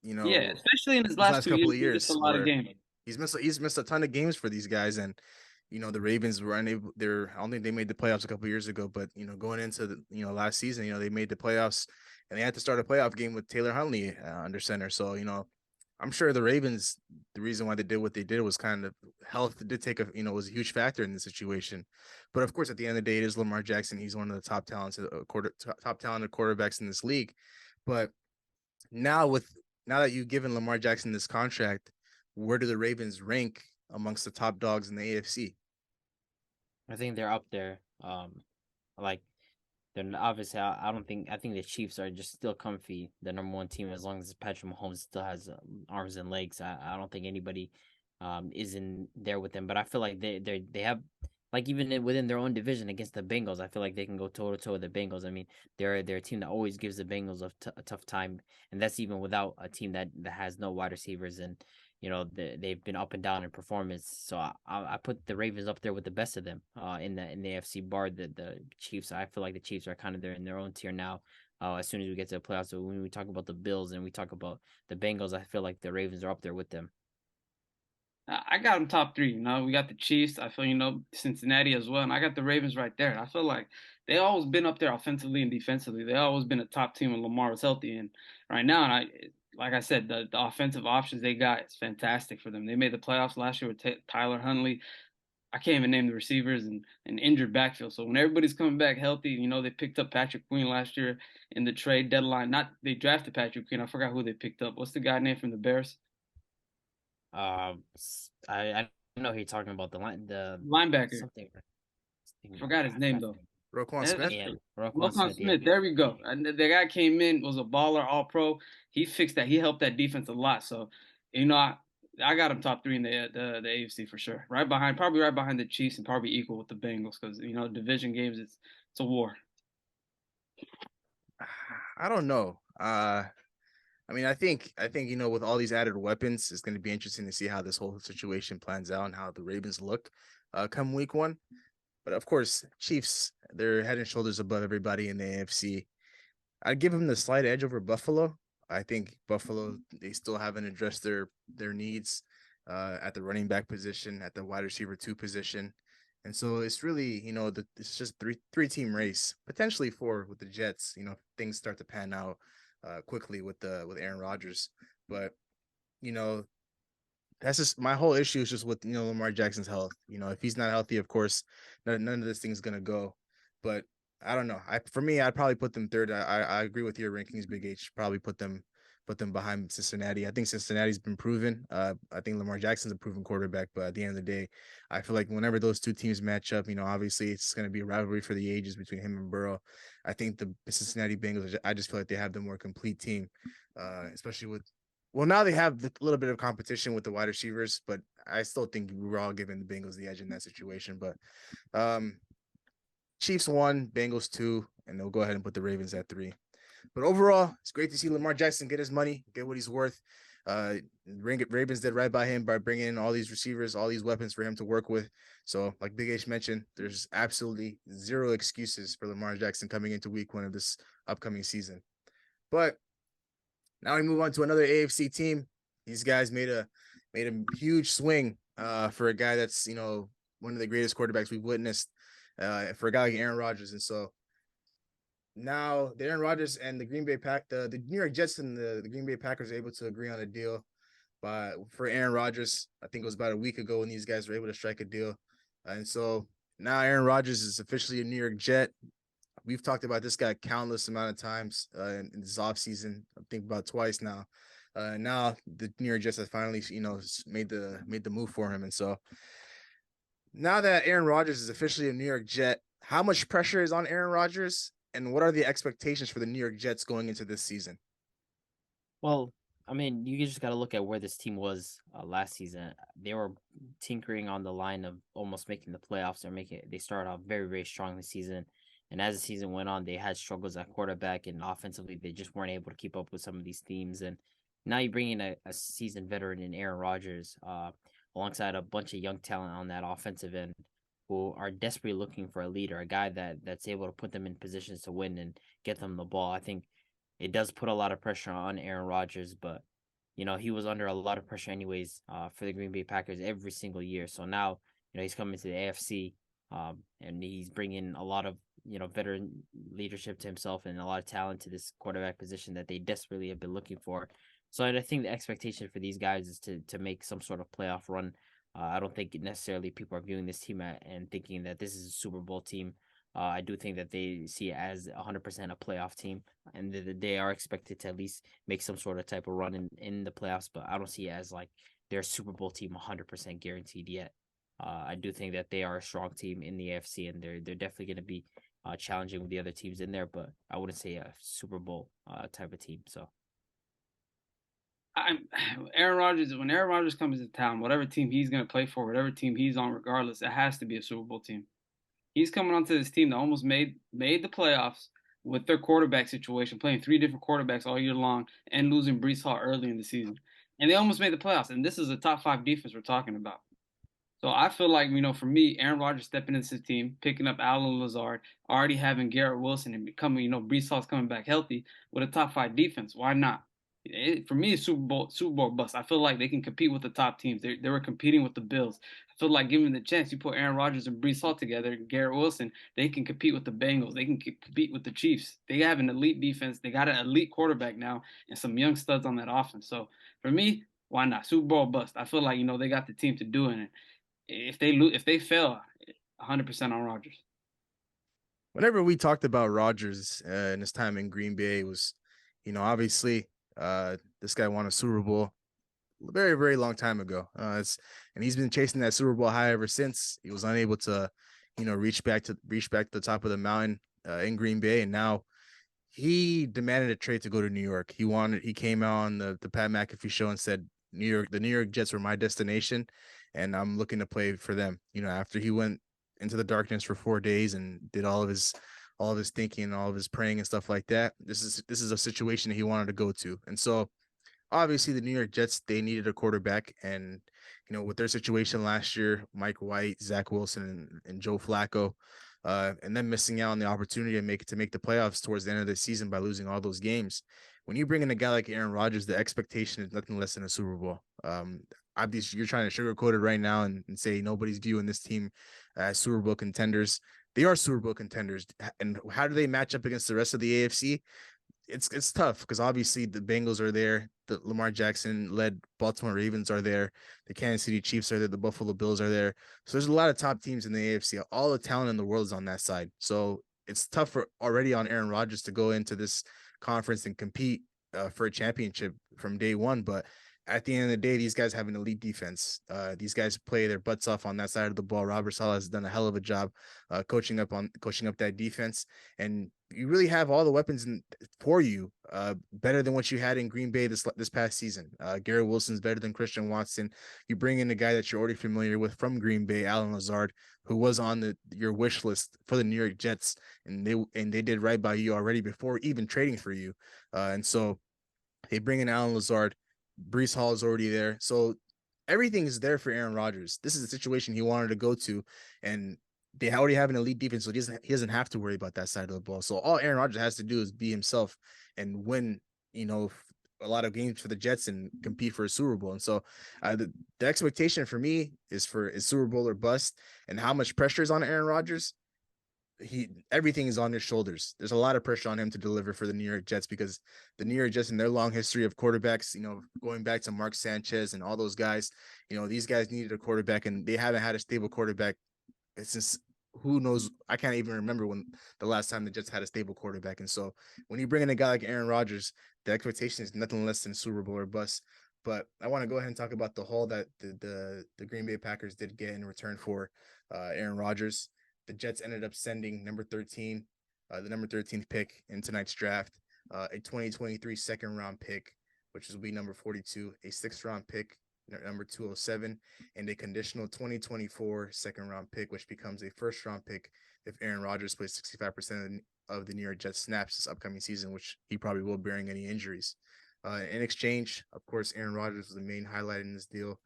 [SPEAKER 3] Yeah, especially in his last 2
[SPEAKER 2] couple
[SPEAKER 3] years,
[SPEAKER 2] of
[SPEAKER 3] he missed
[SPEAKER 2] years
[SPEAKER 3] a lot of games.
[SPEAKER 2] He's missed a ton of games for these guys, and the Ravens were unable. I don't think they made the playoffs a couple years ago, but going into the last season, they made the playoffs, and they had to start a playoff game with Taylor Huntley under center. So I'm sure the Ravens, the reason why they did what they did was kind of health did take was a huge factor in the situation. But of course, at the end of the day, it is Lamar Jackson. He's one of the top talented quarterbacks in this league. But now that you've given Lamar Jackson this contract, where do the Ravens rank amongst the top dogs in the AFC?
[SPEAKER 4] I think they're up there. Like they're obviously. I think the Chiefs are just still comfy, the number one team, as long as Patrick Mahomes still has arms and legs. I don't think anybody is in there with them. But I feel like they have, like, even within their own division against the Bengals, I feel like they can go toe to toe with the Bengals. I mean, they're a team that always gives the Bengals a tough time, and that's even without a team that has no wide receivers, and they've been up and down in performance. So I put the Ravens up there with the best of them in the AFC, bar the Chiefs. I feel like the Chiefs are kind of there in their own tier now. As soon as we get to the playoffs, so when we talk about the Bills and we talk about the Bengals, I feel like the Ravens are up there with them.
[SPEAKER 3] I got them top three. We got the Chiefs. I feel, Cincinnati as well. And I got the Ravens right there. I feel like they always been up there offensively and defensively. They always been a top team when Lamar was healthy. And right now, like I said, the offensive options they got is fantastic for them. They made the playoffs last year with Tyler Huntley. I can't even name the receivers and an injured backfield. So when everybody's coming back healthy, they picked up Patrick Queen last year in the trade deadline. They drafted Patrick Queen. I forgot who they picked up. What's the guy name from the Bears?
[SPEAKER 4] I know who you're talking about, the
[SPEAKER 3] Linebacker.
[SPEAKER 4] something.
[SPEAKER 3] Forgot his name though.
[SPEAKER 2] Roquan Smith.
[SPEAKER 4] Yeah,
[SPEAKER 3] Roquan Smith.
[SPEAKER 4] Yeah.
[SPEAKER 3] There we go. And the guy came in, was a baller, all pro. He fixed that. He helped that defense a lot. So, I got him top three in the AFC for sure. Probably right behind the Chiefs, and probably equal with the Bengals, because division games, it's a war.
[SPEAKER 2] I don't know. I mean, I think with all these added weapons, it's going to be interesting to see how this whole situation plans out and how the Ravens look come week one. But of course, Chiefs, they're head and shoulders above everybody in the AFC. I'd give them the slight edge over Buffalo. I think Buffalo, they still haven't addressed their needs at the running back position, at the wide receiver 2 position. And so it's really, it's just three team race, potentially 4 with the Jets. Things start to pan out quickly with Aaron Rodgers. But that's just my whole issue is just with Lamar Jackson's health. If he's not healthy, of course, none of this thing's gonna go. But I don't know. For me, I'd probably put them third. I agree with your rankings, Big H. Probably put them behind Cincinnati. I think Cincinnati's been proven. I think Lamar Jackson's a proven quarterback. But at the end of the day, I feel like whenever those two teams match up, obviously it's going to be a rivalry for the ages between him and Burrow. I think the Cincinnati Bengals, I just feel like they have the more complete team, especially with. Well, now they have a little bit of competition with the wide receivers, but I still think we're all giving the Bengals the edge in that situation. But Chiefs 1, Bengals 2, and they'll go ahead and put the Ravens at 3. But overall, it's great to see Lamar Jackson get his money, get what he's worth. Ravens did right by him by bringing in all these receivers, all these weapons for him to work with. So, like Big H mentioned, there's absolutely zero excuses for Lamar Jackson coming into week 1 of this upcoming season. But now we move on to another AFC team. These guys made a huge swing for a guy that's one of the greatest quarterbacks we've witnessed, for a guy like Aaron Rodgers. And so now the Aaron Rodgers and the Green Bay the New York Jets and the Green Bay Packers are able to agree on a deal for Aaron Rodgers. I think it was about a week ago when these guys were able to strike a deal. And so now Aaron Rodgers is officially a New York Jet. We've talked about this guy countless amount of times in this offseason. I think about twice now. Now the New York Jets have finally, made the move for him. And so now that Aaron Rodgers is officially a New York Jet, how much pressure is on Aaron Rodgers, and what are the expectations for the New York Jets going into this season?
[SPEAKER 4] Well, I mean, you just got to look at where this team was last season. They were tinkering on the line of almost making the playoffs. They started off very, very strong this season. And as the season went on, they had struggles at quarterback, and offensively, they just weren't able to keep up with some of these teams. And now you bring in a seasoned veteran in Aaron Rodgers, alongside a bunch of young talent on that offensive end, who are desperately looking for a leader, a guy that's able to put them in positions to win and get them the ball. I think it does put a lot of pressure on Aaron Rodgers, but he was under a lot of pressure anyways for the Green Bay Packers every single year. So now, he's coming to the AFC, and he's bringing a lot of, veteran leadership to himself and a lot of talent to this quarterback position that they desperately have been looking for. So I think the expectation for these guys is to make some sort of playoff run. I don't think necessarily people are viewing this team and thinking that this is a Super Bowl team. I do think that they see it as 100% a playoff team, and they are expected to at least make some sort of type of run in the playoffs. But I don't see it as like they're a Super Bowl team 100% guaranteed yet. I do think that they are a strong team in the AFC, and they're definitely going to be challenging with the other teams in there. But I wouldn't say a Super Bowl type of team. So
[SPEAKER 3] I'm Aaron Rodgers. When Aaron Rodgers comes to town, whatever team he's going to play for, whatever team he's on, regardless, it has to be a Super Bowl team. He's coming onto this team that almost made the playoffs with their quarterback situation, playing 3 different quarterbacks all year long and losing Brees Hall early in the season. And they almost made the playoffs. And this is a top 5 defense we're talking about. So I feel like, for me, Aaron Rodgers stepping into his team, picking up Allen Lazard, already having Garrett Wilson and becoming, Brees Hall's coming back healthy with a top 5 defense. Why not? For me, it's Super Bowl bust. I feel like they can compete with the top teams. They were competing with the Bills. I feel like given the chance, you put Aaron Rodgers and Brees Hall together, Garrett Wilson, they can compete with the Bengals. They can compete with the Chiefs. They have an elite defense. They got an elite quarterback now and some young studs on that offense. So for me, why not? Super Bowl bust. I feel like, they got the team to do it. If they fail, 100% on Rodgers.
[SPEAKER 2] Whenever we talked about Rodgers and his time in Green Bay, it was, obviously this guy won a Super Bowl a very, very long time ago. And he's been chasing that Super Bowl high ever since. He was unable to, reach back to the top of the mountain in Green Bay, and now he demanded a trade to go to New York. He came out on the Pat McAfee show and said, the New York Jets were my destination, and I'm looking to play for them. After he went into the darkness for 4 days and did all of his thinking and all of his praying and stuff like that, this is a situation that he wanted to go to. And so obviously the New York Jets, they needed a quarterback, and with their situation last year, Mike White, Zach Wilson, and Joe Flacco, and then missing out on the opportunity to make the playoffs towards the end of the season by losing all those games. When you bring in a guy like Aaron Rodgers, the expectation is nothing less than a Super Bowl. Obviously, you're trying to sugarcoat it right now and say nobody's viewing this team as Super Bowl contenders. They are Super Bowl contenders. And how do they match up against the rest of the AFC? It's tough because obviously the Bengals are there, the Lamar Jackson led Baltimore Ravens are there, the Kansas City Chiefs are there, the Buffalo Bills are there. So there's a lot of top teams in the AFC. All the talent in the world is on that side. So it's tough already on Aaron Rodgers to go into this conference and compete for a championship from day one. But at the end of the day, these guys have an elite defense. These guys play their butts off on that side of the ball. Robert Saleh has done a hell of a job coaching up that defense, and you really have all the weapons for you, better than what you had in Green Bay this past season. Garrett Wilson's better than Christian Watson. You bring in a guy that you're already familiar with from Green Bay, Allen Lazard, who was on your wish list for the New York Jets, and they did right by you already before even trading for you. And so they bring in Allen Lazard. Brees Hall is already there. So everything is there for Aaron Rodgers. This is a situation he wanted to go to, and they already have an elite defense, so he doesn't have to worry about that side of the ball. So all Aaron Rodgers has to do is be himself and win, a lot of games for the Jets and compete for a Super Bowl. And so the expectation for me is Super Bowl or bust. And how much pressure is on Aaron Rodgers? Everything is on his shoulders. There's a lot of pressure on him to deliver for the New York Jets, because the New York Jets, in their long history of quarterbacks, going back to Mark Sanchez and all those guys, these guys needed a quarterback, and they haven't had a stable quarterback since who knows. I can't even remember when the last time the Jets had a stable quarterback. And so when you bring in a guy like Aaron Rodgers, the expectation is nothing less than Super Bowl or bust. But I want to go ahead and talk about the haul that the Green Bay Packers did get in return for Aaron Rodgers. The Jets ended up sending number 13, the number 13th pick in tonight's draft, a 2023 second round pick, which will be number 42, a 6th round pick, number 207, and a conditional 2024 second round pick, which becomes a 1st round pick if Aaron Rodgers plays 65% of the New York Jets snaps this upcoming season, which he probably will, bearing any injuries. In exchange, of course, Aaron Rodgers was the main highlight in this deal,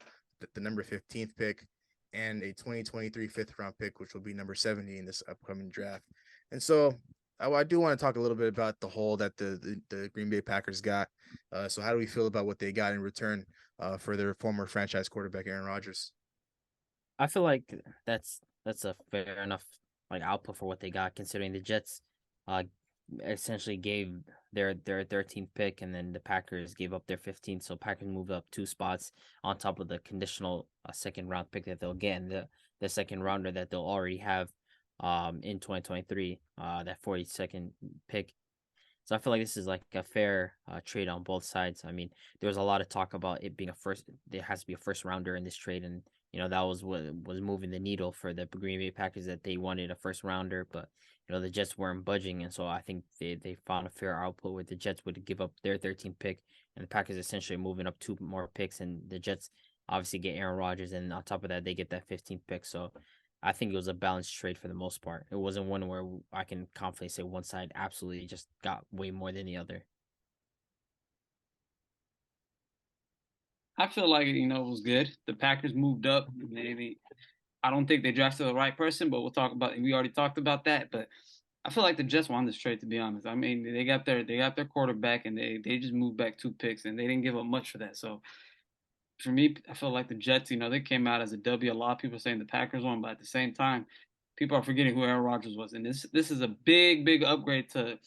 [SPEAKER 2] the number 15th pick, and a 2023 5th round pick, which will be number 70 in this upcoming draft. And so I do want to talk a little bit about the hole that the Green Bay Packers got. So how do we feel about what they got in return for their former franchise quarterback Aaron Rodgers?
[SPEAKER 4] I feel like that's a fair enough like output for what they got, considering the Jets uh essentially gave their 13th pick, and then the Packers gave up their 15th. So Packers moved up 2 spots on top of the conditional second round pick that they'll get, and the second rounder that they'll already have in 2023, that 42nd pick. So I feel like this is like a fair trade on both sides. I mean, there was a lot of talk about it being a first. There has to be a first rounder in this trade, and that was what was moving the needle for the Green Bay Packers, that they wanted a first rounder, but the Jets weren't budging, and so I think they found a fair output where the Jets would give up their 13th pick, and the Packers essentially moving up 2 more picks, and the Jets obviously get Aaron Rodgers, and on top of that, they get that 15th pick. So I think it was a balanced trade for the most part. It wasn't one where I can confidently say one side absolutely just got way more than the other.
[SPEAKER 3] I feel like it was good. The Packers moved up. I don't think they drafted the right person, but we'll talk about. We already talked about that, but I feel like the Jets won this trade. To be honest, I mean they got their quarterback, and they just moved back 2 picks, and they didn't give up much for that. So for me, I feel like the Jets, they came out as a W. A lot of people saying the Packers won, but at the same time, people are forgetting who Aaron Rodgers was, and this is a big upgrade to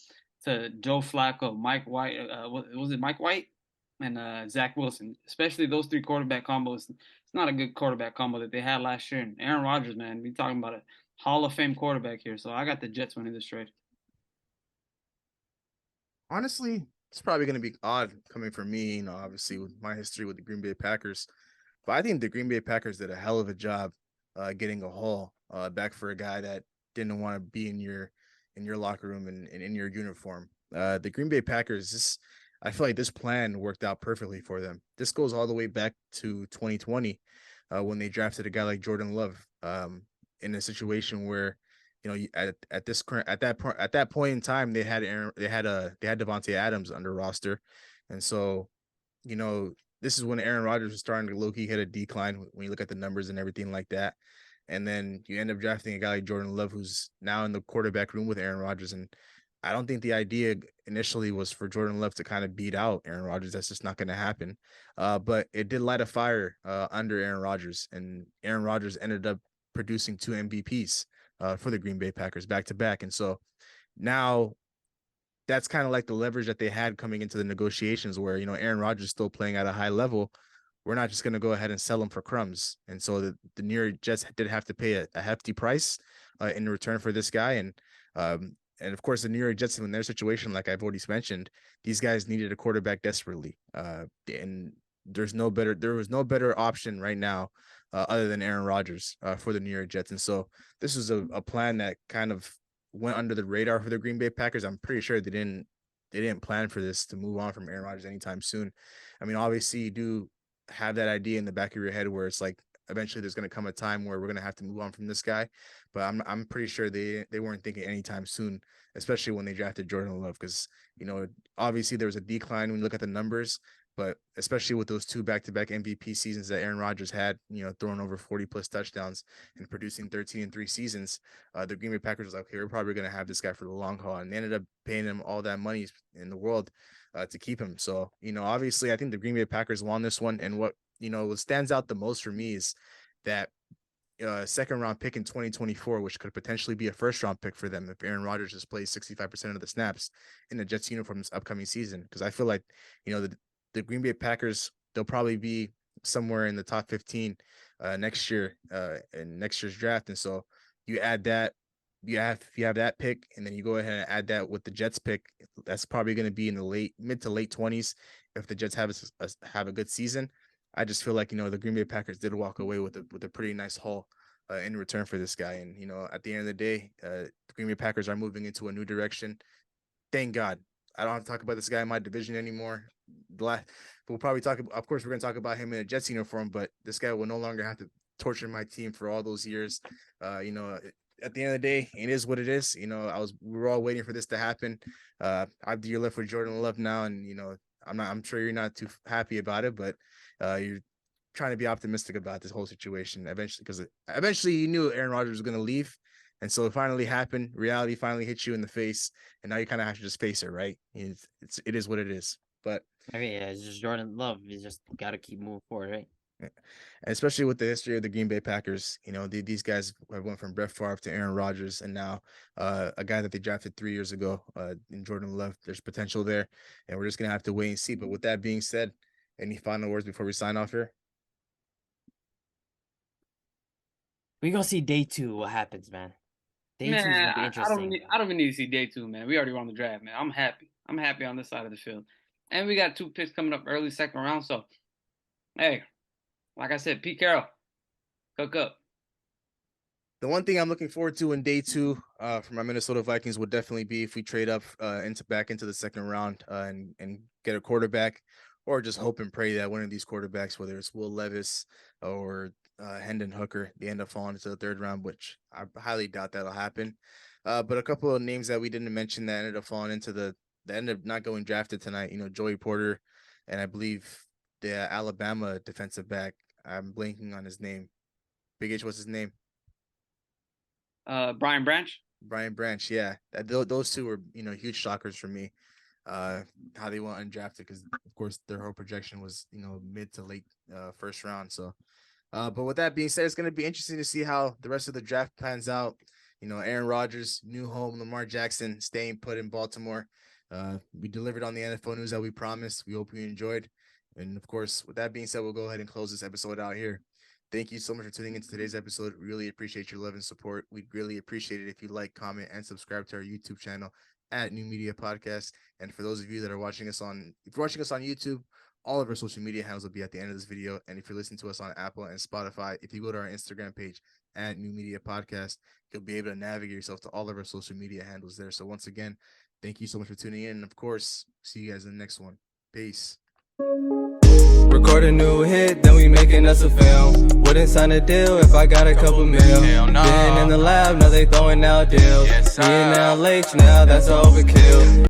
[SPEAKER 3] Joe Flacco, Mike White. Was it Mike White and Zach Wilson? Especially those three quarterback combos. It's not a good quarterback combo that they had last year. And Aaron Rodgers, man, we talking about a Hall of Fame quarterback here. So I got the Jets winning this trade.
[SPEAKER 2] Honestly, it's probably going to be odd coming from me, obviously with my history with the Green Bay Packers. But I think the Green Bay Packers did a hell of a job getting a haul back for a guy that didn't want to be in your locker room and in your uniform. The Green Bay Packers, I feel like this plan worked out perfectly for them. This goes all the way back to 2020 when they drafted a guy like Jordan Love in a situation where at that point in time they had Devontae Adams under roster, and so this is when Aaron Rodgers was starting to low-key hit a decline when you look at the numbers and everything like that. And then you end up drafting a guy like Jordan Love, who's now in the quarterback room with Aaron Rodgers. And I don't think the idea initially was for Jordan Love to kind of beat out Aaron Rodgers. That's just not going to happen. But it did light a fire under Aaron Rodgers, and Aaron Rodgers ended up producing 2 MVPs for the Green Bay Packers back to back. And so now that's kind of like the leverage that they had coming into the negotiations where, Aaron Rodgers is still playing at a high level. We're not just going to go ahead and sell him for crumbs. And so the New York Jets did have to pay a hefty price in return for this guy. And of course, the New York Jets, in their situation, like I've already mentioned, these guys needed a quarterback desperately. And there was no better option right now other than Aaron Rodgers for the New York Jets. And so this was a plan that kind of went under the radar for the Green Bay Packers. I'm pretty sure they didn't plan for this to move on from Aaron Rodgers anytime soon. I mean, obviously you do have that idea in the back of your head where it's like eventually there's going to come a time where we're going to have to move on from this guy, but I'm pretty sure they weren't thinking anytime soon, especially when they drafted Jordan Love, because obviously there was a decline when you look at the numbers, but especially with those 2 back-to-back MVP seasons that Aaron Rodgers had, throwing over 40 plus touchdowns and producing 13-3 seasons, the Green Bay Packers was like, okay, we're probably going to have this guy for the long haul, and they ended up paying him all that money in the world to keep him. So, obviously I think the Green Bay Packers won this one. And what stands out the most for me is that second round pick in 2024, which could potentially be a first round pick for them if Aaron Rodgers just plays 65% of the snaps in the Jets uniform this upcoming season. Because I feel like, the Green Bay Packers, they'll probably be somewhere in the top 15 next year in next year's draft. And so you add that, you have that pick, and then you go ahead and add that with the Jets pick. That's probably going to be in the mid to late 20s if the Jets have a good season. I just feel like the Green Bay Packers did walk away with a pretty nice haul in return for this guy. And at the end of the day, the Green Bay Packers are moving into a new direction. Thank God. I don't have to talk about this guy in my division anymore. We'll probably talk. Of course, we're going to talk about him in a Jets uniform, but this guy will no longer have to torture my team for all those years. At the end of the day, it is what it is. We were all waiting for this to happen. After you're left with Jordan Love now, and I'm sure you're not too happy about it, but you're trying to be optimistic about this whole situation eventually, because eventually you knew Aaron Rodgers was going to leave. And so it finally happened. Reality finally hit you in the face, and now you kind of have to just face it, right? It is what it is. But
[SPEAKER 4] I mean, yeah, it's just Jordan Love. You just got to keep moving forward, right?
[SPEAKER 2] and especially with the history of the Green Bay Packers, these guys have went from Brett Favre to Aaron Rodgers, and now a guy that they drafted 3 years ago in Jordan Love. There's potential there, and we're just gonna have to wait and see. But with that being said, any final words before we sign off here?
[SPEAKER 4] We gonna see day 2 what happens, man. Day 2 is
[SPEAKER 3] Man,
[SPEAKER 4] gonna be interesting.
[SPEAKER 3] I don't even need to see day 2, man. We already won the draft, man. I'm happy. I'm happy on this side of the field. And we got 2 picks coming up early second round. So, hey, like I said, Pete Carroll, cook up.
[SPEAKER 2] The one thing I'm looking forward to in day 2 for my Minnesota Vikings would definitely be if we trade up back into the second round and get a quarterback, or just hope and pray that one of these quarterbacks, whether it's Will Levis or Hendon Hooker, they end up falling into the third round, which I highly doubt that'll happen. But a couple of names that we didn't mention that ended up falling into that ended up not going drafted tonight. Joey Porter, and I believe the Alabama defensive back. I'm blanking on his name. Big H, what's his name?
[SPEAKER 3] Brian Branch.
[SPEAKER 2] Brian Branch, yeah. Those two were, huge shockers for me. How they went undrafted, because of course their whole projection was, mid to late first round. So, but with that being said, it's going to be interesting to see how the rest of the draft pans out. Aaron Rodgers, new home, Lamar Jackson staying put in Baltimore. We delivered on the NFL news that we promised. We hope you enjoyed. And of course, with that being said, we'll go ahead and close this episode out here. Thank you so much for tuning into today's episode. Really appreciate your love and support. We'd really appreciate it if you like, comment, and subscribe to our YouTube channel at New Media Podcast. And for those of you that are watching us if you're watching us on YouTube, all of our social media handles will be at the end of this video. And if you're listening to us on Apple and Spotify, if you go to our Instagram page at New Media Podcast, you'll be able to navigate yourself to all of our social media handles there. So once again, thank you so much for tuning in. And of course, see you guys in the next one. Peace.
[SPEAKER 5] Record a new hit, then we making us a film. Wouldn't sign a deal if I got a couple mil. Been in the lab, now they throwing out deals. Me and now Lake, now that's overkill.